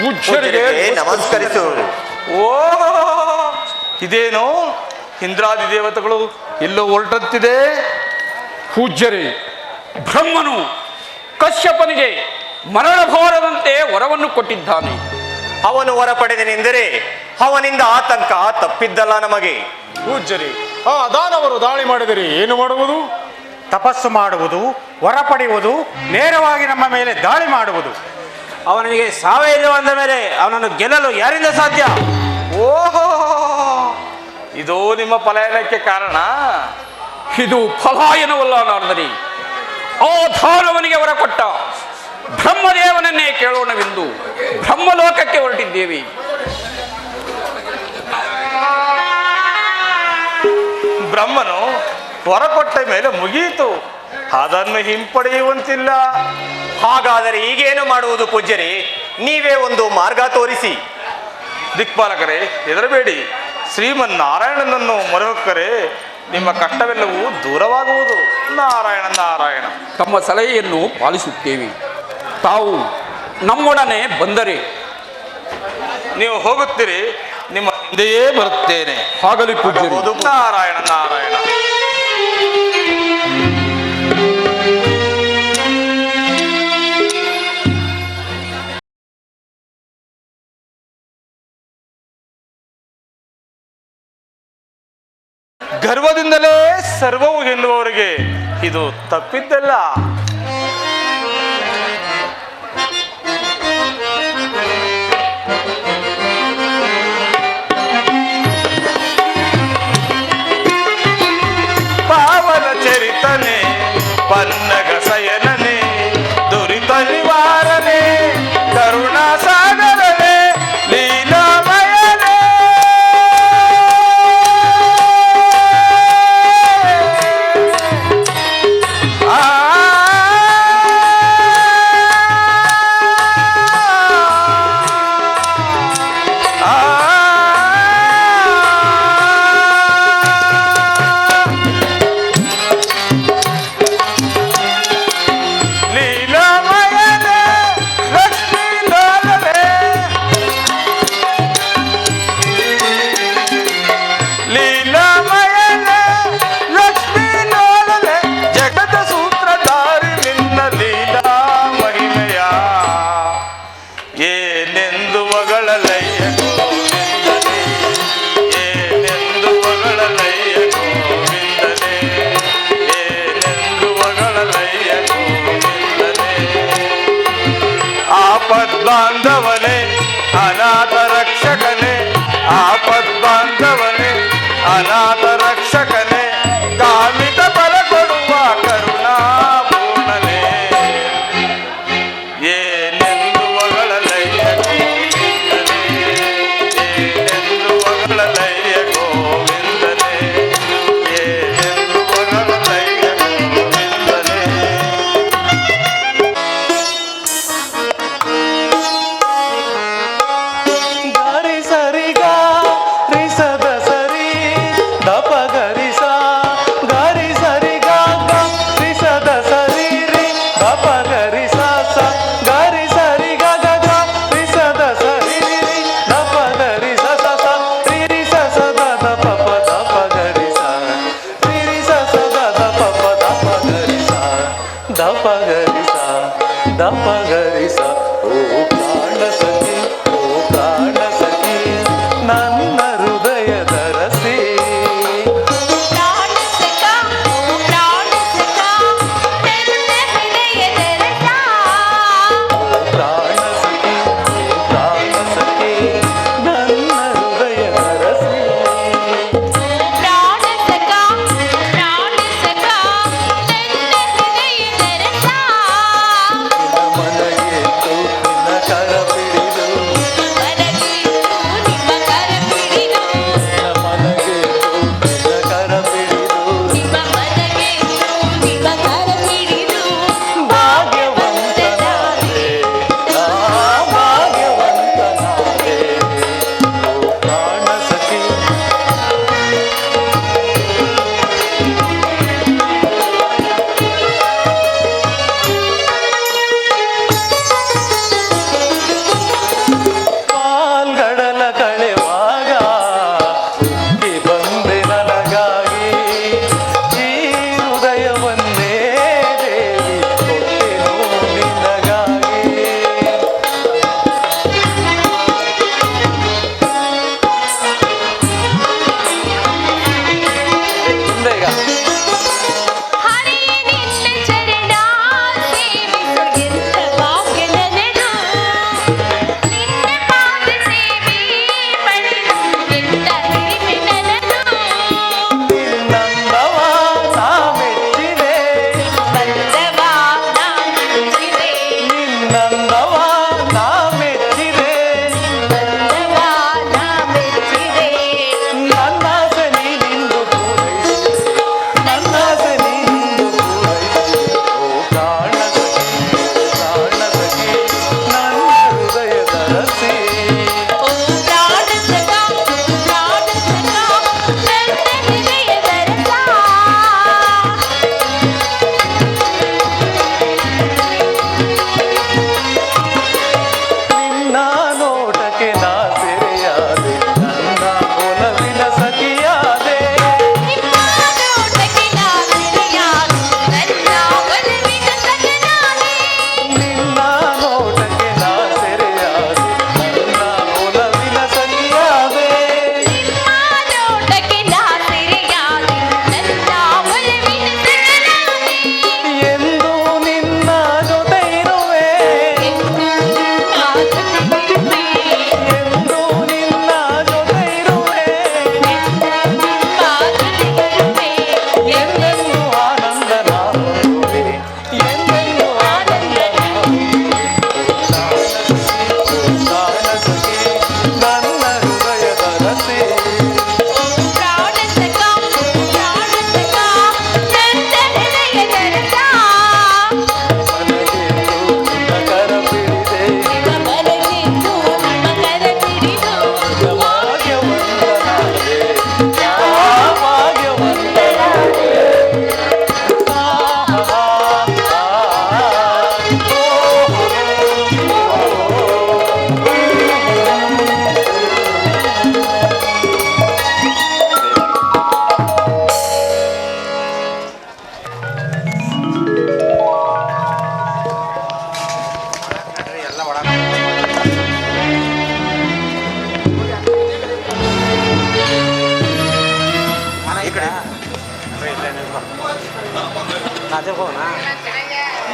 ಪೂಜ್ಯರಿಗೆ ನಮಸ್ಕರಿಸುವರು. ಓ ಇದೇನು ಇಂದ್ರಾದಿ ದೇವತೆಗಳು ಎಲ್ಲೋ ಹೊರಟಂತಿದೆ. ಪೂಜ್ಯರೇ, ಬ್ರಹ್ಮನು ಕಶ್ಯಪನಿಗೆ ಮರಣ ಭಾರದಂತೆ ವರವನ್ನು ಕೊಟ್ಟಿದ್ದಾನೆ. ಅವನು ಹೊರ ಪಡೆದನೆಂದರೆ ಅವನಿಂದ ಆತಂಕ ತಪ್ಪಿದ್ದಲ್ಲ ನಮಗೆ. ಪೂಜ್ಯರಿ, ಆ ದಾನವರು ದಾಳಿ ಮಾಡಿದರೆ ಏನು ಮಾಡುವುದು? ತಪಸ್ಸು ಮಾಡುವುದು, ವರ ಪಡೆಯುವುದು, ನೇರವಾಗಿ ನಮ್ಮ ಮೇಲೆ ದಾಳಿ ಮಾಡುವುದು. ಅವನಿಗೆ ಸಾವೇ ಅಂದ ಮೇಲೆ ಅವನನ್ನು ಗೆಲ್ಲಲು ಯಾರಿಂದ ಸಾಧ್ಯ? ಓಹೋ, ಇದು ನಿಮ್ಮ ಪಲಾಯನಕ್ಕೆ ಕಾರಣ. ಇದು ಫಲಾಯನವಲ್ಲ ನಾರದರಿ. ಆ ದಾನವನಿಗೆ ವರ ಕೊಟ್ಟ ಬ್ರಹ್ಮದೇವನನ್ನೇ ಕೇಳೋಣವೆಂದು ಬ್ರಹ್ಮಲೋಕಕ್ಕೆ ಹೊರಟಿದ್ದೇವೆ. ಬ್ರಹ್ಮನು ವರ ಕೊಟ್ಟ ಮೇಲೆ ಮುಗಿಯಿತು, ಅದನ್ನು ಹಿಂಪಡೆಯುವಂತಿಲ್ಲ. ಹಾಗಾದರೆ ಈಗೇನು ಮಾಡುವುದು ಪೂಜ್ಯರೇ? ನೀವೇ ಒಂದು ಮಾರ್ಗ ತೋರಿಸಿ. ದಿಕ್ಪಾಲಕರೇ, ಹೆದರಬೇಡಿ. ಶ್ರೀಮನ್ನಾರಾಯಣನನ್ನು ಮೊರೆಹೊಕ್ಕರೆ ನಿಮ್ಮ ಕಷ್ಟವೆಲ್ಲವೂ ದೂರವಾಗುವುದು. ನಾರಾಯಣ ನಾರಾಯಣ. ತಮ್ಮ ಸಲಹೆಯನ್ನು ಪಾಲಿಸುತ್ತೇವೆ. ತಾವು ನಮ್ಮೊಡನೆ ಬಂದರೆ ನೀವು ಹೋಗುತ್ತೀರಿ, ನಿಮ್ಮ ಹಿಂದೆಯೇ ಬರುತ್ತೇನೆ. ಆಗಲಿ ಪೂಜ್ಯರು. ನಾರಾಯಣ ನಾರಾಯಣ. ಗರ್ವದಿಂದಲೇ ಸರ್ವವು ಎನ್ನುವವರಿಗೆ ಇದು ತಪ್ಪಿದ್ದಲ್ಲ. ಪಾವನ ಚರಿತನೆ, ಪನ್ನಗ ಸಯನನೆ, ದುರಿತ ನಿವಾರನೆ, ಕರುಣಾ ಸಾಗರನೆ, ಲೀಲಾಮಯನೆ. ಬಾಂಧವನೇ ಅನಾಥ ರಕ್ಷಕನೇ, ಆಪದ್ ಬಾಂಧವನೇ ಅನಾಥ ರಕ್ಷಕನೇ, ಕಾಮಿತ ಫಲ ಕೊಡುವ ಕರುಣಾಪೂರ್ಣನೇ. ಏನೆಂದು ಮಗಳಲಯ್ಯ ಗೋವಿಂದನೇ.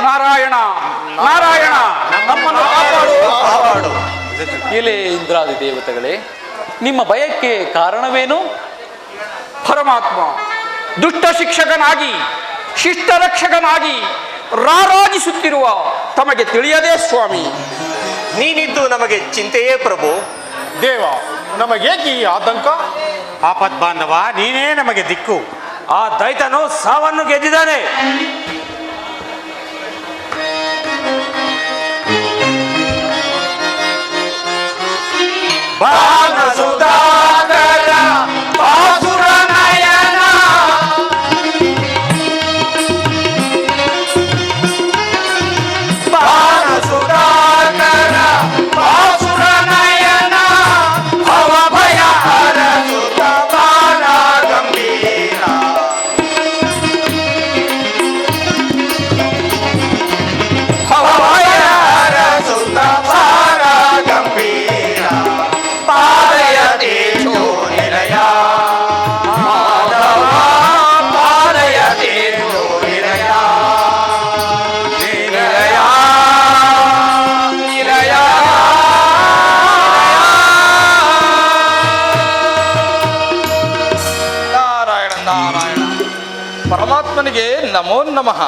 ನಾರಾಯಣ ನಾರಾಯಣ ನಮ್ಮನ್ನು ಕಾಪಾಡು. ಎಲೆ ಇಂದ್ರಾದಿ ದೇವತೆಗಳೇ, ನಿಮ್ಮ ಭಯಕ್ಕೆ ಕಾರಣವೇನು? ಪರಮಾತ್ಮ ದುಷ್ಟ ಶಿಕ್ಷಕನಾಗಿ ಶಿಷ್ಟ ರಕ್ಷಕನಾಗಿ ರಾರಾಜಿಸುತ್ತಿರುವ ತಮಗೆ ತಿಳಿಯದೇ ಸ್ವಾಮಿ. ನೀನಿದ್ದು ನಮಗೆ ಚಿಂತೆಯೇ ಪ್ರಭು. ದೇವ, ನಮಗೇಕೆ ಈ ಆತಂಕ? ಆಪತ್ ಬಾಂಧವ, ನೀನೇ ನಮಗೆ ದಿಕ್ಕು. ಆ ದೈತನು ಸಾವನ್ನು ಗೆದ್ದಿದ್ದಾನೆ. ಬಾಣಸುಧಾಕರ ಬಾಸುರ ನಯನ, ಬಾಣಸುಧಾಕರ ಬಾಸುರ ನಯನ, ಭವ ಭಯ ಹರಸುತ ಬಾಣ ಗಂಭೀರ. ಭವ ಭಯ ಹರಸುತ ಬಾಣ ಗಂಭೀರ. ಪಾದಯ ತೇಜೋ ನಿಲಯ ಮಾಧವ, ಪಾದಯ ತೇಜೋ ನಿಲಯ ನಿಲಯ ನಿಲಯ. ನಾರಾಯಣ ನಾರಾಯಣ. ಪರಮಾತ್ಮನಿಗೆ ನಮೋ ನಮಃ.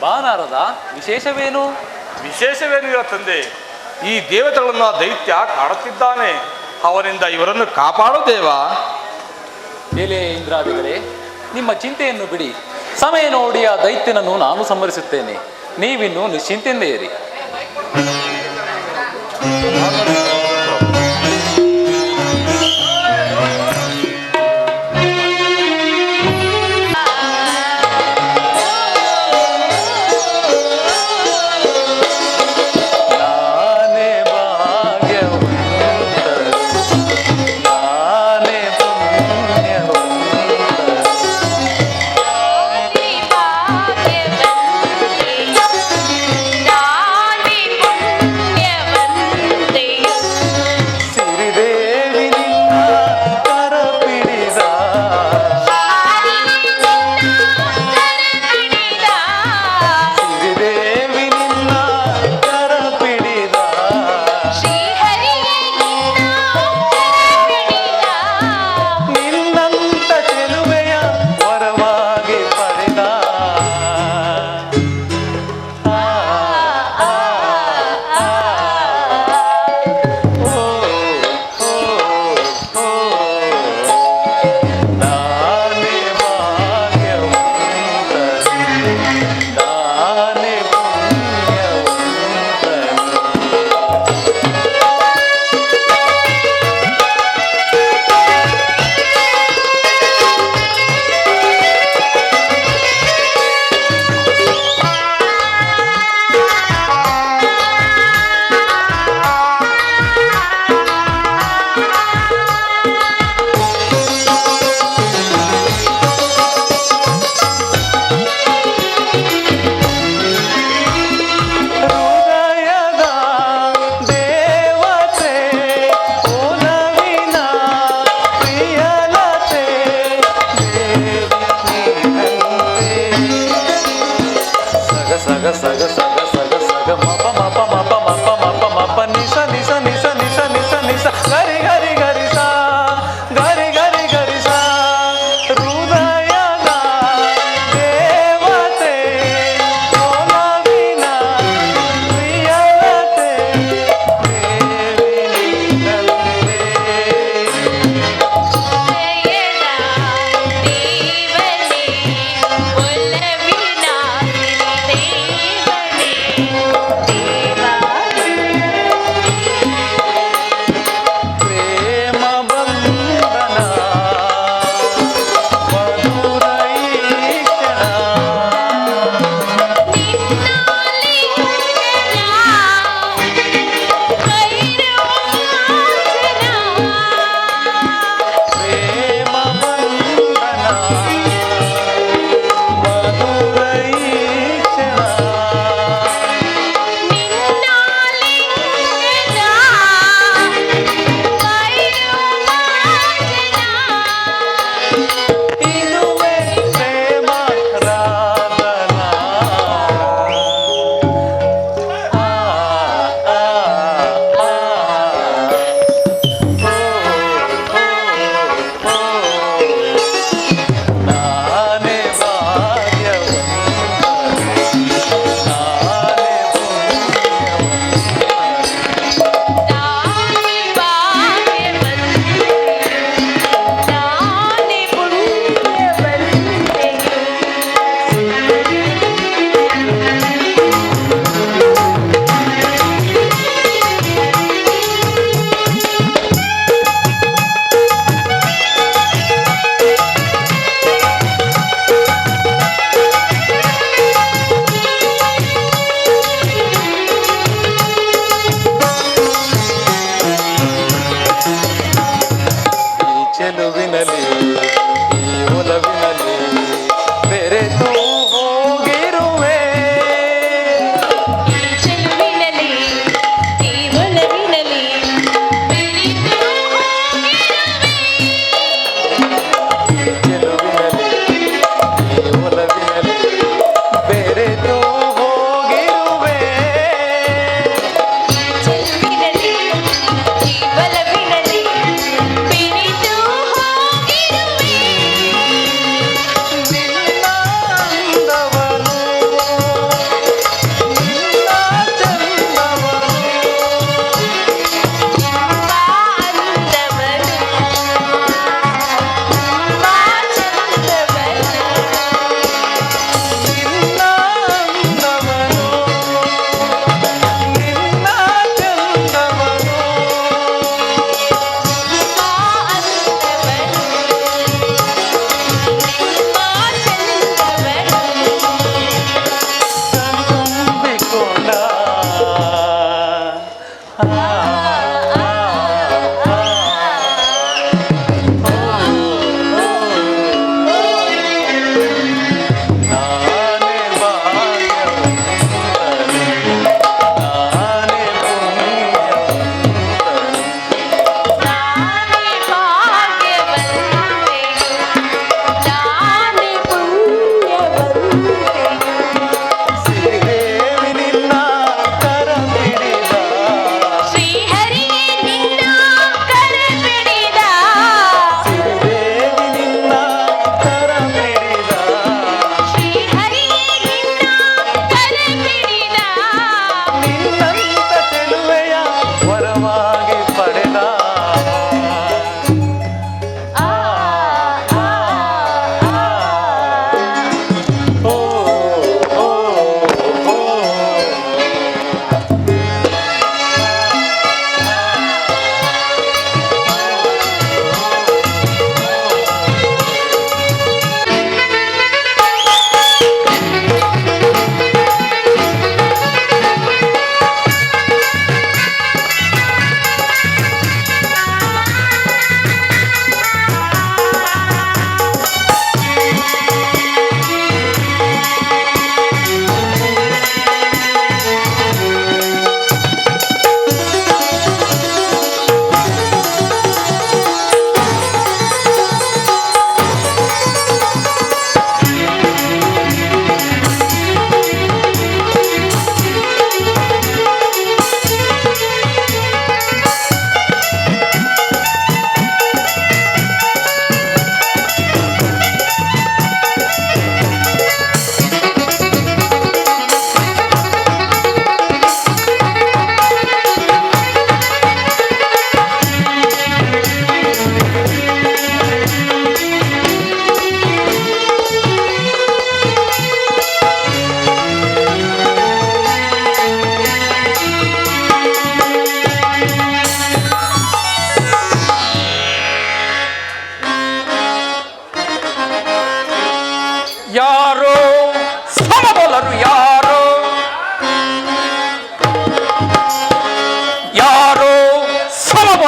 ಬಾನಾರದ ವಿಶೇಷವೇನು? ವಿಶೇಷವೇನಿಲ್ಲ ತಂದೆ, ಈ ದೇವತೆಗಳನ್ನು ಆ ದೈತ್ಯ ಕಾಡುತ್ತಿದ್ದಾನೆ. ಅವನಿಂದ ಇವರನ್ನು ಕಾಪಾಡು ದೇವ. ಎಲೆ ಇಂದ್ರಾದಿಗಳೇ, ನಿಮ್ಮ ಚಿಂತೆಯನ್ನು ಬಿಡಿ. ಸಮಯ ನೋಡಿ ಆ ದೈತ್ಯನನ್ನು ನಾನು ಸಂಹರಿಸುತ್ತೇನೆ. ನೀವಿನ್ನು ನಿಶ್ಚಿಂತೆಯಿಂದ ಇರಿ. ನಾನೇ ಭಾಗ್ಯವಂತರು, ನಾನೇ ಪುಣ್ಯವಂತರು. ನಾನೇ ಪುಣ್ಯವಂತೆ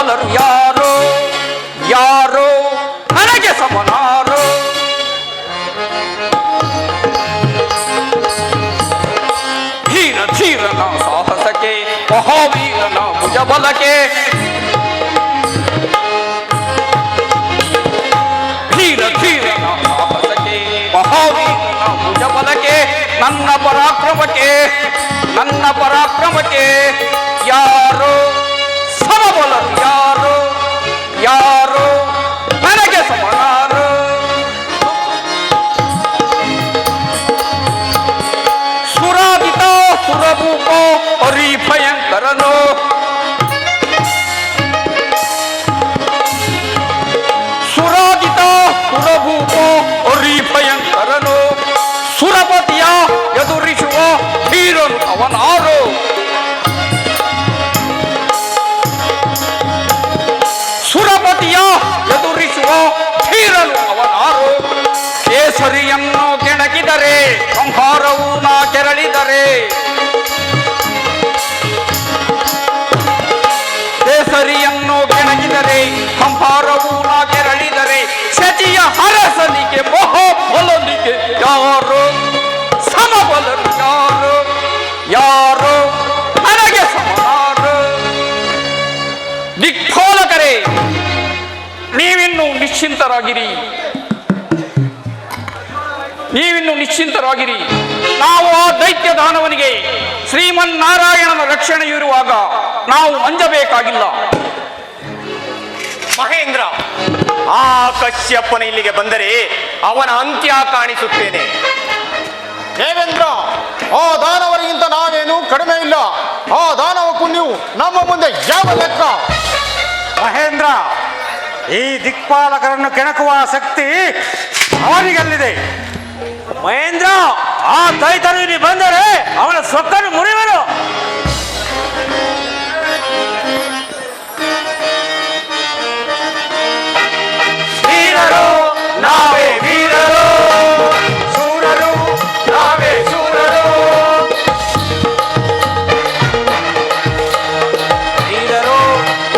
ಸಮಬಲರು ಯಾರು ಯಾರು ನನಗೆ ಸಮನಾರು ಧೀರ ಧೀರನ ಸಾಹಸಕ್ಕೆ ಮಹಾವೀರನ ಭುಜಬಲಕ್ಕೆ ಧೀರ ಧೀರನ ಸಾಹಸಕ್ಕೆ ಮಹಾವೀರನ ಭುಜಬಲಕ್ಕೆ ನನ್ನ ಪರಾಕ್ರಮಕ್ಕೆ ಯಾರು ಸಮಬಲರು ಯಾರು ಯಾರು ನನಗೆ ಸಮನಾರು ಸುರಾದಿತ ಸುರಭೂಪ ಹರಿ ಭಯಂಕರನು ಸುರಾದಿತ ಸುರಭೂಪ ಹರಿ ಭಯಂಕರನು ಸುರಪತಿಯ ಎದುರಿಸುವ ಧೀರನು ಅವನಾರು ಸುರಪತಿಯ ಎದುರಿಸುವ ಧೀರನು ಅವನಾರು ಕೇಸರಿಯನ್ನು ಕೆಣಕಿದರೆ ಸಂಹಾರವು ನಾ ಕೆರಳಿದರೆ ಕೇಸರಿಯನ್ನು ಕೆಣಕಿದರೆ ಸಂಹಾರವು ನಾ ಕೆರಳಿದರೆ ಶಚಿಯ ಹರಸನಿಗೆ ಮಹಾಬಲನಿಗೆ ಯಾರು ಸಮಬಲರು ಯಾರು ಯಾರು ನನಗೆ ಸಮನಾರು ದಿಕ್ಪಾಲಕರೇ ನೀವಿನ್ನು ನಿಶ್ಚಿಂತರಾಗಿರಿ ನಾವು ಆ ದೈತ್ಯ ದಾನವನಿಗೆ ಶ್ರೀಮನ್ನಾರಾಯಣನ ರಕ್ಷಣೆ ಇರುವಾಗ ನಾವು ಅಂಜಬೇಕಾಗಿಲ್ಲ. ಮಹೇಂದ್ರ, ಆ ಕಶ್ಯಪನ ಇಲ್ಲಿಗೆ ಬಂದರೆ ಅವನ ಅಂತ್ಯ ಕಾಣಿಸುತ್ತೇನೆ. ದೇವೇಂದ್ರ, ಆ ದಾನವರಿಗಿಂತ ನಾವೇನು ಕಡಿಮೆ ಇಲ್ಲ. ಆ ದಾನವಕ್ಕೂ ನೀವು ನಮ್ಮ ಮುಂದೆ ಯಾವ ಲೆಕ್ಕ? ಮಹೇಂದ್ರ, ಈ ದಿಕ್ಪಾಲಕರನ್ನು ಕೆಣಕುವ ಶಕ್ತಿ ಅವನಿಗಲ್ಲಿದೆ. ಮಹೇಂದ್ರ, ಆ ದೈತನು ಇಲ್ಲಿ ಬಂದರೆ ಅವನ ಸೊಕ್ಕನ್ನು ಮುರಿಯುವನು. ವೀರರು ನಾವೇ ವೀರರು, ಶೂರರು ನಾವೇ ಶೂರರು. ವೀರರು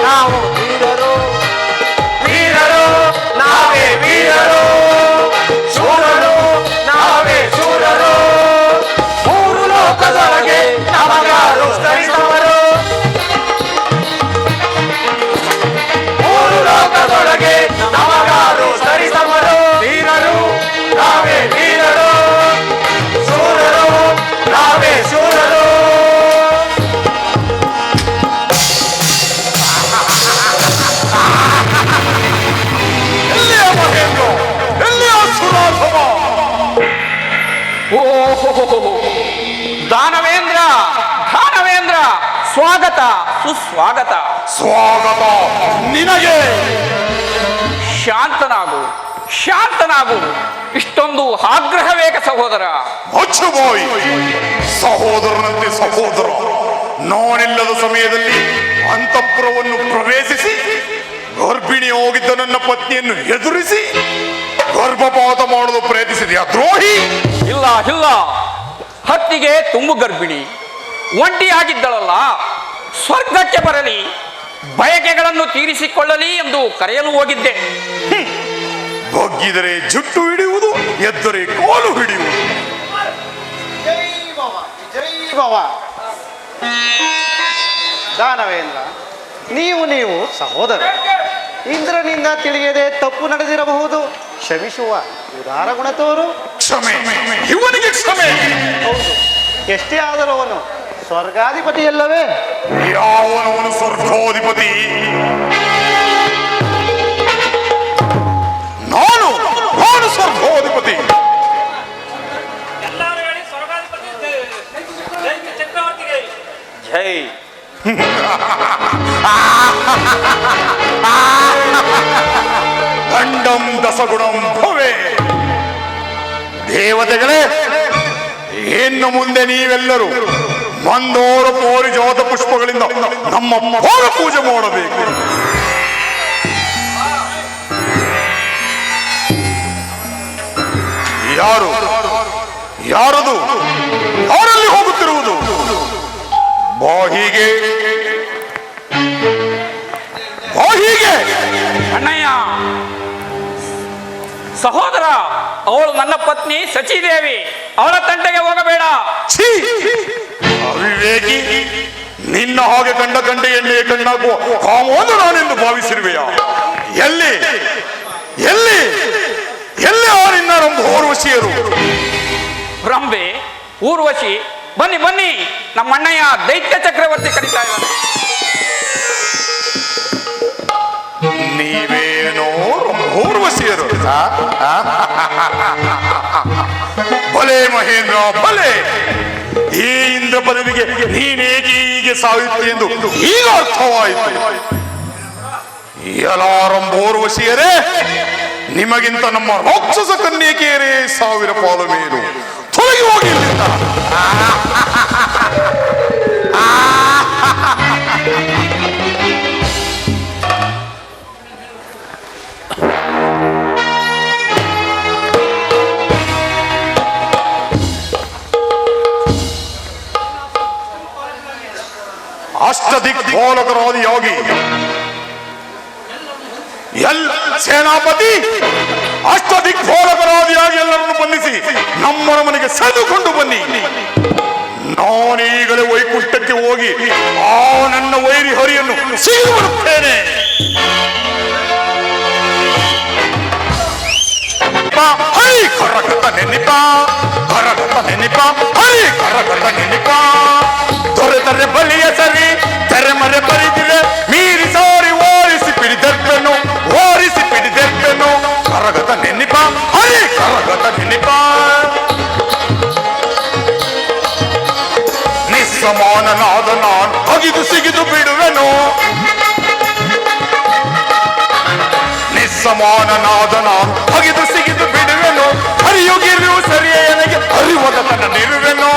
ನಾವು ವೀರರು, ವೀರರು ನಾವೇ ವೀರರು, ಶೂರರು ನಾವೇ ಶೂರರು. ಮೂರು ಲೋಕದೊಳಗೆ ನಮಗಾರು ಸ್ತರಿಸವರು, ಮೂರು ಲೋಕದೊಳಗೆ ನಮಗಾರು ಸ್ತರಿಸವರು. ವೀರರು ನಾವೇ ವೀರರು, ಶೂರರು ನಾವೇ ಶೂರರು. ಎಲ್ಲಿಯ ಮಹೇಂದ್ರ, ಎಲ್ಲಿಯ ಸುರಾಧಮ? ಓಹೋ ದಾನವೇಂದ್ರ, ಸ್ವಾಗತ ಸುಸ್ವಾಗತ. ಸ್ವಾಗತ ನಿನಗೆ. ಶಾಂತನಾಗು, ಇಷ್ಟೊಂದು ಆಗ್ರಹವೇಕ ಸಹೋದರ? ಮುಚ್ಚುಬೋಯ್, ಸಹೋದರನಂತೆ ಸಹೋದರ. ನಾನಿಲ್ಲದ ಸಮಯದಲ್ಲಿ ಅಂತಃಪುರವನ್ನು ಪ್ರವೇಶಿಸಿ ಗರ್ಭಿಣಿ ಹೋಗಿದ್ದ ನನ್ನ ಪತ್ನಿಯನ್ನು ಎದುರಿಸಿ ಗರ್ಭಪಾತ ಮಾಡಲು ಪ್ರಯತ್ನಿಸಿದೆಯಾ ದ್ರೋಹಿ? ಇಲ್ಲ, ಹತ್ತಿಗೆ ತುಂಬು ಗರ್ಭಿಣಿ ಒಂಟಿಯಾಗಿದ್ದಳಲ್ಲ, ಸ್ವರ್ಗಕ್ಕೆ ಬರಲಿ, ಬಯಕೆಗಳನ್ನು ತೀರಿಸಿಕೊಳ್ಳಲಿ ಎಂದು ಕರೆಯಲು ಹೋಗಿದ್ದೆ. ಬಗ್ಗಿದರೆ ಜುಟ್ಟು ಹಿಡಿಯುವುದು, ಎದ್ದರೆ ಕೋಲು ಹಿಡಿಯುವುದು. ದಾನವೇಂದ್ರ, ನೀವು ಸಹೋದರ. ಇಂದ್ರನಿಂದ ತಿಳಿಯದೆ ತಪ್ಪು ನಡೆದಿರಬಹುದು, ಕ್ಷಮಿಸುವ ಉದಾರ ಗುಣ ತೋರು. ಕ್ಷಮೆ, ಇವನಿಗೆ ಕ್ಷಮೆ. ಹೌದು, ಎಷ್ಟೇ ಆದರೂ ಅವನು ಸ್ವರ್ಗಾಧಿಪತಿಯಲ್ಲವೇ? ಯಾವನವನು ಸ್ವರ್ಗಾಧಿಪತಿ? ನಾನು ಸ್ವರ್ಗಾಧಿಪತಿ. ಜೈ. ದಂಡಂ ದಸಗುಣಂ ಭವೆ. ದೇವತೆಗಳೇ, ಇನ್ನು ಮುಂದೆ ನೀವೆಲ್ಲರೂ ಮಂದೋರ ಪೋರಿ ಜೋತ ಪುಷ್ಪಗಳಿಂದ ನಮ್ಮ ಪೌರ ಪೂಜೆ ಮಾಡಬೇಕು. ಯಾರದು? ಯಾರಲ್ಲಿ ಹೋಗುತ್ತಿರುವುದು? ಬಾ ಹೀಗೆ, ಅಣ್ಣಯ್ಯ ಸಹೋದರ, ಅವಳು ನನ್ನ ಪತ್ನಿ ಸಚಿದೇವಿ. ಅವಳ ತಂಟೆಗೆ ಹೋಗಬೇಡ. ಛೀ! ಅವಿವೇಕಿ, ನಿನ್ನ ಹಾಗೆ ಕಂಡ ಕಂಡ ಎಣ್ಣೆಯ ಕಣ್ಣಾಗುವ ಕಾಮೋದು ನಾನೆಂದು ಭಾವಿಸಿರುವೆಯ? ಎಲ್ಲಿ ಎಲ್ಲಿ ಎಲ್ಲಿ ಆ ನಿನ್ನ ರಂಭೋರ್ವಶಿಯರು? ರಂಬೆ, ಊರ್ವಶಿ, ಬನ್ನಿ ಬನ್ನಿ, ನಮ್ಮ ಅಣ್ಣಯ್ಯ ದೈತ್ಯ ಚಕ್ರವರ್ತಿ ಕರೀತಾ ಇದ್ದಾನೆ. ನೀವೇನೋ ರಂಭೋರ್ವಶಿಯರು? ಭಲೆ ಮಹೇಂದ್ರ, ಭಲೆ. ಈ ಇಂದ್ರ ಪದವಿಗೆ ನೀನೇಗೆ ಹೀಗೆ ಸಾಯುತ್ತೆ ಎಂದು ಈಗ ಅರ್ಥವಾಯಿತು. ರಂಭೋರ್ವಶಿಯರೇ, ನಿಮಗಿಂತ ನಮ್ಮ ರಾಕ್ಷಸ ಕನ್ಯಕೆಯರೇ 1000 ಪಾಲು ಮೇಲು. ತೊಲಗಿ ಹೋಗಿ ಇಲ್ಲಿಂದ. ಅಷ್ಟದಿಗ್ಪಾಲಕರಾದಿಯಾಗಿ ಸೇನಾಪತಿ ಅಷ್ಟದಿಗ್ಪಾಲಕರಾದಿಯಾಗಿ ಎಲ್ಲರನ್ನು ಬಂಧಿಸಿ ನಮ್ಮ ಮನೆಗೆ ಸೆಳೆದುಕೊಂಡು ಬನ್ನಿ. ನಾನೀಗಲೇ ವೈಕುಂಠಕ್ಕೆ ಹೋಗಿ ಆ ನನ್ನ ವೈರಿ ಹರಿಯನ್ನು ಸಿಗಿ ಬರುತ್ತೇನೆ. ಹರಿ ಕರಗತ ನೆನಿಪ, ಕರಗತ ನೆನಿಪ, ಹರಿ ಕರಗತ ನೆನಿಪ. ತೊರೆದರೆ ಬಲಿಯ ಸರಿ, ತೆರೆಮರೆ ಬರಿದಿದೆ ಮೀರಿ ಸಾರಿ ಓರಿಸಿ ಪಿಡಿದೆಪ್ಪೆನು, ಓರಿಸಿ ಪಿಡಿದೆಪ್ಪೆನು. ಕರಗತ ನೆನಿಪ, ಹರಿ ಕರಗತ ನೆನಿಪ. ನಿಸ್ಸಮಾನನಾದ ನಾನು ಅಗಿದು ಸಿಗಿದು ಬಿಡುವೆನು. ನಿಸ್ಸಮಾನನಾದ ನಾನು ಅಗಿದು ಸಿಗಿದು ಬಿಡುವೆನು. ಹರಿಯುಗಿರಿಯು ಸರಿಯೇ ನನಗೆ ಅರಿವದ ತನ್ನಿರುವೆನು.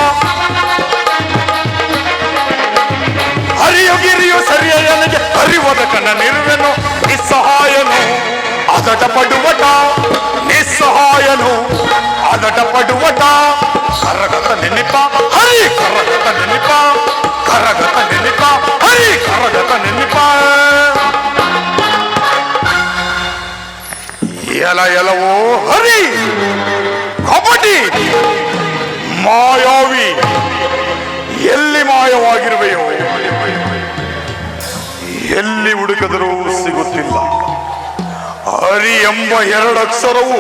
ಹರಿಯುಗಿರಿಯು ಸರಿಯೇ ನನಗೆ ಅರಿವದ ಕಣ್ಣನಿರುವೆನು. ನಿಸ್ಸಹಾಯನು ಅದಟ ಪಡುವಟ, ನಿಸ್ಸಹಾಯನು ಅದಟ ಪಡುವಟ. ಕರಗತ ನೆನಿಪ, ಹರಿ ಕರಗತ ನೆನಿಪ, ಕರಗತ ನೆನಿಪ, ಹರಿ ಕರಗತ ನೆನಿಪ. ಎಲವೋ ಹರಿ ಕಪಟಿ ಮಾಯಾವಿ, ಎಲ್ಲಿ ಮಾಯವಾಗಿರುವೆಯೋ, ಎಲ್ಲಿ ಹುಡುಕದರೂ ಸಿಗುತ್ತಿಲ್ಲ. ಹರಿ ಎಂಬ 2 ಅಕ್ಷರವು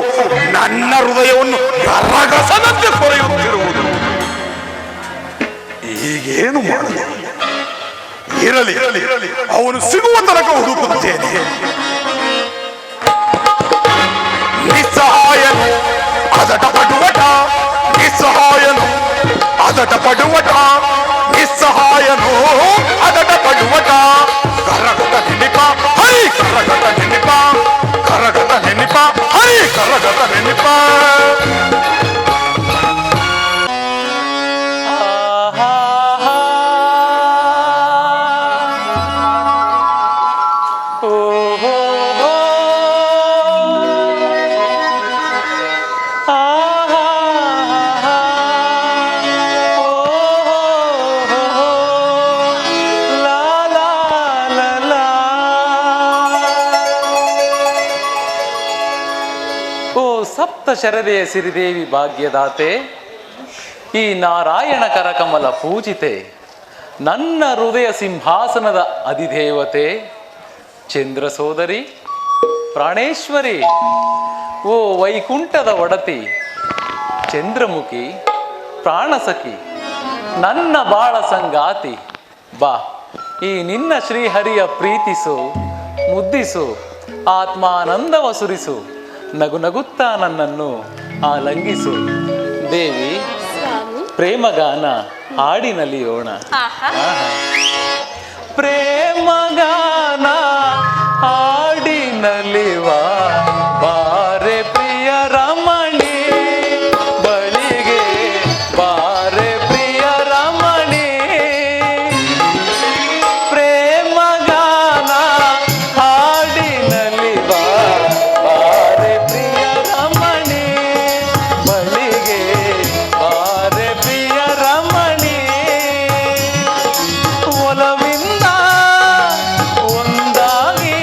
ನನ್ನ ಹೃದಯವನ್ನು ಕರಗಸದಂತೆ ಕೊರೆಯುತ್ತಿರುವುದು. ಈಗೇನು ಮಾಡಲಿ? ಇರಲಿ, ಅವನು ಸಿಗುವ ತನಕ ಹುಡುಕುತ್ತೇನೆ. ನಿಸ್ಸಹಾಯನು ಅದಟ ಪಡುವಟ, ನಿಸ್ಸಹಾಯನು ಅದಟ ಪಡುವಟ, ನಿಸ್ಸಹಾಯನು ಅದಟ ಪಡುವಟ. ಕರಗತ ನೆನಿಪ, ಹರಿ ಕರಗತ ನೆನಿಪ, ಕರಗತ ನೆನಿಪ, ಹರಿ ಕರಗತ ನೆನಿಪ. ಸಪ್ತ ಶರದೆಯ ಸಿರಿದೇವಿ ಭಾಗ್ಯದಾತೆ, ಈ ನಾರಾಯಣ ಕರಕಮಲ ಪೂಜಿತೆ, ನನ್ನ ಹೃದಯ ಸಿಂಹಾಸನದ ಅಧಿದೇವತೆ, ಚಂದ್ರ ಸೋದರಿ, ಪ್ರಾಣೇಶ್ವರಿ, ಓ ವೈಕುಂಠದ ಒಡತಿ, ಚಂದ್ರಮುಖಿ, ಪ್ರಾಣಸಖಿ, ನನ್ನ ಬಾಳ ಸಂಗಾತಿ, ಬಾ ಈ ನಿನ್ನ ಶ್ರೀಹರಿಯ ಪ್ರೀತಿಸು, ಮುದ್ದಿಸು, ಆತ್ಮಾನಂದವ ಸುರಿಸು, ನಗು ನಗುತ್ತಾ ನನ್ನನ್ನು ಆಲಂಗಿಸು. ದೇವಿ, ಪ್ರೇಮಗಾನ ಹಾಡಿ ನಲಿಯೋಣ. ಪ್ರೇಮಗಾನ ಹಾಡಿ ನಲಿವ ಬಾರೆ ಪ್ರಿಯ ರಮಣಿ, ಬಳಿಗೆ ಬಾರೆ ಪ್ರಿಯ ರಮಣಿ. ಪ್ರೇಮಗಾನ ಹಾಡಿ ನಲಿವ ಬಾರೆ ಪ್ರಿಯ ರಮಣಿ, ಬಳಿಗೆ ಬಾರೆ ಪ್ರಿಯ ರಮಣಿ. ಒಲವಿಂದ ಒಂದಾಗಿ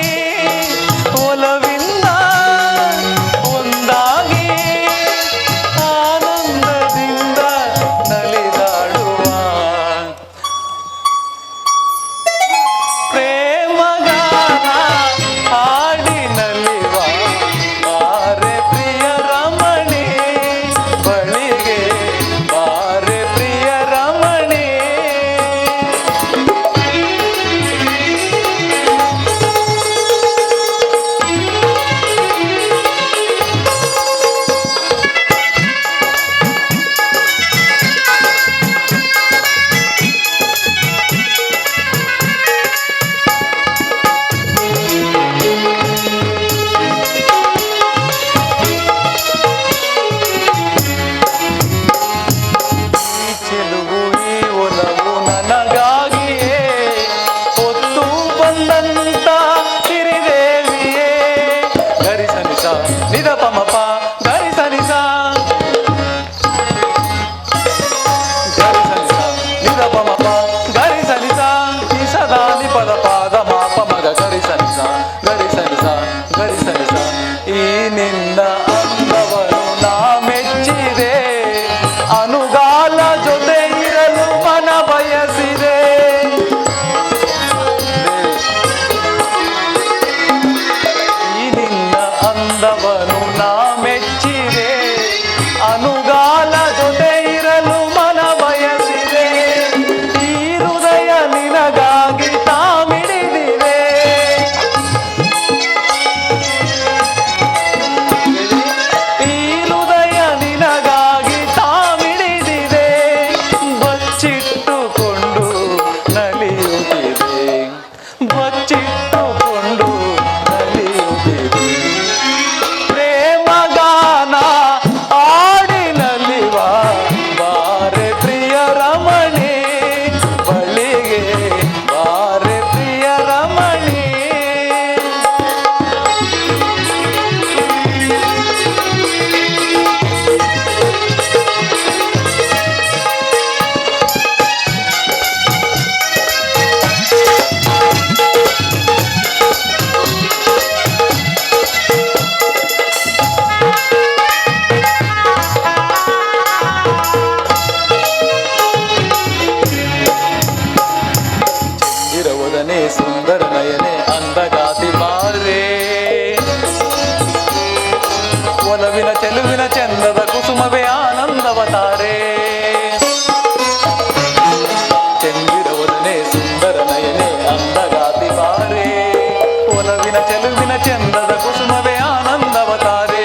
ಒಲವಿನ ಚೆಲುವಿನ ಚಂದದ ಕುಸುಮವೇ ಆನಂದವತಾರೆ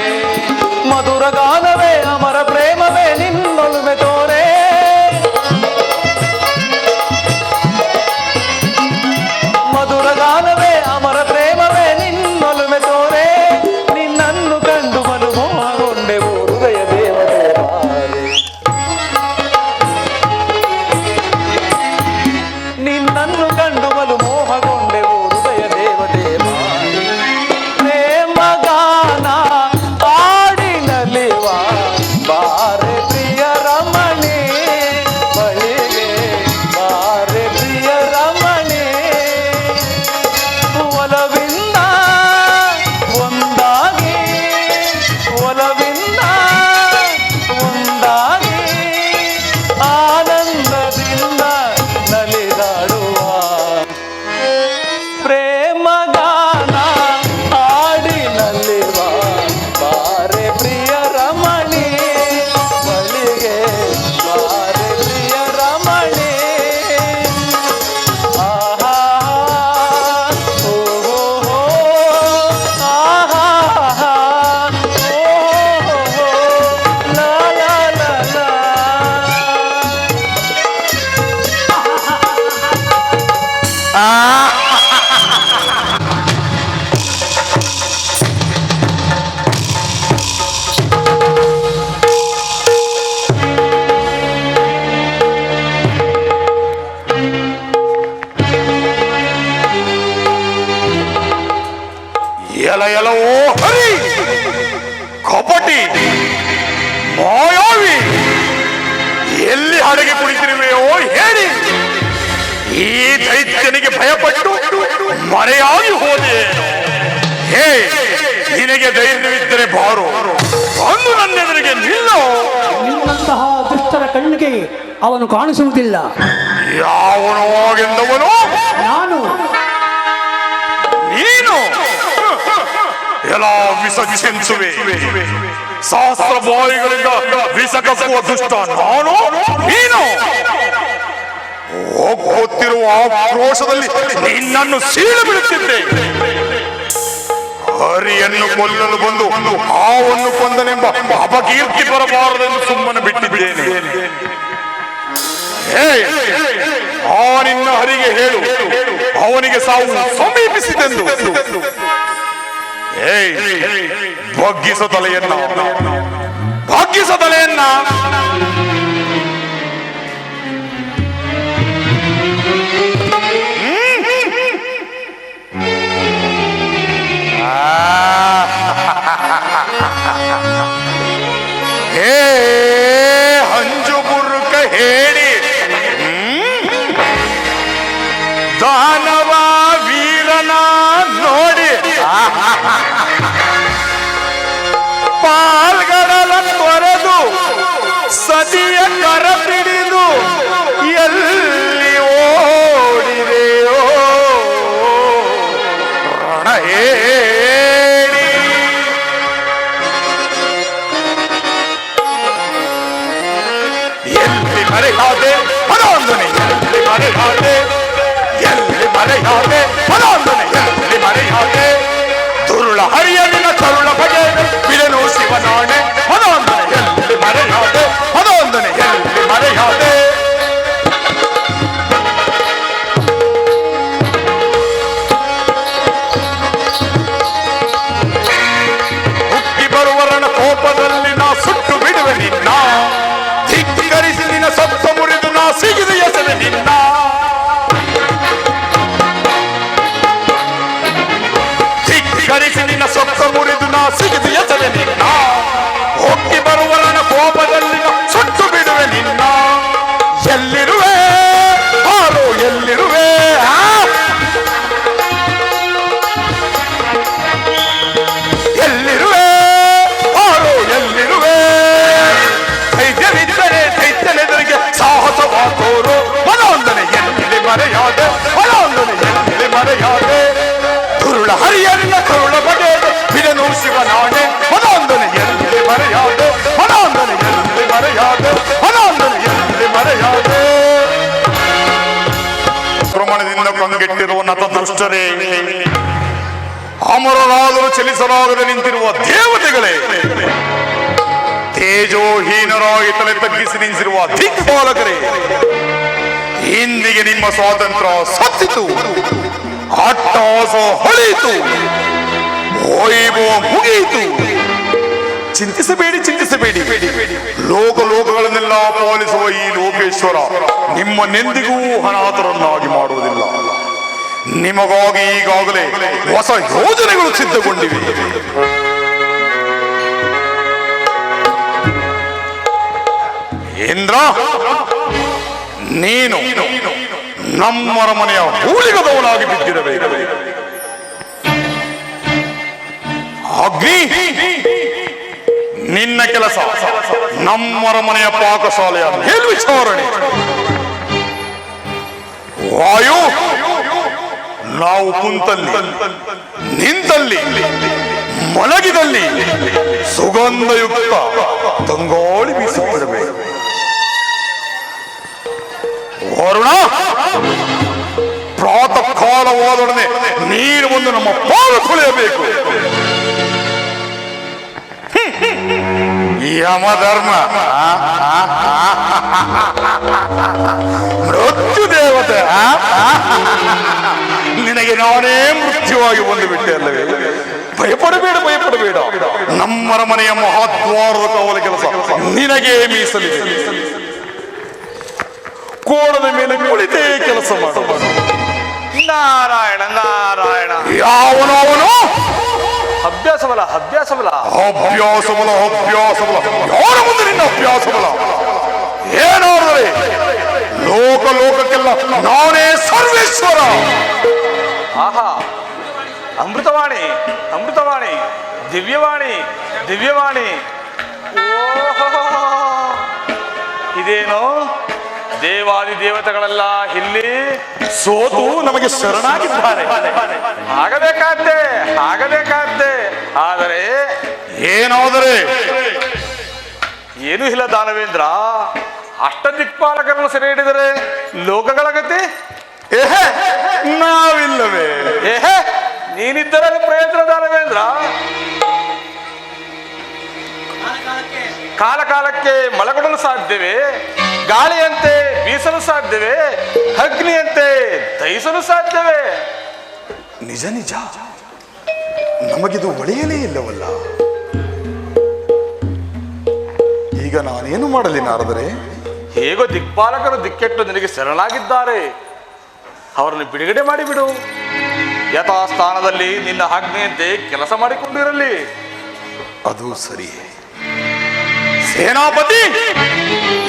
ಮಧುರ ಗಾನವೇ ಅಮರ ಪ್ರೇಮವೇ ನಿನ್ನೊಲುಮೆ ತೋರೆ ಮಧುರ ಗಾನವೇ ಅಮರ ಪ್ರೇಮವೇ ನಿನ್ನೊಲುಮೆ ತೋರೆ ನಿನ್ನನ್ನು ಕಂಡು ಬಲು ಮೋಹಗೊಂಡೆವು ಹೃದಯ ದೇವತೆ ನಿನ್ನನ್ನು ಕಂಡು ಬಲು ಮೋಹಗೊಂಡೆವು ಹೃದಯ ದೇವತೆ ಪ್ರೇಮ ಗಾನ ಹಾಡಿನಲಿವ ಬಾರೆ ಪ್ರಿಯ ರಮಣಿ ಬಳಿಗೆ ಬಾರೆ ಪ್ರಿಯ ರಮಣಿ ಒಲವಿಂದ ಒಂದಾಗಿ ಒಲವಿಂದ ಒಂದಾಗಿ ಆನಂದದಿಂದ ನಲಿದಾಡುವ ಪ್ರೇಮ ಗಾನ ಹಾಡಿನಲ್ಲಿರುವ ಬಾರೆ ಪ್ರಿಯ ರಮಣಿ ಬಳಿಗೆ ಬಾರೆ ಪ್ರಿಯ ರಮಣಿ ಆಹಾ ಓಹೋ ಆಹಾ ಓಹೋ ಲಾ ಲಾ ಲಾ ಲಾ ಎಲವೋ ಹರಿ ಕಪಟಿ ಮಾಯಾವಿ ಎಲ್ಲಿ ಹಡಗೆ ಕುಳಿತಿರುವೆಯೋ ಹೇಳಿ ಈ ದೈತ್ಯನಿಗೆ ಭಯಪಟ್ಟು ಮರೆಯಾಗಿ ಹೋದೆ ಹೇ ನಿನಗೆ ಧೈರ್ಯವಿದ್ದರೆ ಬಾರು ಬಂದು ನನ್ನೆದುರಿಗೆ ನಿಲ್ಲೋ ನಿನ್ನಂತಹ ದುಷ್ಟರ ಕಣ್ಣಿಗೆ ಅವನು ಕಾಣಿಸುವುದಿಲ್ಲ ಯಾವನು ಎಂದವನು ನಾನು ನೀನು ಎಲ್ಲ ವಿಸರ್ಜಿಸುವೆ ಸಹಸ್ರ ಬಾಯಿಗಳಿಂದ ವಿಸಕಸುವ ದುಷ್ಟ ನಾನು ನೀನು ಹೋಗುತ್ತಿರುವ ಆಕ್ರೋಶದಲ್ಲಿ ನಿನ್ನನ್ನು ಸೀಳು ಬಿಡುತ್ತಿದ್ದೆ ಹರಿಯನ್ನು ಕೊಲ್ಲಲು ಬಂದು ಹಾವನ್ನು ಕೊಂದನೆಂಬ ಅಪಕೀರ್ತಿ ಬರಬಾರದೆಂದು ಸುಮ್ಮನೆ ಬಿಟ್ಟಿದ್ದೇನೆ ಆ ನಿನ್ನ ಹರಿಗೆ ಹೇಳು ಅವನಿಗೆ ಸಾವು ಸಮೀಪಿಸಿದೆಂದು ಬಗ್ಗಿಸ ತಲೆಯನ್ನ ಬಗ್ಗಿಸ ತಲೆಯನ್ನ ಹೇ ಹಂಜು ಬುರುಕ ಹೇಳಿ ದಾನವ ವೀರನ ನೋಡಿ ಪಾಲ್ಗಡಲ ತೊರೆದು ಸದಿಯ ಕರ ಹಿಡಿದು ಎಲ್ಲಿ ಓಡಿದೆಯೋ ರಣ ಹೇಳಿ ಎಲ್ಲಿ ಮರೆಯಾದೆ ಪದೊಂದನೆ ಎಲ್ಲಿ ಮರೆಯಾದೆ ಎಲ್ಲಿ ಮರೆಯಾದೆ ಪದೊಂದನೆ ಎಲ್ಲಿ ಮರೆಯಾದೆ ದುರುಳ ಹರಿಯಲಿನ ಕರುಳ ಬಗೆ ಬಿಡನು ಶಿವನಾಣೆ ಪದೊಂದನೆ ಎಲ್ಲಿ ಮರೆಯಾದೆ ಪದೊಂದನೆ ಎಲ್ಲಿ ಮರೆಯಾದೆ ಹುಟ್ಟಿ ಬರುವರನ ಕೋಪದಲ್ಲಿ ನಾ ಸುಟ್ಟು ಬಿಡುವೆ ನಿನ್ನ ಧಿಕ್ಕರಿಸಿ ನಿನ್ನ ಸಪ್ತ ಮುರಿದು ನಾ ಸಿಗಿದು ಎಸೆವೆ ನಿನ್ನ ಧಿಕ್ಕರಿಸಿ ನಿನ್ನ ಸಪ್ತ ಮುರಿದು ನಾ ಸಿಗಿದು ಎಸೆವೆ ನಿನ್ನ ಹುಟ್ಟಿ ಬರುವರನ ಕೋಪದಲ್ಲಿ ನಾ ಸುಟ್ಟು ಬಿಡುವೆ ನಿನ್ನ ಎಲ್ಲಿರುವೆ ಹಾರೋ ಎಲ್ಲಿರುವೆ ಎಲ್ಲಿರುವೆ ಹಾರೋ ಎಲ್ಲಿರುವೆ ಧೈರ್ಯವಿದ್ದರೆ ದೈತ್ಯನೆದುರಿಗೆ ಸಾಹಸವಾದೋರು ಮನೊಂದನೆ ಎಲ್ಲಿ ಮರೆಯಾದೆ ಮನೊಂದನೆ ಎಲ್ಲಿ ಮರೆಯಾದೆ ದುರುಳ ಹರಿಯಲಿನ ಕರುಳ ಬಗೆ ಬಿಡನು ಶಿವನಾಣೆ ಮನೊಂದನೆ ಎಲ್ಲಿ ಮರೆಯಾದೆ ಮನೊಂದನೆ ಎಲ್ಲಿ ಮರೆಯಾದೆ ಮನೊಂದನೆ ಎಲ್ಲಿ ಮರೆಯಾದೆ ಪ್ರಮಾಣದಿಂದ ಕಂಗೆಟ್ಟಿರುವ ನತ ದುಷ್ಟರೇ ಅಮರರಾದರೂ ಚಲಿಸಲಾಗದೆ ನಿಂತಿರುವ ದೇವತೆಗಳೇ, ತೇಜೋಹೀನರಾಗಿ ತಲೆ ತಗ್ಗಿಸಿ ನಿಂತಿರುವ ದಿಕ್ಪಾಲಕರೇ, ಇಂದಿಗೆ ನಿಮ್ಮ ಸ್ವಾತಂತ್ರ್ಯ ಸತ್ತಿತು, ಅಟ್ಟಹಾಸ ಹೊಳೆಯಿತು, ವೈಭವ ಮುಗಿಯಿತು. ಚಿಂತಿಸಬೇಡಿ, ಚಿಂತಿಸಬೇಡಿ. ಲೋಕಗಳನ್ನೆಲ್ಲ ಪಾಲಿಸುವ ಈ ಲೋಕೇಶ್ವರ ನಿಮ್ಮನ್ನೆಂದಿಗೂ ಅನಾಥರನ್ನಾಗಿ ಮಾಡುವುದಿಲ್ಲ. ನಿಮಗಾಗಿ ಈಗಾಗಲೇ ಹೊಸ ಯೋಜನೆಗಳು ಸಿದ್ಧಗೊಂಡಿವೆ. ಇಂದ್ರ, ನೀನು ನಮ್ಮರ ಮನೆಯ ಹೂಳಿಗದವನಾಗಿ ಬಿದ್ದಿರಬೇಕು. ಅಗ್ನಿ, ನಿನ್ನ ಕೆಲಸ ನಮ್ಮರ ಮನೆಯ ಪಾಕಶಾಲೆಯ ಮೇಲ್ವಿಚಾರಣೆ. ವಾಯು, ನಾವು ಕುಂತಲ್ಲಿ, ನಿಂತಲ್ಲಿ, ಮಲಗಿದಲ್ಲಿ ಸುಗಂಧಯುಕ್ತ ತಂಗಾಳಿ ಬೀಸುತ್ತಿರಬೇಕು. ವರುಣ, ಪ್ರಾತಃ ಕಾಲವಾದೊಡನೆ ನೀರು ಬಂದು ನಮ್ಮ ಪಾದ ತೊಳೆಯಬೇಕು. ಯಮಧರ್ಮ, ಮೃತ್ಯು ದೇವತೆ, ನಿನಗೆ ನಾನೇ ಮೃತ್ಯುವಾಗಿ ಬಂದು ಬಿಟ್ಟೆ ಅಲ್ಲವೇ? ಭಯಪಡಬೇಡ, ಭಯಪಡಬೇಡ. ನಮ್ಮರ ಮನೆಯ ಮಹಾದ್ವಾರದ ಕಾವಲ ಕೆಲಸ ನಿನಗೆ ಮೀಸಲಿದೆ. ಕೋಣದ ಮೇಲೆ ಕುಳಿತೇ ಕೆಲಸ ಮಾಡ. ನಾರಾಯಣ ನಾರಾಯಣ. ಯಾವನವನು ಅಭ್ಯಾಸಬಲ ಅಭ್ಯಾಸಬಲ ಅಭ್ಯಾಸಬಲ ಅಭ್ಯಾಸಬಲ. ಯಾರ ಮುಂದೆ ನಿನ್ನ ಅಭ್ಯಾಸಬಲ? ಏನಾದರೆ ಲೋಕಕ್ಕೆಲ್ಲ ನಾನೇ ಸರ್ವೇಶ್ವರ. ಆಹಾ, ಅಮೃತವಾಣಿ ಅಮೃತವಾಣಿ, ದಿವ್ಯವಾಣಿ ದಿವ್ಯವಾಣಿ. ಓಹೋ, ಇದೇನು ದೇವಾದಿ ದೇವತೆಗಳೆಲ್ಲ ಇಲ್ಲಿ ಸೋತು ನಮಗೆ ಶರಣಾಗಿದ್ದಾರೆ. ಆಗಬೇಕಾದ್ದೆ ಆಗಬೇಕಾದ್ದೆ. ಆದರೆ ಏನಾದರೆ ಏನು ಇಲ್ಲ ದಾನವೇಂದ್ರ, ಅಷ್ಟ ದಿಕ್ಪಾಲಕರನ್ನು ಸೆರೆ ಹಿಡಿದರೆ ಲೋಕಗಳ ಗತಿ ನಾವಿಲ್ಲವೇ? ನೀನಿದ್ದರ ಪ್ರಯತ್ನ ದಾನವೇಂದ್ರ. ಕಾಲ ಕಾಲಕ್ಕೆ ಮಳೆಗೊಡಲು ಸಾಧ್ಯವೇ? ಗಾಳಿಯಂತೆ ಬೀಸಲು ಸಾಧ್ಯವೇ? ಅಗ್ನಿಯಂತೆ ದಹಿಸಲು ಸಾಧ್ಯವೇ? ನಿಜ ನಿಜ, ನಮಗಿದು ಒಳೆಯಲೇ ಇಲ್ಲವಲ್ಲ. ಈಗ ನಾನೇನು ಮಾಡಲಿ ನಾರದರೆ? ಹೇಗೋ ದಿಕ್ಪಾಲಕರು ದಿಕ್ಕೆಟ್ಟು ನಿನಗೆ ಶರಣಾಗಿದ್ದಾರೆ, ಅವರನ್ನು ಬಿಡುಗಡೆ ಮಾಡಿಬಿಡು. ಯಥಾಸ್ಥಾನದಲ್ಲಿ ನಿನ್ನ ಆಜ್ಞೆಯಂತೆ ಕೆಲಸ ಮಾಡಿಕೊಂಡಿರಲಿ. ಅದು ಸರಿ. ಸೇನಾಪತಿ,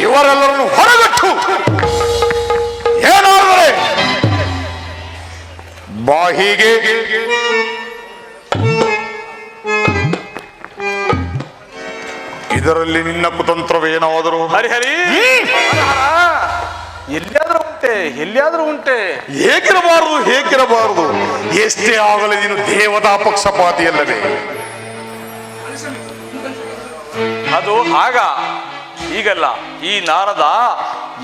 ಇವರೆಲ್ಲರನ್ನು ಹೊರಗಟ್ಟು. ಏನಾದರೆ ಬಾಹಿಗೆ ಇದರಲ್ಲಿ ನಿನ್ನ ಕುತಂತ್ರವೇನಾದರೂ? ಹರಿಹರಿ, ಎಲ್ಲಿಯಾದ್ರೂ ಉಂಟೆ, ಎಲ್ಲಿಯಾದ್ರೂ ಉಂಟೆ. ಹೇಗಿರಬಾರದು, ಹೇಗಿರಬಾರದು. ಎಷ್ಟೇ ಆಗಲಿ ನೀನು ದೇವತಾ ಪಕ್ಷಪಾತಿಯಲ್ಲವೇ? ಅದು ಆಗ, ಈಗಲ್ಲ. ಈ ನಾರದ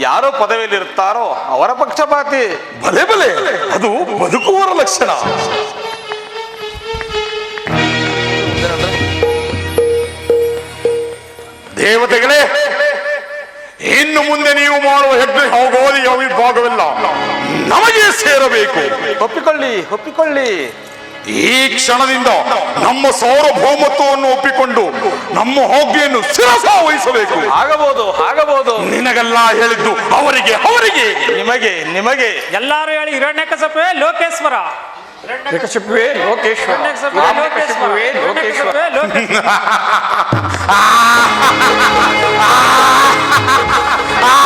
ಯಾರೋ ಪದವಿಯಲ್ಲಿ ಇರ್ತಾರೋ ಅವರ ಪಕ್ಷಪಾತಿ. ಬಲೆ ಬಲೆ, ಅದು ಬದುಕುವವರ ಲಕ್ಷಣ. ದೇವತೆಗಳೇ, ಇನ್ನು ಮುಂದೆ ನೀವು ಮಾಡುವ ಹೆಜ್ಜೆ ಹೋಗೋದು ಯಾವ ಭಾಗವಿಲ್ಲ, ನಮಗೆ ಸೇರಬೇಕು. ಒಪ್ಪಿಕೊಳ್ಳಿ ಒಪ್ಪಿಕೊಳ್ಳಿ. ಈ ಕ್ಷಣದಿಂದ ನಮ್ಮ ಸಾರ್ವಭೌಮತ್ವವನ್ನು ಒಪ್ಪಿಕೊಂಡು ನಮ್ಮ ಹೋಗ್ಗೆಯನ್ನು ಶಿರಸ ವಹಿಸಬೇಕು. ಆಗಬಹುದು ಆಗಬಹುದು. ನಿನಗೆಲ್ಲ ಹೇಳಿದ್ದು ಅವರಿಗೆ, ಅವರಿಗೆ ನಿಮಗೆ ನಿಮಗೆ. ಎಲ್ಲಾರು ಹೇಳಿ ಹಿರಣ್ಯಕಶಿಪುವೇ ಲೋಕೇಶ್ವರ. ಹಿರಣ್ಯಕಶಿಪುವೇ ಲೋಕೇಶ್ವರ. ಹಿರಣ್ಯಕಶಿಪುವೇ ಲೋಕೇಶ್ವರ. ಆ